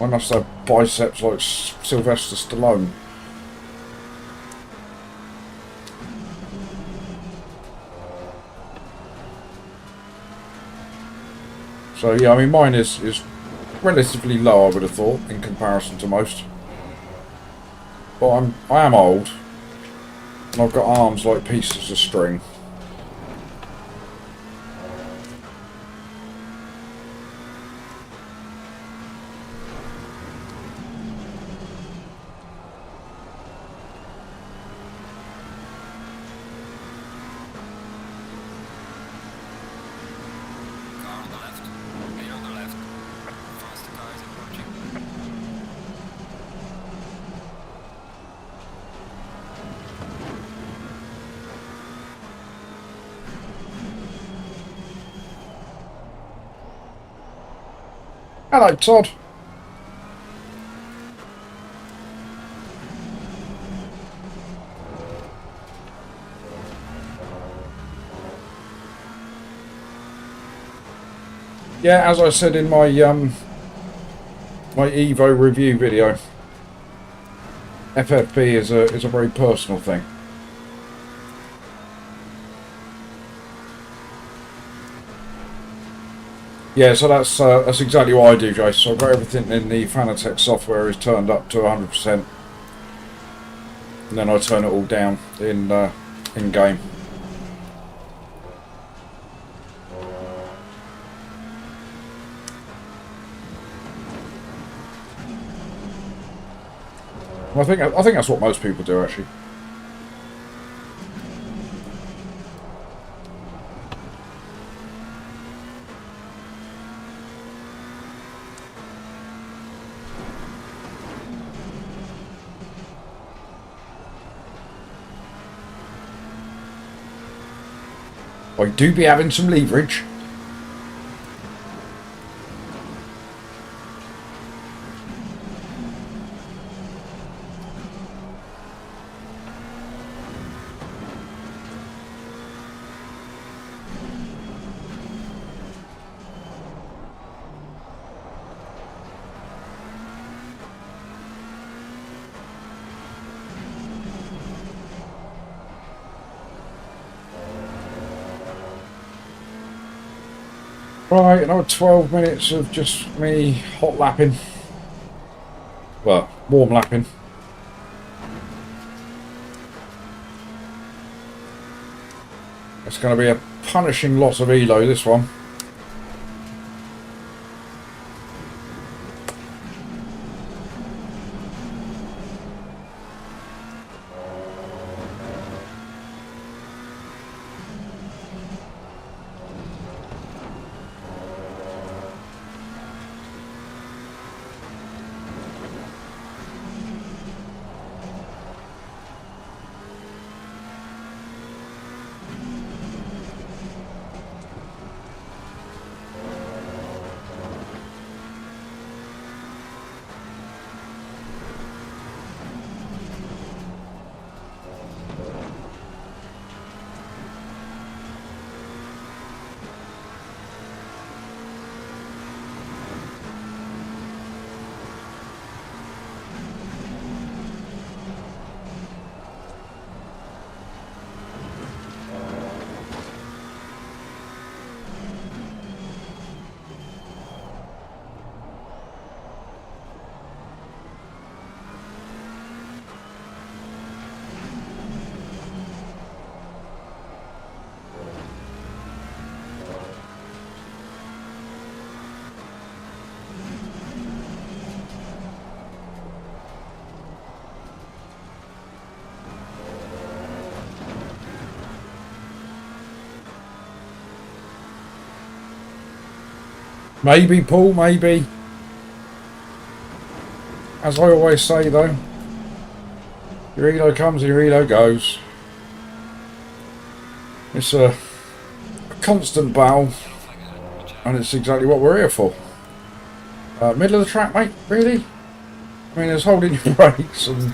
I must have biceps like Sylvester Stallone. So yeah, I mean mine is relatively low, I would have thought, in comparison to most. But I am old, and I've got arms like pieces of string. Car on the left. Eight on the left. Faster cars approaching. Hello, Todd. Yeah, as I said in my my Evo review video, FFP is a very personal thing. Yeah, so that's exactly what I do, Jace. So I've got everything in the Fanatec software is turned up to 100%, and then I turn it all down in game. I think that's what most people do, actually. I do be having some leverage. Right, another 12 minutes of just me hot lapping. Well, warm lapping. It's going to be a punishing lot of ELO, this one. Maybe, Paul, maybe. As I always say, though, your ELO comes and your ELO goes. It's a constant battle, and it's exactly what we're here for. Middle of the track, mate, really? I mean, there's holding your brakes and...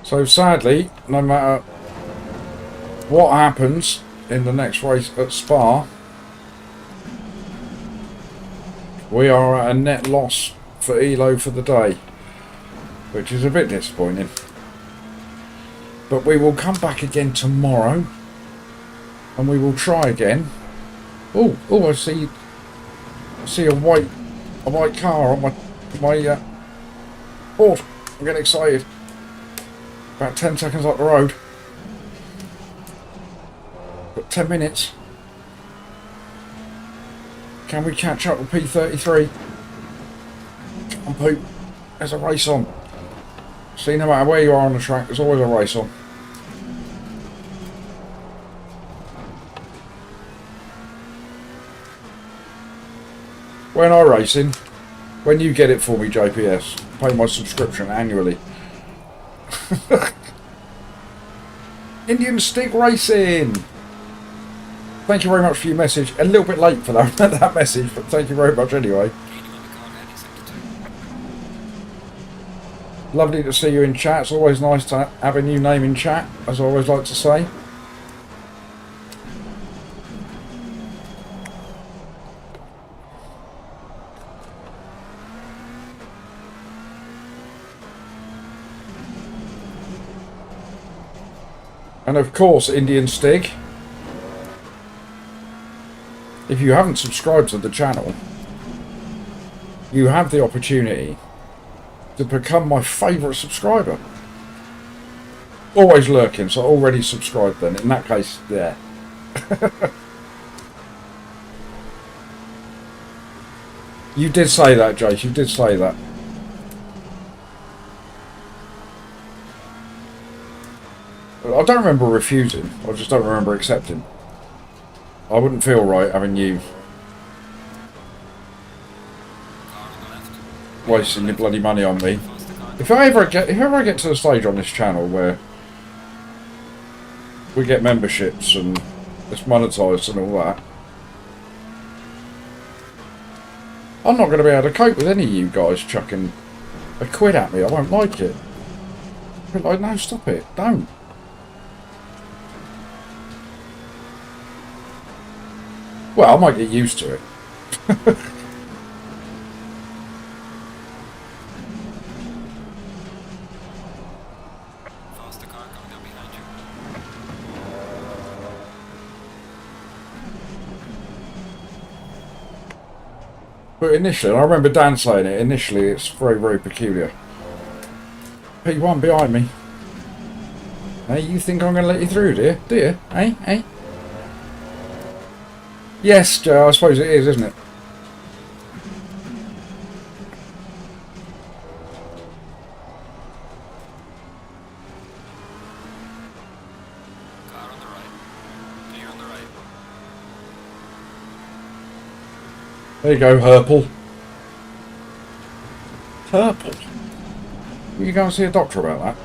So sadly, no matter what happens in the next race at Spa, we are at a net loss for ELO for the day, which is a bit disappointing. But we will come back again tomorrow, and we will try again. Oh, I see a white car on my board. I'm getting excited. About 10 seconds up the road. Got 10 minutes. Can we catch up with P33? Come on, Poop. There's a race on. See, no matter where you are on the track, there's always a race on. When I racing, when you get it for me, JPS, pay my subscription annually. Indian Stick Racing. Thank you very much for your message. A little bit late for that message, but thank you very much anyway. Lovely to see you in chat. It's always nice to have a new name in chat, as I always like to say. And of course, Indian Stig, if you haven't subscribed to the channel, you have the opportunity to become my favourite subscriber. Always lurking, so already subscribed then. In that case, yeah. You did say that, Jace, you did say that. I don't remember refusing, I just don't remember accepting. I wouldn't feel right having you wasting your bloody money on me. If I ever get to the stage on this channel where we get memberships and it's monetised and all that, I'm not going to be able to cope with any of you guys chucking a quid at me. I won't like it. But like, no, stop it, don't. Well, I might get used to it. Faster car coming up behind you. But initially, and I remember Dan saying it, initially it's very, very peculiar. P1 behind me. Hey, you think I'm going to let you through, dear? Do you? Hey, hey? Yes, Joe, I suppose it is, isn't it? Car on the right. Clear on the right. There you go, Herpel. Herpel? Will you go and see a doctor about that?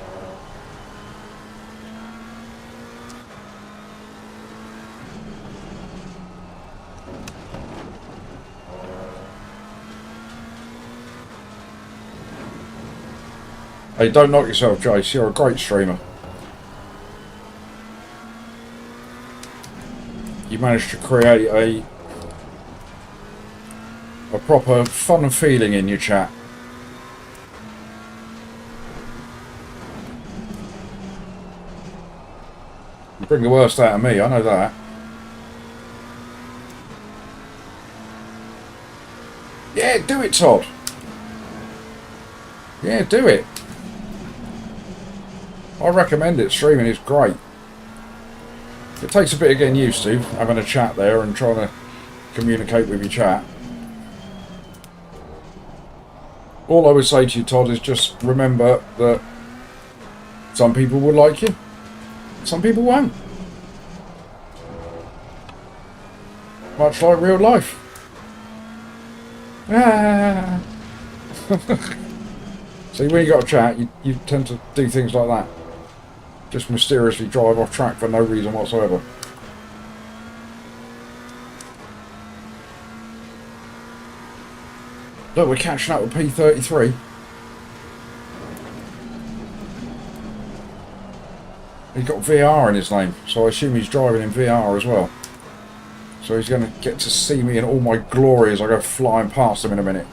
Hey, don't knock yourself, Jace. You're a great streamer. You managed to create a proper fun feeling in your chat. You bring the worst out of me, I know that. Yeah, do it, Todd. Yeah, do it. I recommend it. Streaming is great. It takes a bit of getting used to, having a chat there and trying to communicate with your chat. All I would say to you, Todd, is just remember that some people will like you, some people won't. Much like real life. Ah. See, when you got a chat, you tend to do things like that. Just mysteriously drive off track for no reason whatsoever. Look, we're catching up with P33. He's got VR in his name, so I assume he's driving in VR as well. So he's going to get to see me in all my glory as I go flying past him in a minute.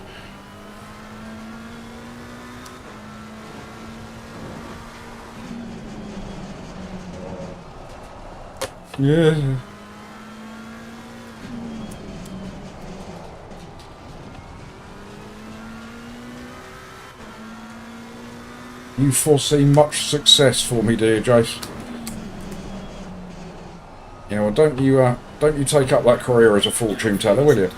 Yeah. You foresee much success for me, dear Jace. You know, don't you take up that career as a fortune teller, will you?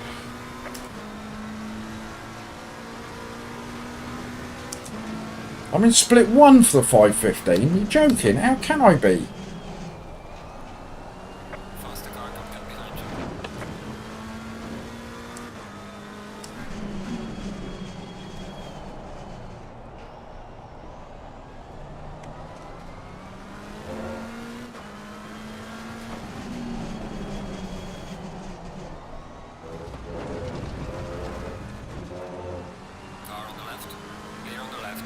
I'm in split 1 for the 515. You're joking? How can I be? Faster car coming up behind you. Car on the left. Clear on the left.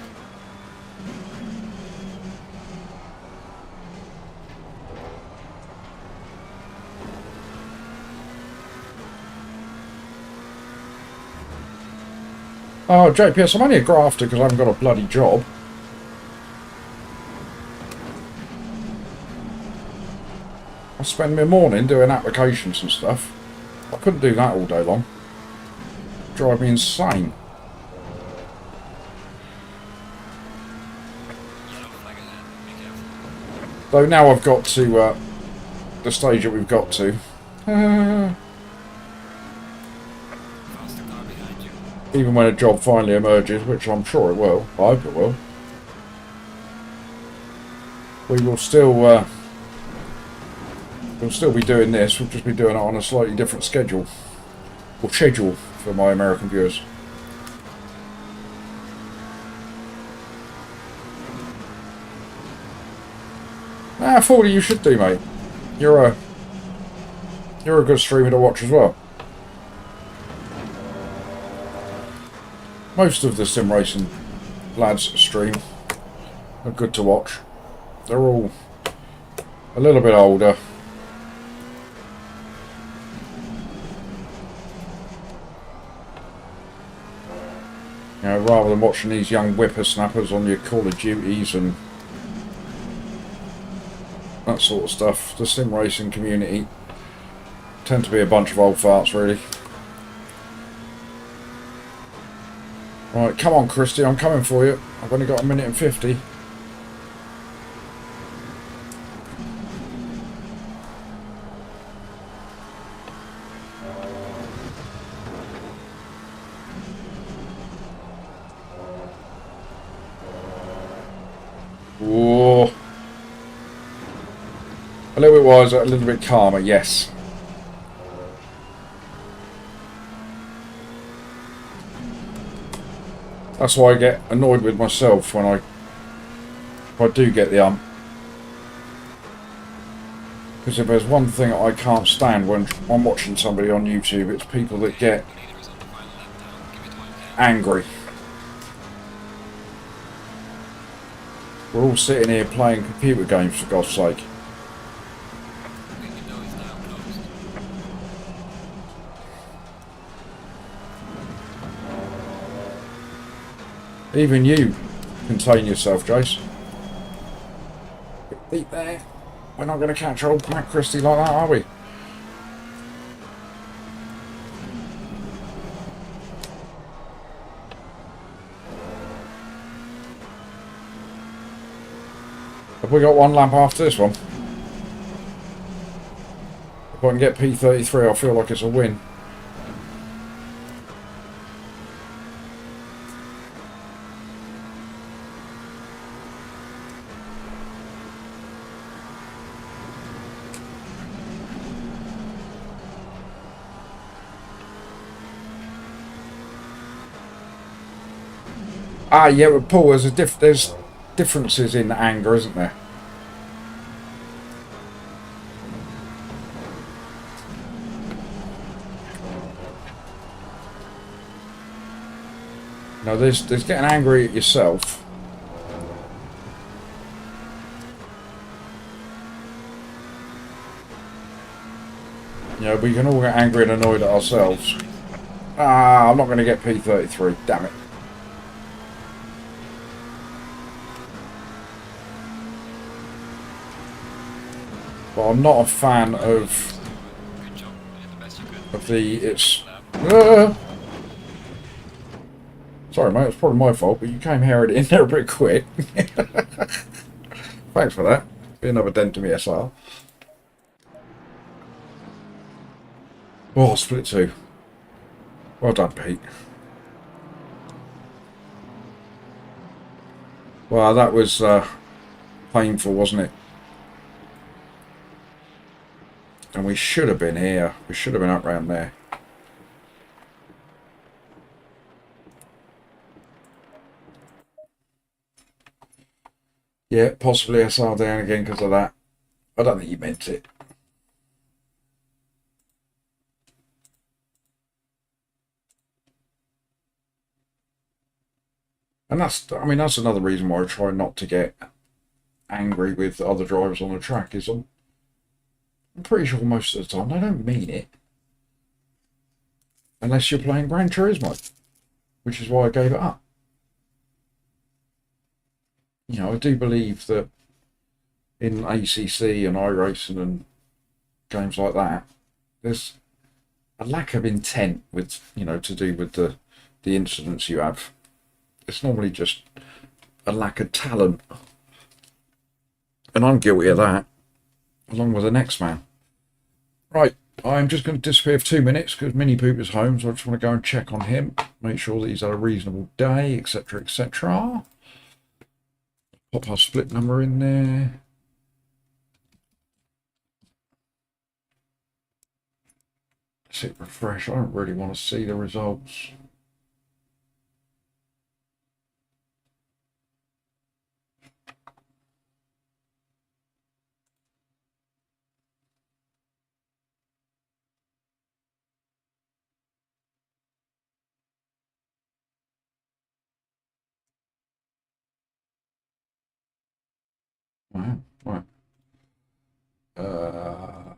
Oh, JPS, I'm only a grafter because I haven't got a bloody job. I spend my morning doing applications and stuff. I couldn't do that all day long. Drive me insane. Yellow flag ahead. Be careful. Though now I've got to the stage that we've got to. Faster car behind you. Even when a job finally emerges, which I'm sure it will. I hope it will. We will still we'll still be doing this. We'll just be doing it on a slightly different schedule. Or schedule for my American viewers. Ah, 40 you should do, mate. You're a good streamer to watch as well. Most of the sim racing lads stream are good to watch. They're all a little bit older. You know, rather than watching these young whippersnappers on your Call of Duties and that sort of stuff, the sim racing community tend to be a bunch of old farts, really. Right, come on, Christy, I'm coming for you. I've only got 1:50. Whoa. A little bit wiser, a little bit calmer, yes. That's why I get annoyed with myself when if I do get the Because if there's one thing I can't stand when I'm watching somebody on YouTube, it's people that get Leader is on the final lap down. Give it all you can. angry. We're all sitting here playing computer games, for God's sake. The window is now closed. Even you contain yourself, Jace. Deep there. We're not going to catch old Matt Christie like that, are we? Have we got one lap after this one? If I can get P33, I'll feel like it's a win. Ah, yeah, but Paul, there's differences in anger, isn't there? No, there's getting angry at yourself. know, we can all get angry and annoyed at ourselves. Ah, I'm not going to get P33. Damn it. But I'm not a fan of Good job. You did the best you could. the it's. Lap. Sorry, mate. It's probably my fault, but you came here in there a bit quick. Thanks for that. Be another dent to me, SR. Oh, split two. Well done, Pete. Well, that was painful, wasn't it? And we should have been here. We should have been up round there. Yeah, possibly SR down again because of that. I don't think he meant it. And that's, I mean, that's another reason why I try not to get angry with other drivers on the track is I'm pretty sure most of the time they don't mean it. Unless you're playing Gran Turismo, which is why I gave it up. You know, I do believe that in ACC and iRacing and games like that, there's a lack of intent with, you know, to do with the incidents you have. It's normally just a lack of talent. And I'm guilty of that, along with the next man. Right, I'm just going to disappear for 2 minutes because Mini Poop is home, so I just want to go and check on him, make sure that he's had a reasonable day, etc., etc. Pop our split number in there. Let's hit refresh. I don't really want to see the results. Wow, right. Uh,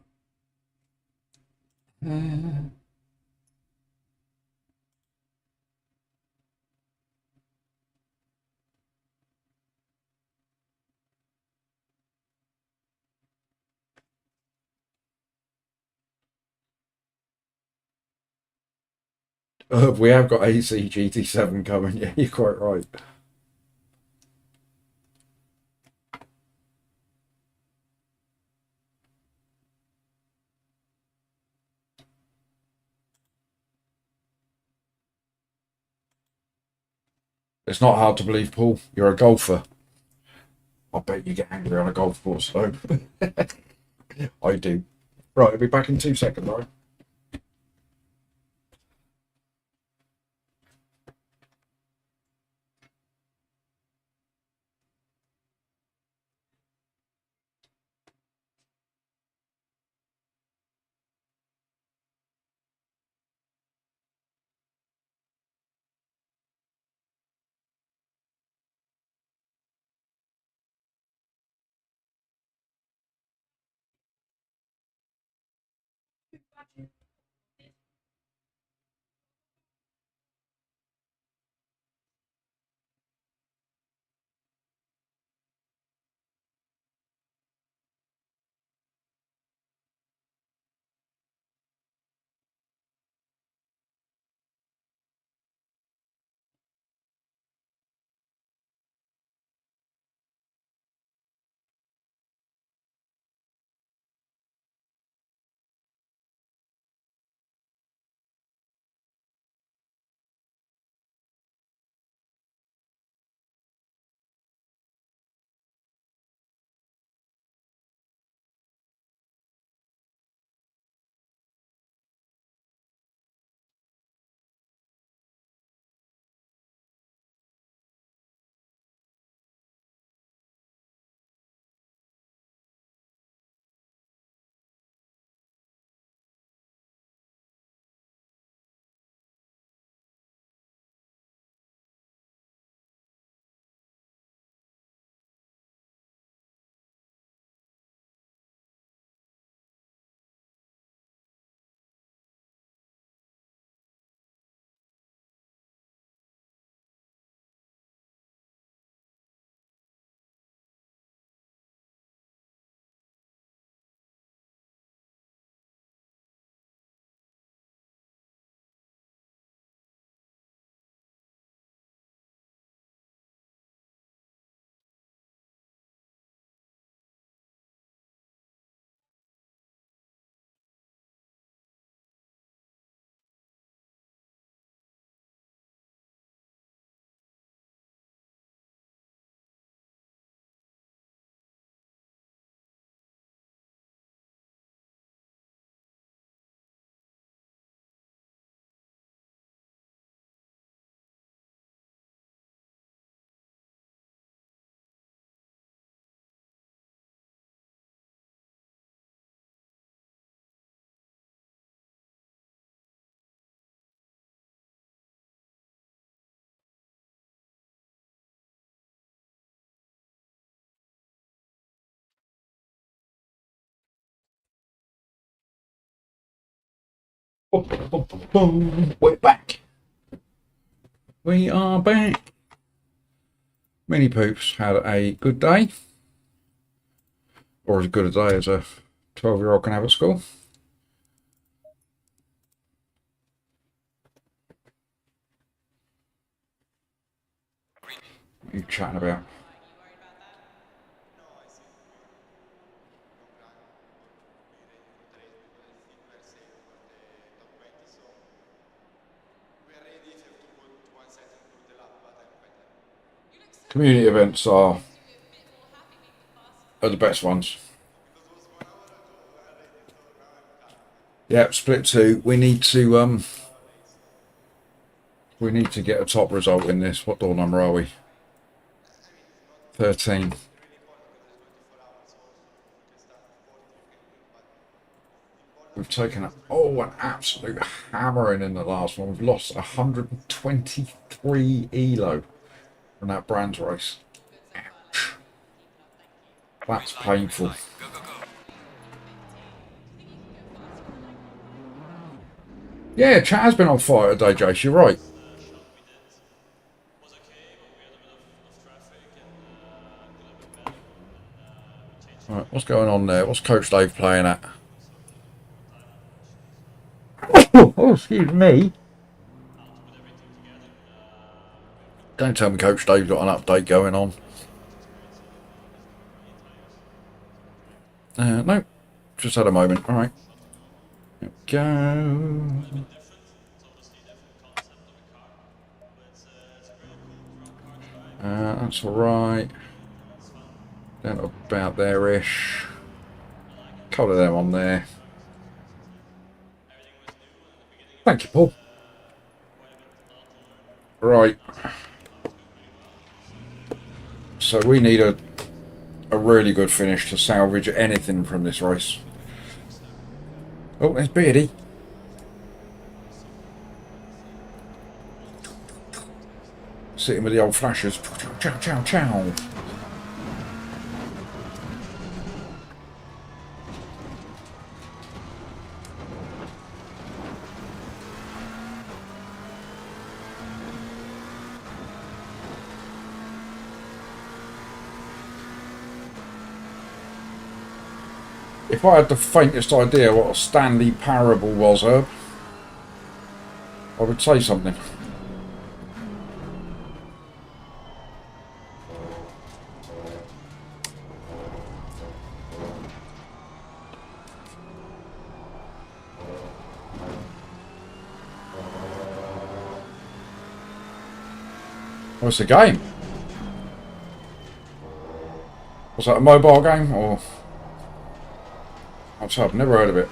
we have got AC GT7 coming. Yeah, you're quite right. It's not hard to believe, Paul. You're a golfer. I bet you get angry on a golf course, though. I do. Right, I'll be back in 2 seconds, all right? We're back. We are back. Mini Poops had a good day. Or as good a day as a 12-year-old can have at school. What are you chatting about? Community events are the best ones. Yeah, split 2. We need to get a top result in this. What door number are we? 13. We've taken an absolute hammering in the last one. We've lost 123 ELO from that Brands race. Ouch. That's painful. Yeah, chat has been on fire today, Jace. You're right. Right, what's going on there? What's Coach Dave playing at? Oh, excuse me. Don't tell me Coach Dave's got an update going on. No, just had a moment. All right. There we go. That's all right. Down about there-ish. Couple of them on there. Thank you, Paul. Right. So we need a really good finish to salvage anything from this race. Oh, there's Beardy. Sitting with the old flashers. Chow, chow, chow. If I had the faintest idea what a Stanley Parable was, Herb, I would say something. What's the game? Was that a mobile game or? I've never heard of it.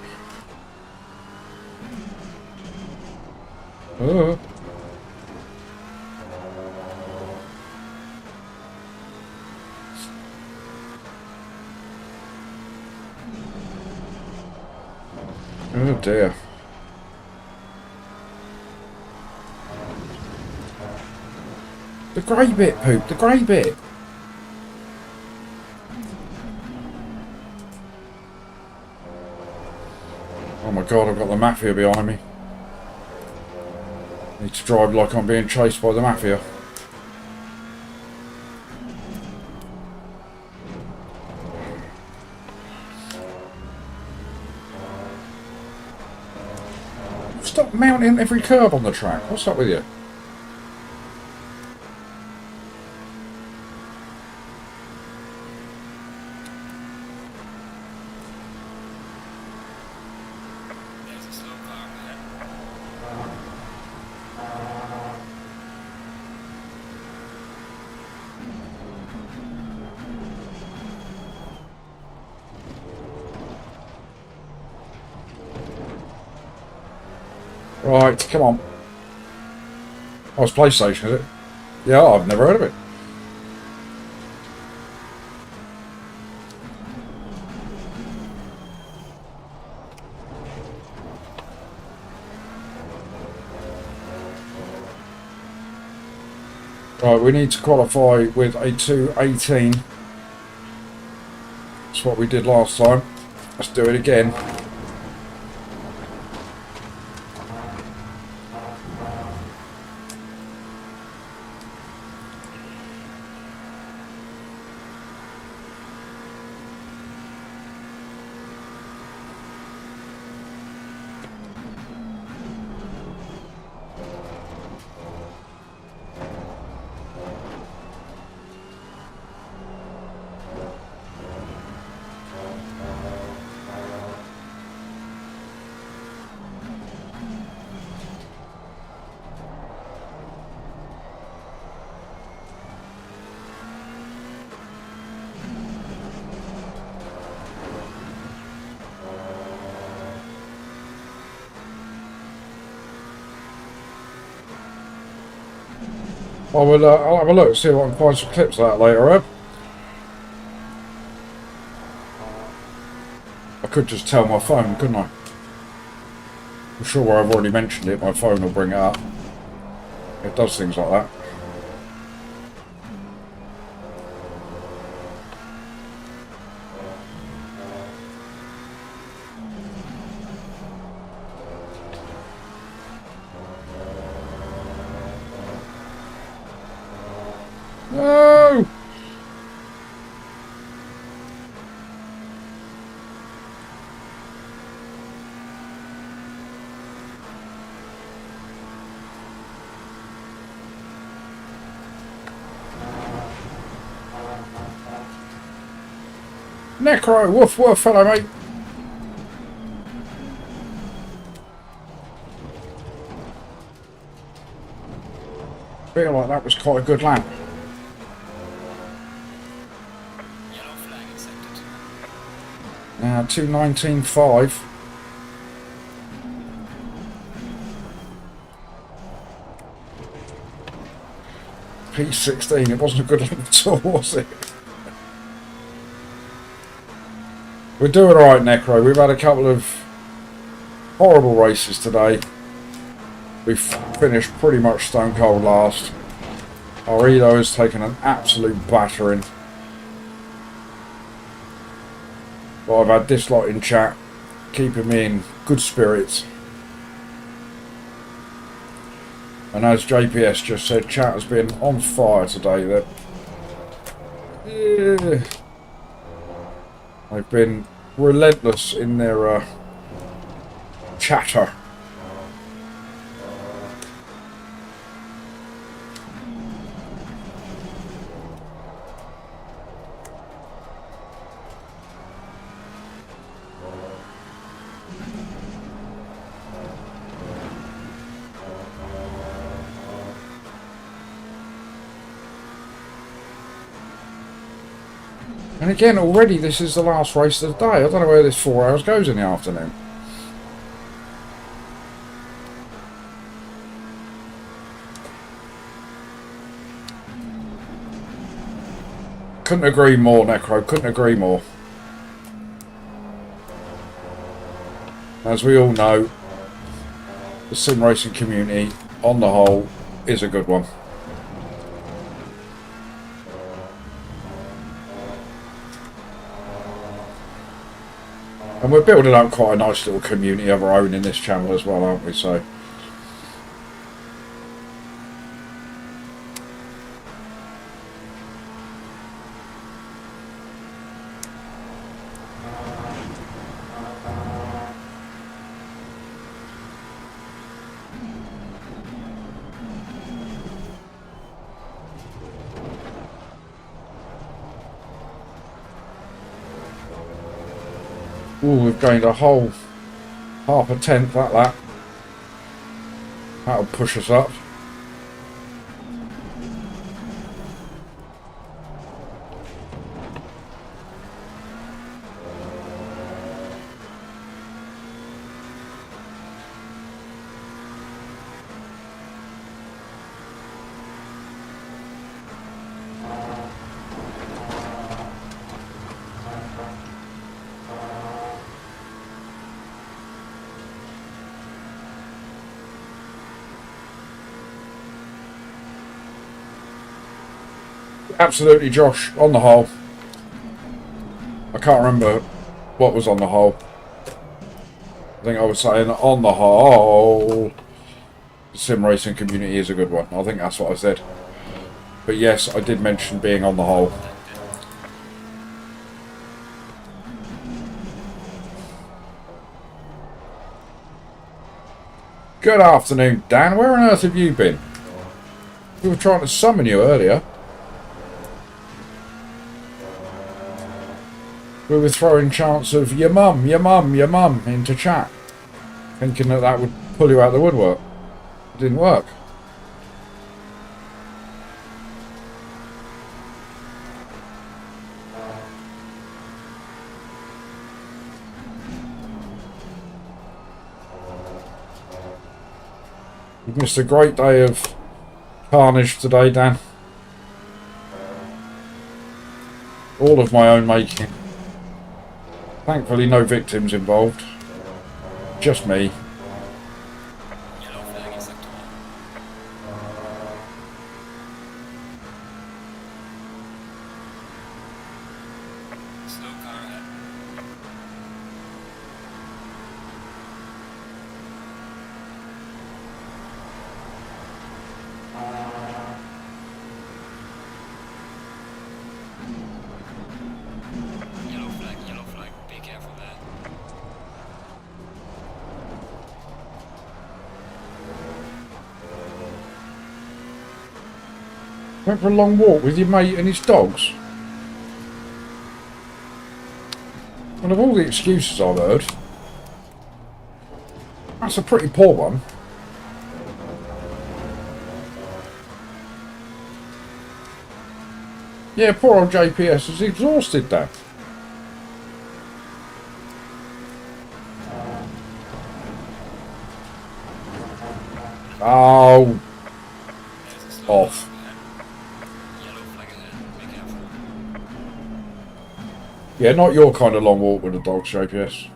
Oh. Oh dear. The grey bit, Poop, the grey bit. Oh my god, I've got the Mafia behind me. I need to drive like I'm being chased by the Mafia. Stop mounting every curb on the track. What's up with you? Right, come on. Oh, it's PlayStation, is it? Yeah, I've never heard of it. Right, we need to qualify with a 2:18. That's what we did last time. Let's do it again. I'll have a look, see if I can find some clips of that later, Ed. I could just tell my phone, couldn't I? I'm sure where I've already mentioned it, my phone will bring it up. It does things like that. No! Necro, woof woof, hello mate. Feel like that was quite a good lap. Yellow flag accepted. Now 2:19.5. P16, it wasn't a good lap at all, was it? We're doing alright, Necro. We've had a couple of horrible races today. We've finished pretty much stone cold last. Our ELO has taken an absolute battering. But I've had this lot in chat, keeping me in good spirits. And as JPS just said, chat has been on fire today. They've been relentless in their chatter. And again, already this is the last race of the day. I don't know where this 4 hours goes in the afternoon. Couldn't agree more, Necro. Couldn't agree more. As we all know, the sim racing community, on the whole, is a good one. And we're building up quite a nice little community of our own in this channel as well, aren't we? So. Ooh, we've gained a whole half a tenth that lap. That'll push us up. Absolutely, Josh, on the whole. I can't remember what was on the whole. I think I was saying on the whole, the sim racing community is a good one. I think that's what I said. But yes, I did mention being on the whole. Good afternoon, Dan. Where on earth have you been? We were trying to summon you earlier. We were throwing chants of your mum, your mum, your mum into chat, thinking that that would pull you out the woodwork. It didn't work. You've missed a great day of carnage today, Dan. All of my own making. Thankfully, no victims involved. Just me. Yellow flag in sector 1. Slow car ahead. Yellow flag, be careful there. Went for a long walk with your mate and his dogs. One of all the excuses I've heard, that's a pretty poor one. Yeah, poor old JPS is exhausted, Dan. Oh, There's a slow off. car ahead. Yellow flag ahead, be careful. Yeah, not your kind of long walk with the dogs, JPS.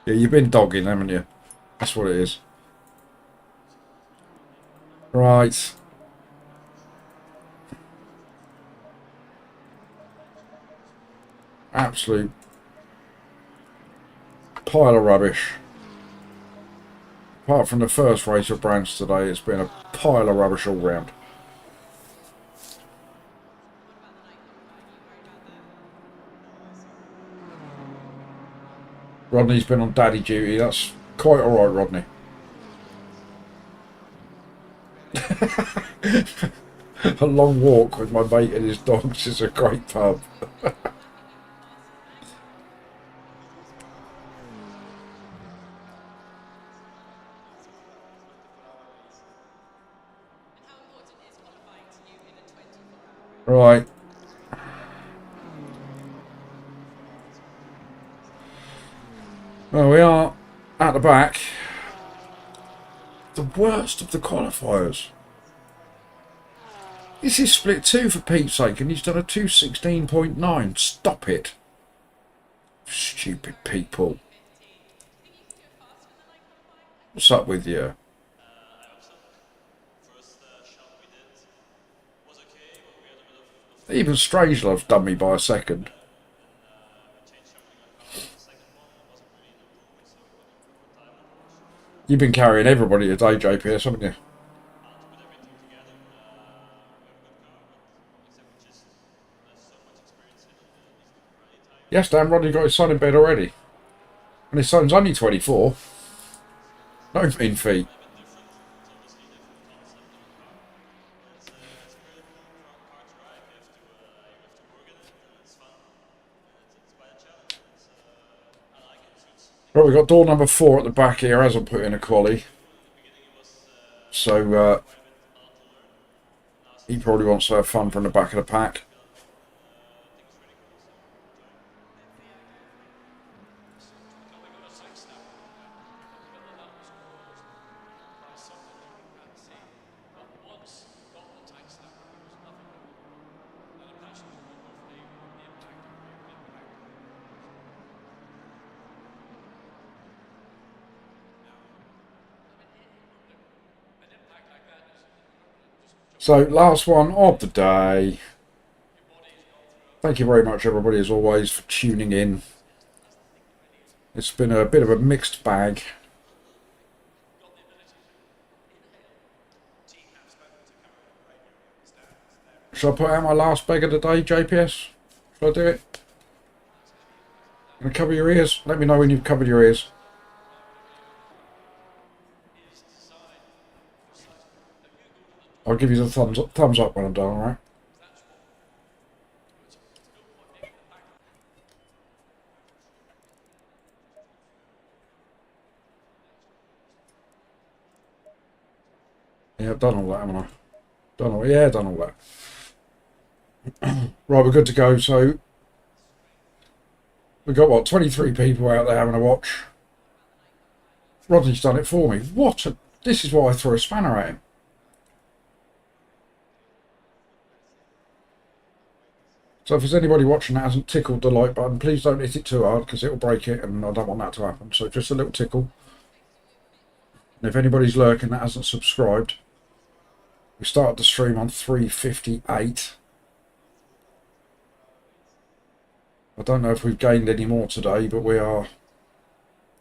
Yeah, you've been dogging, haven't you? That's what it is. Right. Absolute pile of rubbish. Apart from the first race of brands today, it's been a pile of rubbish all round. Rodney's been on daddy duty. That's quite alright, Rodney. A long walk with my mate and his dogs is a great pub. Right. Well, we are at the back. The worst of the qualifiers. This is split 2 for Pete's sake, and he's done a 2:16.9. Stop it. Stupid people. What's up with you? Even Strangelove's done me by a second. You've been carrying everybody today, JPS, haven't you? Yes, Dan, Rodney got his son in bed already. And his son's only 24. No mean feat. Right, we've got door number 4 at the back here, hasn't put in a quali. So, he probably wants to have fun from the back of the pack. So, last one of the day. Thank you very much, everybody, as always, for tuning in. It's been a bit of a mixed bag. Shall I put out my last bag of the day, JPS? Shall I do it? Gonna cover your ears? Let me know when you've covered your ears. I'll give you the thumbs up when I'm done, alright? Yeah, I've done all that, haven't I? Done all that. Right, we're good to go. So, We've got, what, 23 people out there having a watch. Rodney's done it for me. This is why I threw a spanner at him. So if there's anybody watching that hasn't tickled the like button, please don't hit it too hard because it'll break it and I don't want that to happen. So just a little tickle. And if anybody's lurking that hasn't subscribed, we started the stream on 3:58. I don't know if we've gained any more today, but we are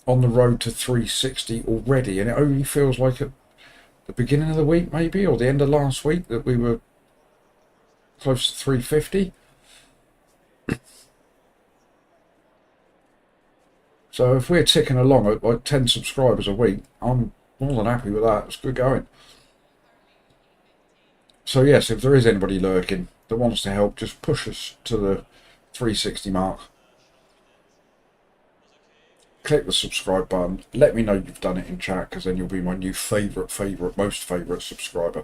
on the road to 360 already, and it only feels like at the beginning of the week maybe, or the end of last week, that we were close to 350. So if we're ticking along at like 10 subscribers a week, I'm more than happy with that. It's good going. So yes, if there is anybody lurking that wants to help, just push us to the 360 mark. Click the subscribe button. Let me know you've done it in chat, because then you'll be my new most favourite subscriber.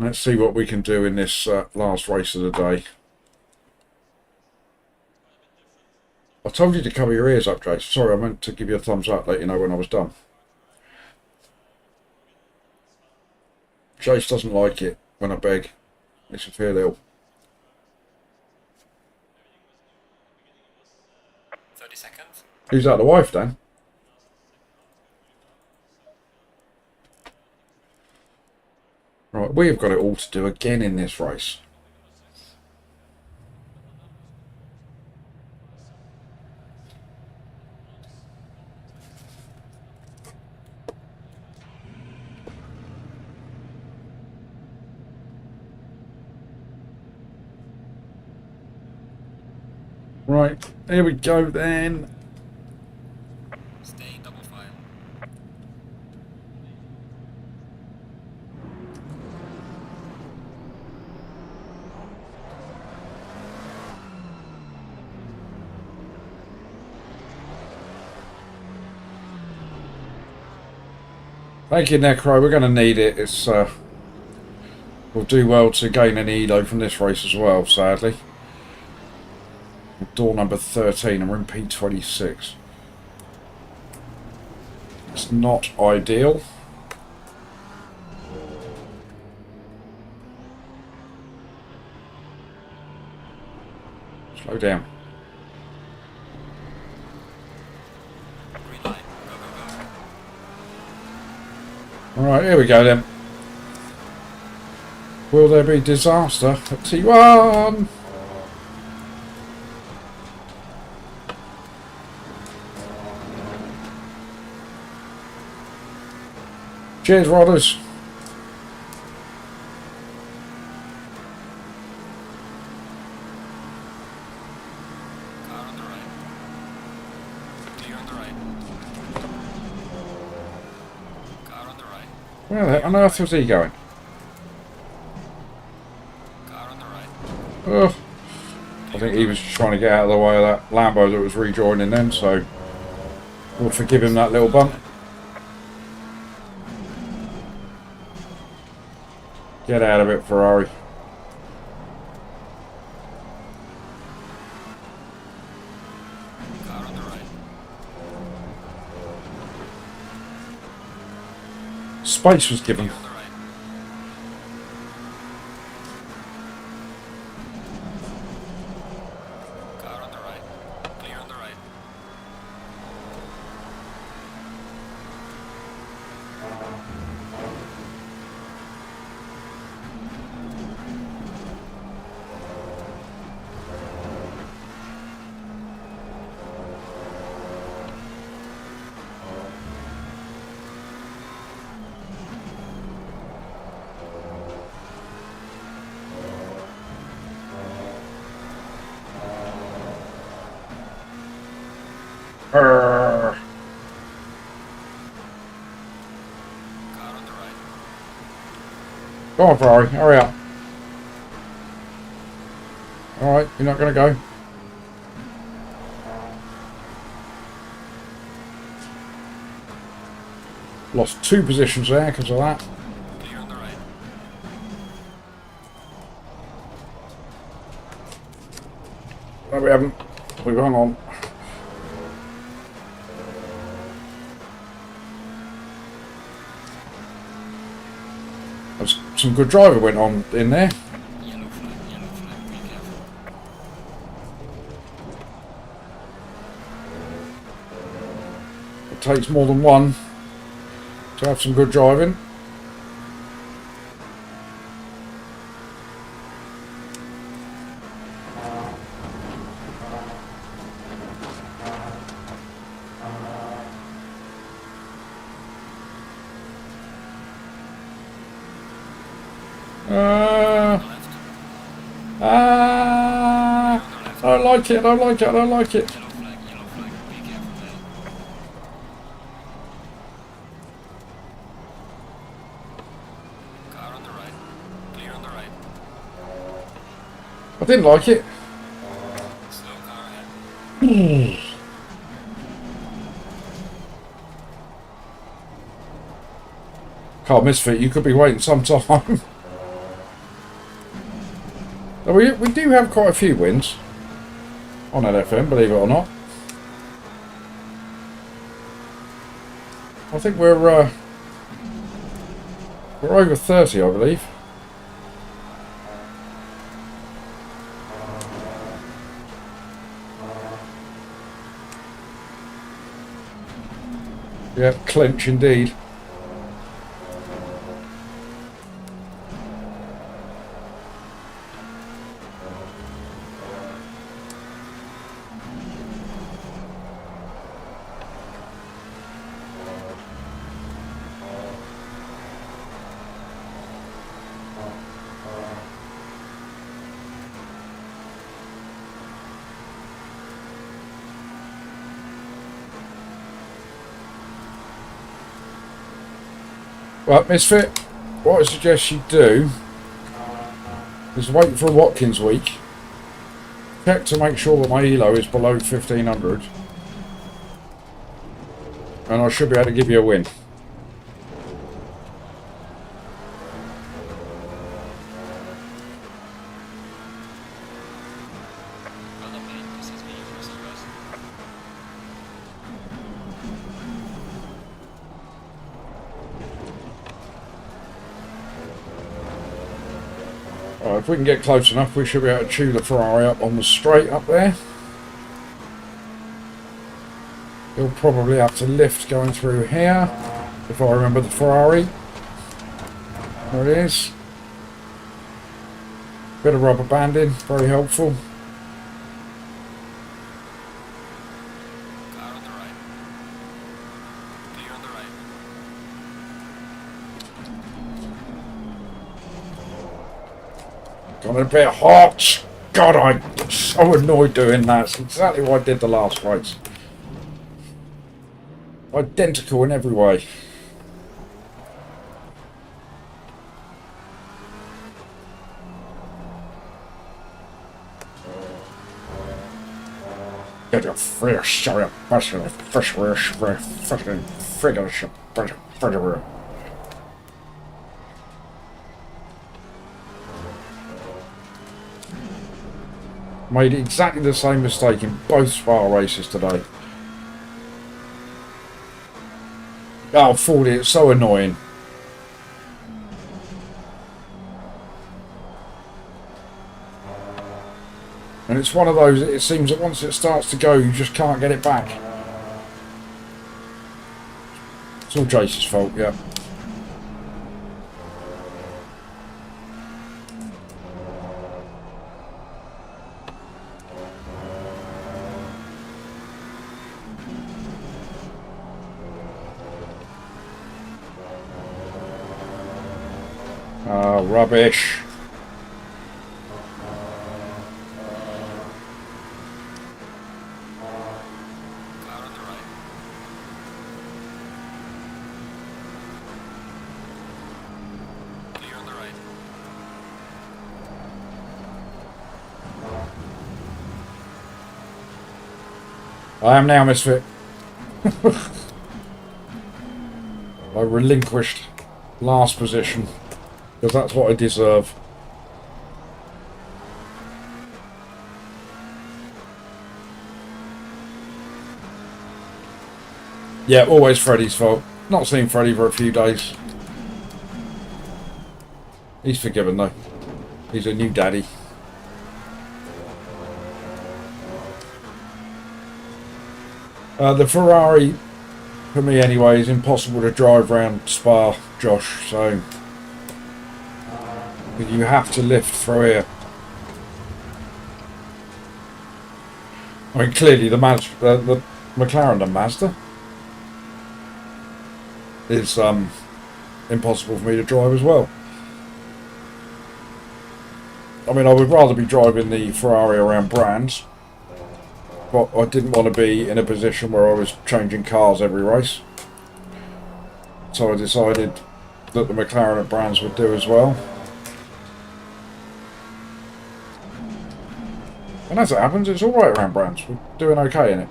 Let's see what we can do in this last race of the day. I told you to cover your ears up, Jace. Sorry, I meant to give you a thumbs up, let you know when I was done. Jace doesn't like it when I beg. Makes him feel ill. 30 seconds. Who's that, the wife, Dan? Right, we've got it all to do again in this race. Right, here we go then. Stay in double file. Thank you, Necro. We're going to need it. It's we'll do well to gain an ELO from this race as well, sadly. Door number 13 and we're in P26. It's not ideal. Slow down. Green line. Go, go, go. Alright, here we go then. Will there be disaster at T1? Cheers, Rodders. Car on the right. Clear on the right. Car on the right. Where the heck on earth was he going? Car on the right. Oh, I think he was trying to get out of the way of that Lambo that was rejoining then, so we'll forgive him that little bump. Get out of it, Ferrari. Car on the right. Space was given. Clear on the right. Car on the right. Clear on the right. Arrgh. Car on the right. Go on, Ferrari, hurry up. Alright, you're not going to go. Lost 2 positions there because of that. Clear on the right. No, we haven't. We've hung on. There's some good driver went on in there. Yellow flag, be careful. It takes more than one to have some good driving. I don't like it, I don't like it, I don't like it. Yellow flag, be careful there. Car on the right. Clear on the right. I didn't like it. Slow car ahead. Can't misfit, you could be waiting some time. we do have quite a few wins on LFM, believe it or not. I think we're over 30, I believe. Yeah, clinch indeed. Well, Misfit, what I suggest you do is wait for a Watkins week. Check to make sure that my ELO is below 1500. And I should be able to give you a win. Well done, mate. This has been your first arrest. If we can get close enough, we should be able to chew the Ferrari up on the straight up there. He'll probably have to lift going through here, if I remember the Ferrari. There it is. Bit of rubber banding, very helpful. Car on the right. Clear on the right. Got a bit hot. God, I'm so annoyed doing that. It's exactly what I did the last race. Identical in every way. Get your fresh, sorry, fresh, fucking figure. Made exactly the same mistake in both Spa races today. Oh, 40, it's so annoying. And it's one of those, it seems that once it starts to go, you just can't get it back. It's all Jace's fault, yeah. Oh, rubbish. Car on the right. Clear on the right. I am now, Misfit. I relinquished last position because that's what I deserve. Yeah, always Freddie's fault. Not seen Freddie for a few days. He's forgiven though. He's a new daddy. The Ferrari, for me anyway, is impossible to drive around Spa, Josh, so you have to lift through here. I mean, clearly the McLaren and Mazda is impossible for me to drive as well. I mean, I would rather be driving the Ferrari around Brands, but I didn't want to be in a position where I was changing cars every race. So I decided that the McLaren at Brands would do as well. And as it happens, it's alright around Brands. We're doing okay in it.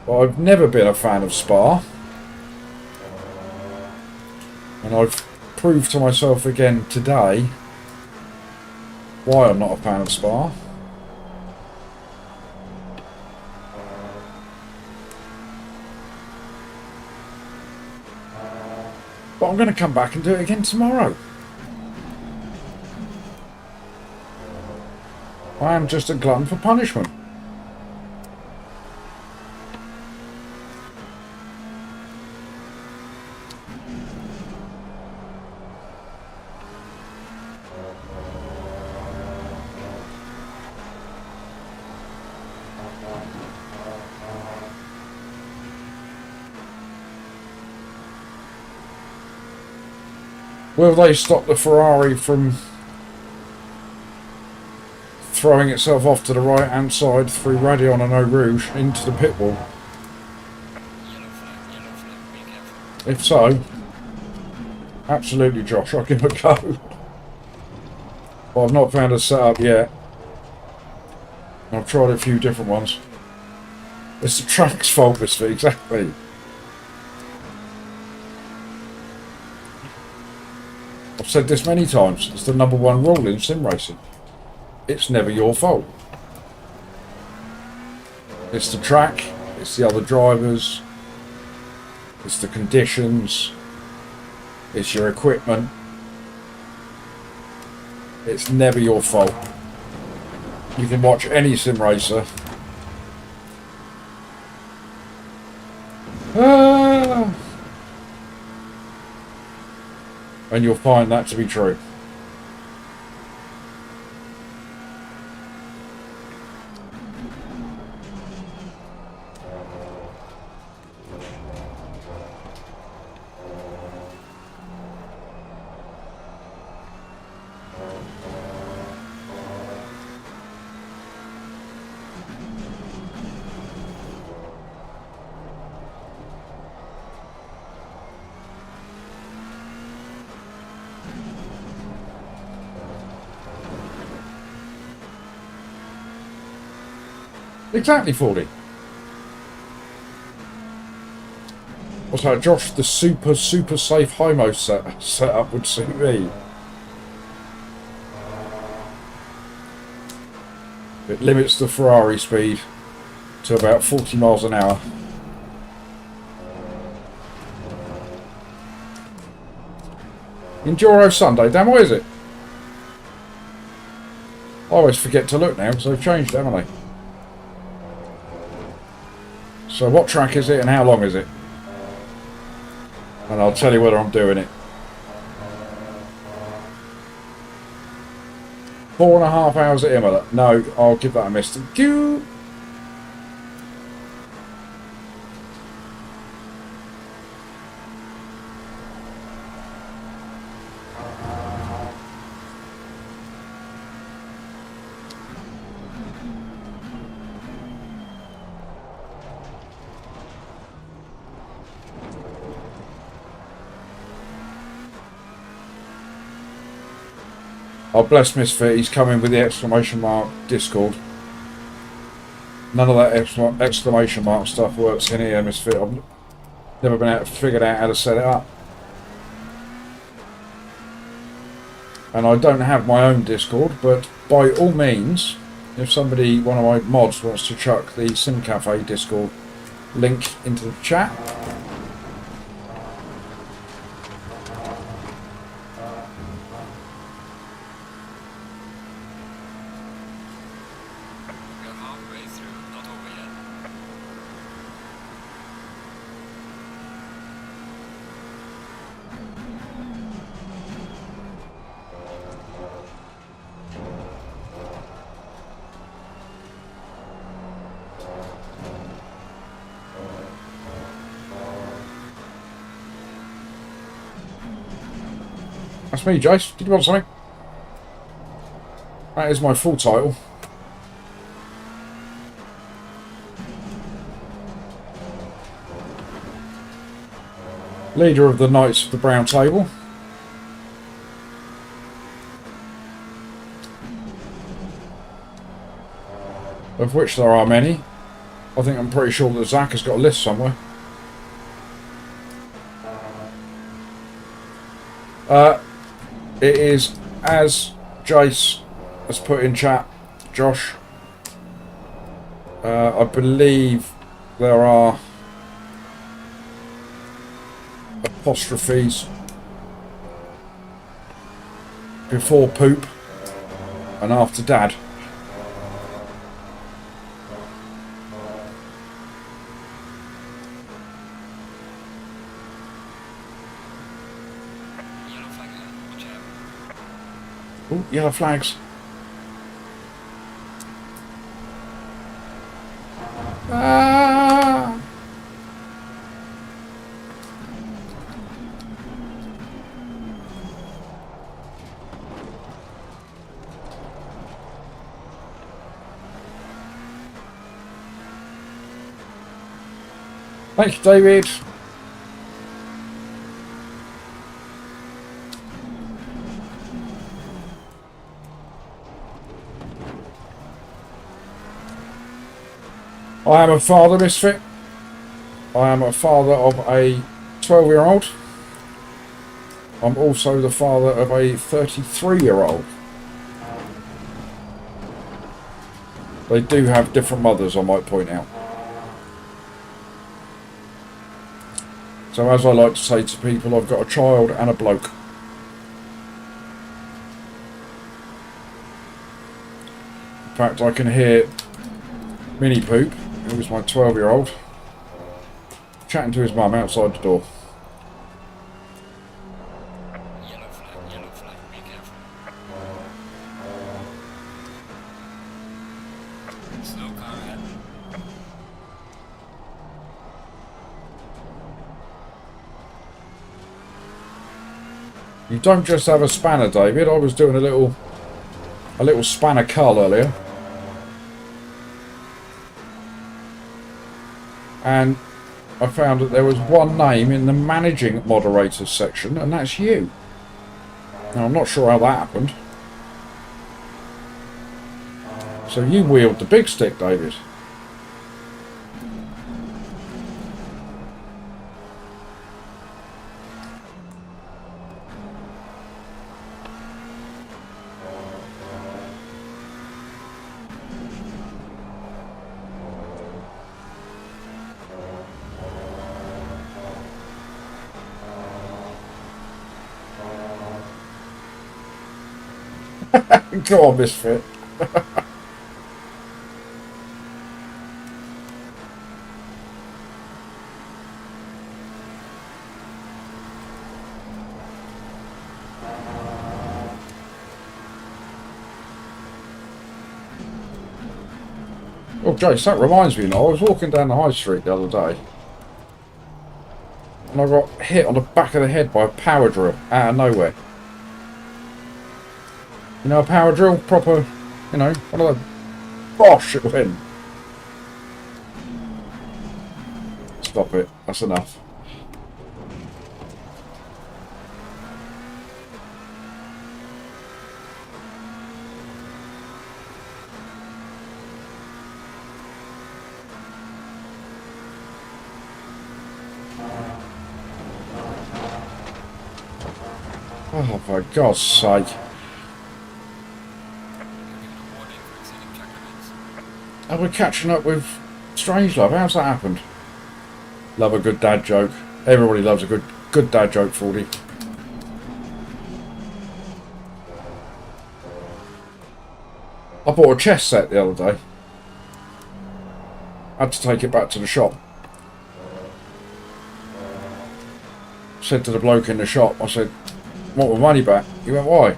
But I've never been a fan of Spa. And I've proved to myself again today why I'm not a fan of Spa. But I'm going to come back and do it again tomorrow. I am just a glutton for punishment. Will they stop the Ferrari from throwing itself off to the right hand side through Radion and Eau Rouge into the pit wall? If so, absolutely, Josh, I'll give it a go. But I've not found a setup yet. I've tried a few different ones. It's the track's fault, this thing, exactly. I've said this many times, it's the #1 rule in sim racing. It's never your fault. It's the track, it's the other drivers, it's the conditions, it's your equipment. It's never your fault. You can watch any sim racer. And you'll find that to be true. Exactly, 40. What's that, Josh? The super safe Homo setup would suit me. It limits the Ferrari speed to about 40 miles an hour. Enduro Sunday, damn, what is it? I always forget to look now because they've changed it, haven't they? So what track is it and how long is it? And I'll tell you whether I'm doing it. 4.5 hours at Imola. No, I'll give that a miss. Thank you. Oh, bless Misfit, he's coming with the exclamation mark Discord. None of that exclamation mark stuff works in here, Misfit. I've never been able to figure out how to set it up. And I don't have my own Discord, but by all means, if somebody, one of my mods, wants to chuck the Sim Cafe Discord link into the chat. We're halfway through, not over yet. That's me, Jace. Did you want something? That is my full title. Leader of the Knights of the Brown Table. Of which there are many. I think I'm pretty sure that Zach has got a list somewhere. It is, as Jace has put in chat, Josh. I believe there are apostrophes before poop and after dad. Yellow flag ahead, watch out. Oh, yellow flags. Ah! Thank you, David. I am a father, Misfit. I am a father of a 12-year-old. I'm also the father of a 33-year-old. They do have different mothers, I might point out. So as I like to say to people, I've got a child and a bloke. In fact, I can hear Mini Poop, who was my 12-year-old, chatting to his mum outside the door. Yellow flag, be careful. Slow car ahead. You don't just have a spanner, David. I was doing a little spanner cull earlier. And I found that there was one name in the managing moderators section, and that's you. Now, I'm not sure how that happened. So you wield the big stick, David. Go on, Misfit. Oh, Jace, that reminds me now. I was walking down the high street the other day, and I got hit on the back of the head by a power drill out of nowhere. You know, a power drill, proper, you know, one of the bosh it went. Stop it, that's enough. Oh, for God's sake. You're given a warning for exceeding track limits. And we're catching up with Strangelove. How's that happened? Love a good dad joke. Everybody loves a good dad joke, 40. I bought a chess set the other day. I had to take it back to the shop. Said to the bloke in the shop, I said, want my money back? He went, why?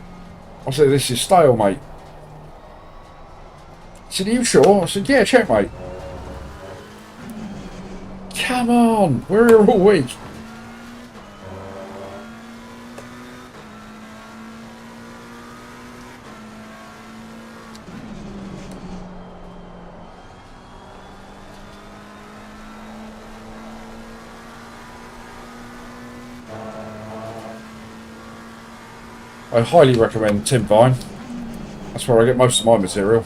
I said, this is stale, mate. He said, are you sure? I said, yeah, check, mate. Come on, we're here all week. I highly recommend Tim Vine. That's where I get most of my material.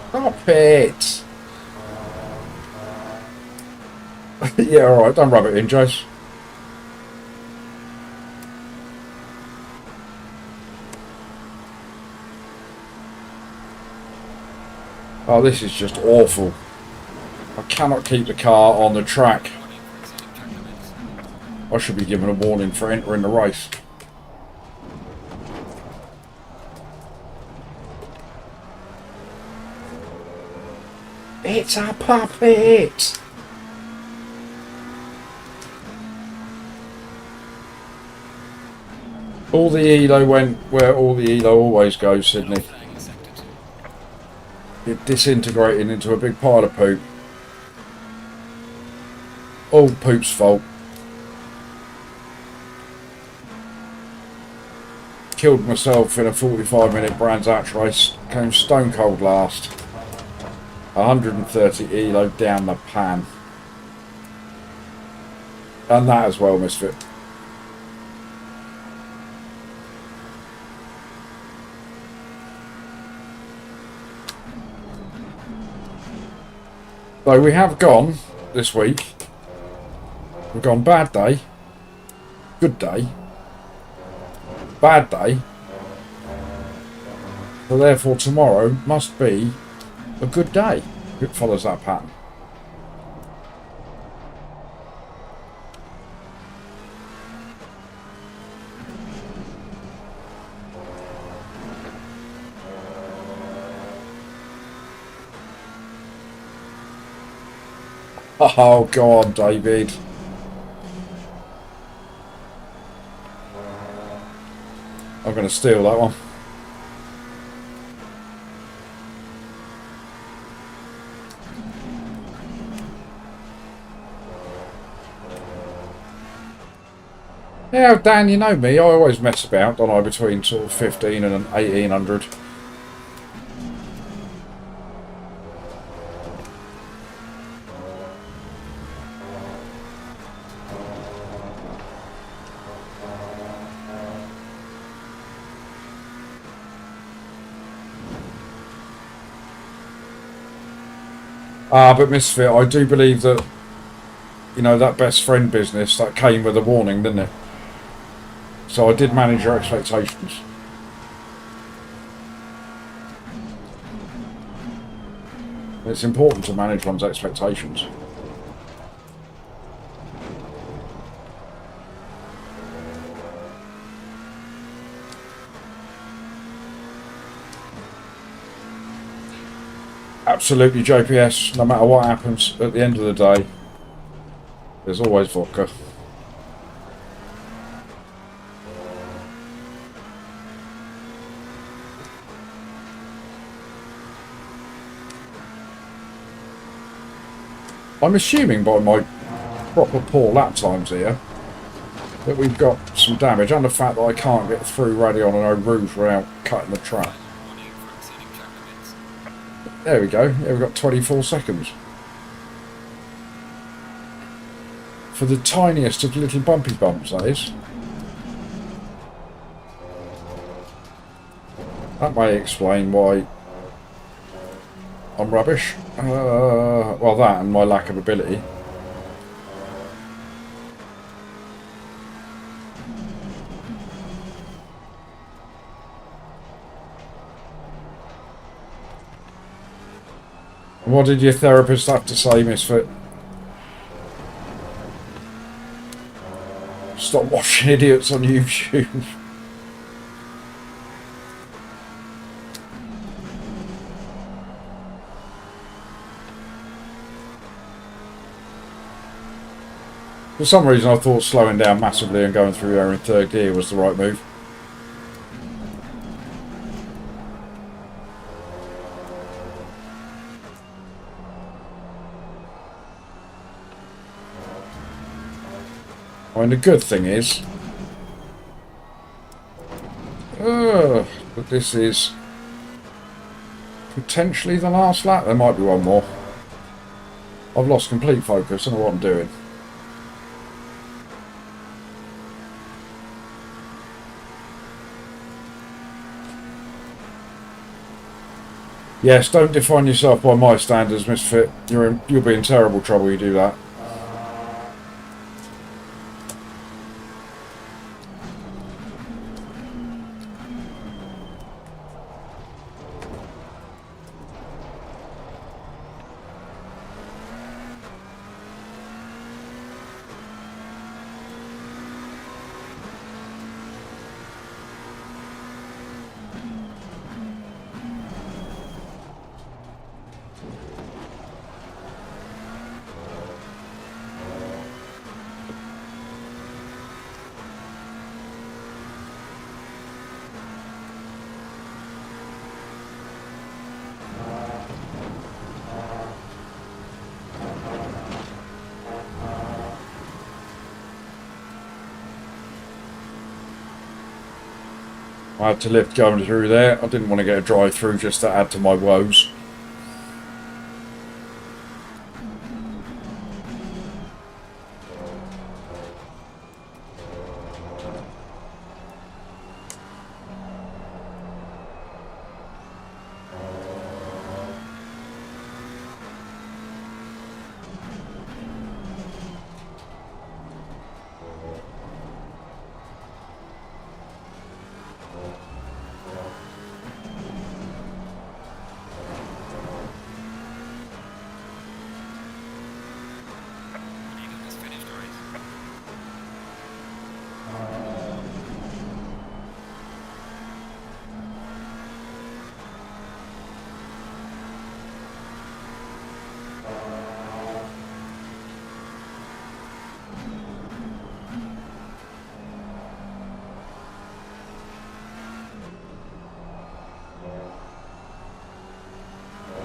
Stop it! Yeah, alright, don't rub it in, Jace. Oh, this is just awful. I cannot keep the car on the track. Warning for exceeding track limits. I should be given a warning for entering the race. It's a puppet! All the ELO went where all the ELO always goes, Sydney. Flag in sector 2. It disintegrated into a big pile of poop. All poop's fault. Killed myself in a 45-minute Brands Hatch race. Came stone cold last. 130 ELO down the pan. And that as well, Misfit. So we have gone this week. We've gone bad day, good day, bad day. So therefore tomorrow must be a good day. It follows that pattern. Oh, go on, David. I'm going to steal that one. Yeah, Dan, you know me. I always mess about, don't I, between sort of 15 and 1800. But Misfit, I do believe that, you know, that best friend business, that came with a warning, didn't it? So I did manage your expectations. It's important to manage one's expectations. Absolutely, JPS. No matter what happens, at the end of the day, there's always vodka. I'm assuming by my proper poor lap times here that we've got some damage, and the fact that I can't get through Radion and Eau Rouge without cutting the track. Warning for exceeding track limits. There we go. Yeah, we've got 24 seconds. For the tiniest of little bumpy bumps, that is. That may explain why I'm rubbish. Well, that and my lack of ability. What did your therapist have to say, Misfit? Stop watching idiots on YouTube. For some reason I thought slowing down massively and going through there in third gear was the right move. I mean, the good thing is that this is potentially the last lap. There might be one more. I've lost complete focus. I don't know what I'm doing. Yes, don't define yourself by my standards, Misfit. You'll be in terrible trouble if you do that. I had to lift going through there. I didn't want to get a drive through just to add to my woes.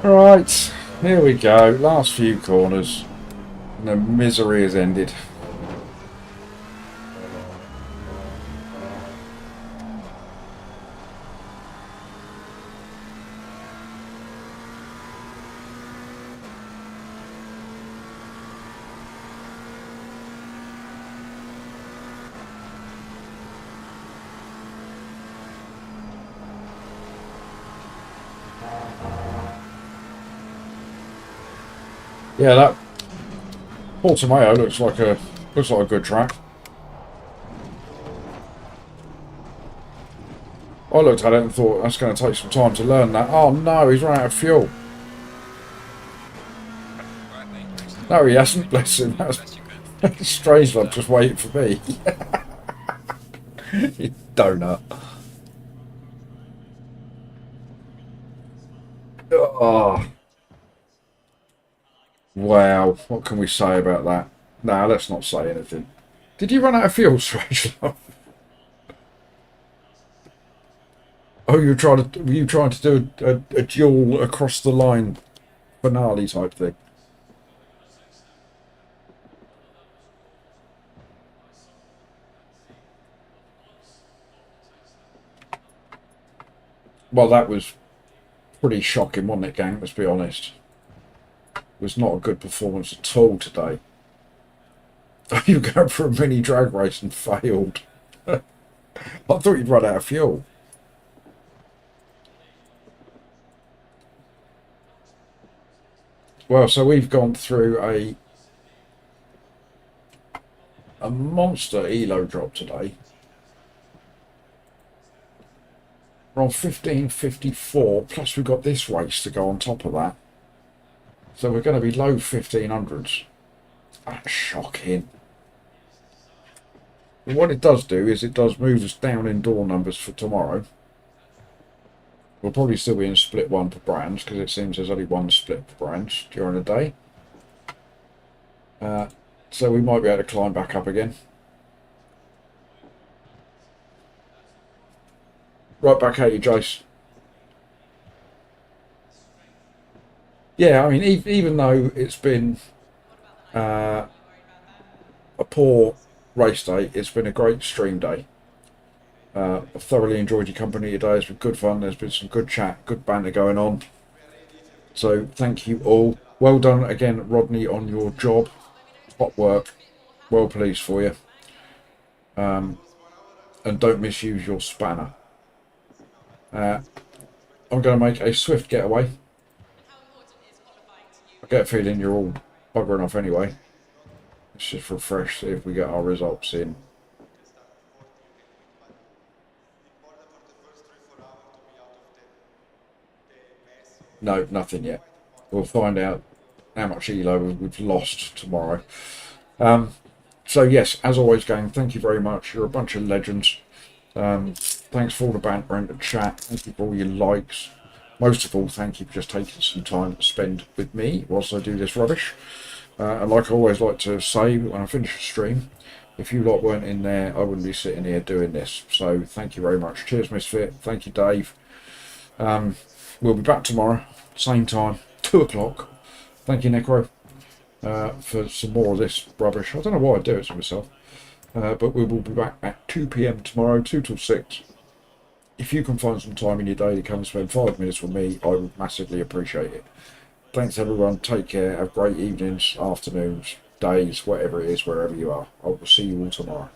Right, here we go. Last few corners. And the misery has ended. Yeah, that Portimao looks like a good track. I looked at it and thought that's going to take some time to learn that. Oh no, he's run out of fuel. No, he hasn't. Bless him. That's strange. I'm just waiting for me. You donut. Oh. Wow, what can we say about that? Nah, let's not say anything. Did you run out of fuel, Strange Love? Oh, were you trying to do a dual across the line finale type thing? Well, that was pretty shocking, wasn't it, gang? Let's be honest. It was not a good performance at all today. You were going for a mini drag race and failed. I thought you'd run out of fuel. Well, so we've gone through a monster ELO drop today. We're on 1554, plus we've got this race to go on top of that. So we're going to be low 1500s. That's shocking. And what it does do is it does move us down in door numbers for tomorrow. We'll probably still be in split one for brands, because it seems there's only one split for brands during the day. So we might be able to climb back up again. Right back at you, Jace. Yeah, I mean, even though it's been a poor race day, it's been a great stream day. I've thoroughly enjoyed your company today. It's been good fun. There's been some good chat, good banter going on. So thank you all. Well done again, Rodney, on your job. Hot work. Well pleased for you. And don't misuse your spanner. I'm going to make a swift getaway. I get a feeling you're all buggering off anyway. Let's just refresh, see if we get our results in. No, nothing yet. We'll find out how much ELO we've lost tomorrow. So yes, as always, gang, thank you very much. You're a bunch of legends. Thanks for all the banter and the chat. Thank you for all your likes. Most of all, thank you for just taking some time to spend with me whilst I do this rubbish. And like I always like to say when I finish a stream, if you lot weren't in there, I wouldn't be sitting here doing this. So thank you very much. Cheers, Misfit. Thank you, Dave. We'll be back tomorrow, same time, 2 o'clock. Thank you, Necro, for some more of this rubbish. I don't know why I do it to myself. But we will be back at 2 p.m. tomorrow, 2 till 6. If you can find some time in your day to come and spend 5 minutes with me, I would massively appreciate it. Thanks, everyone. Take care. Have great evenings, afternoons, days, whatever it is, wherever you are. I will see you all tomorrow.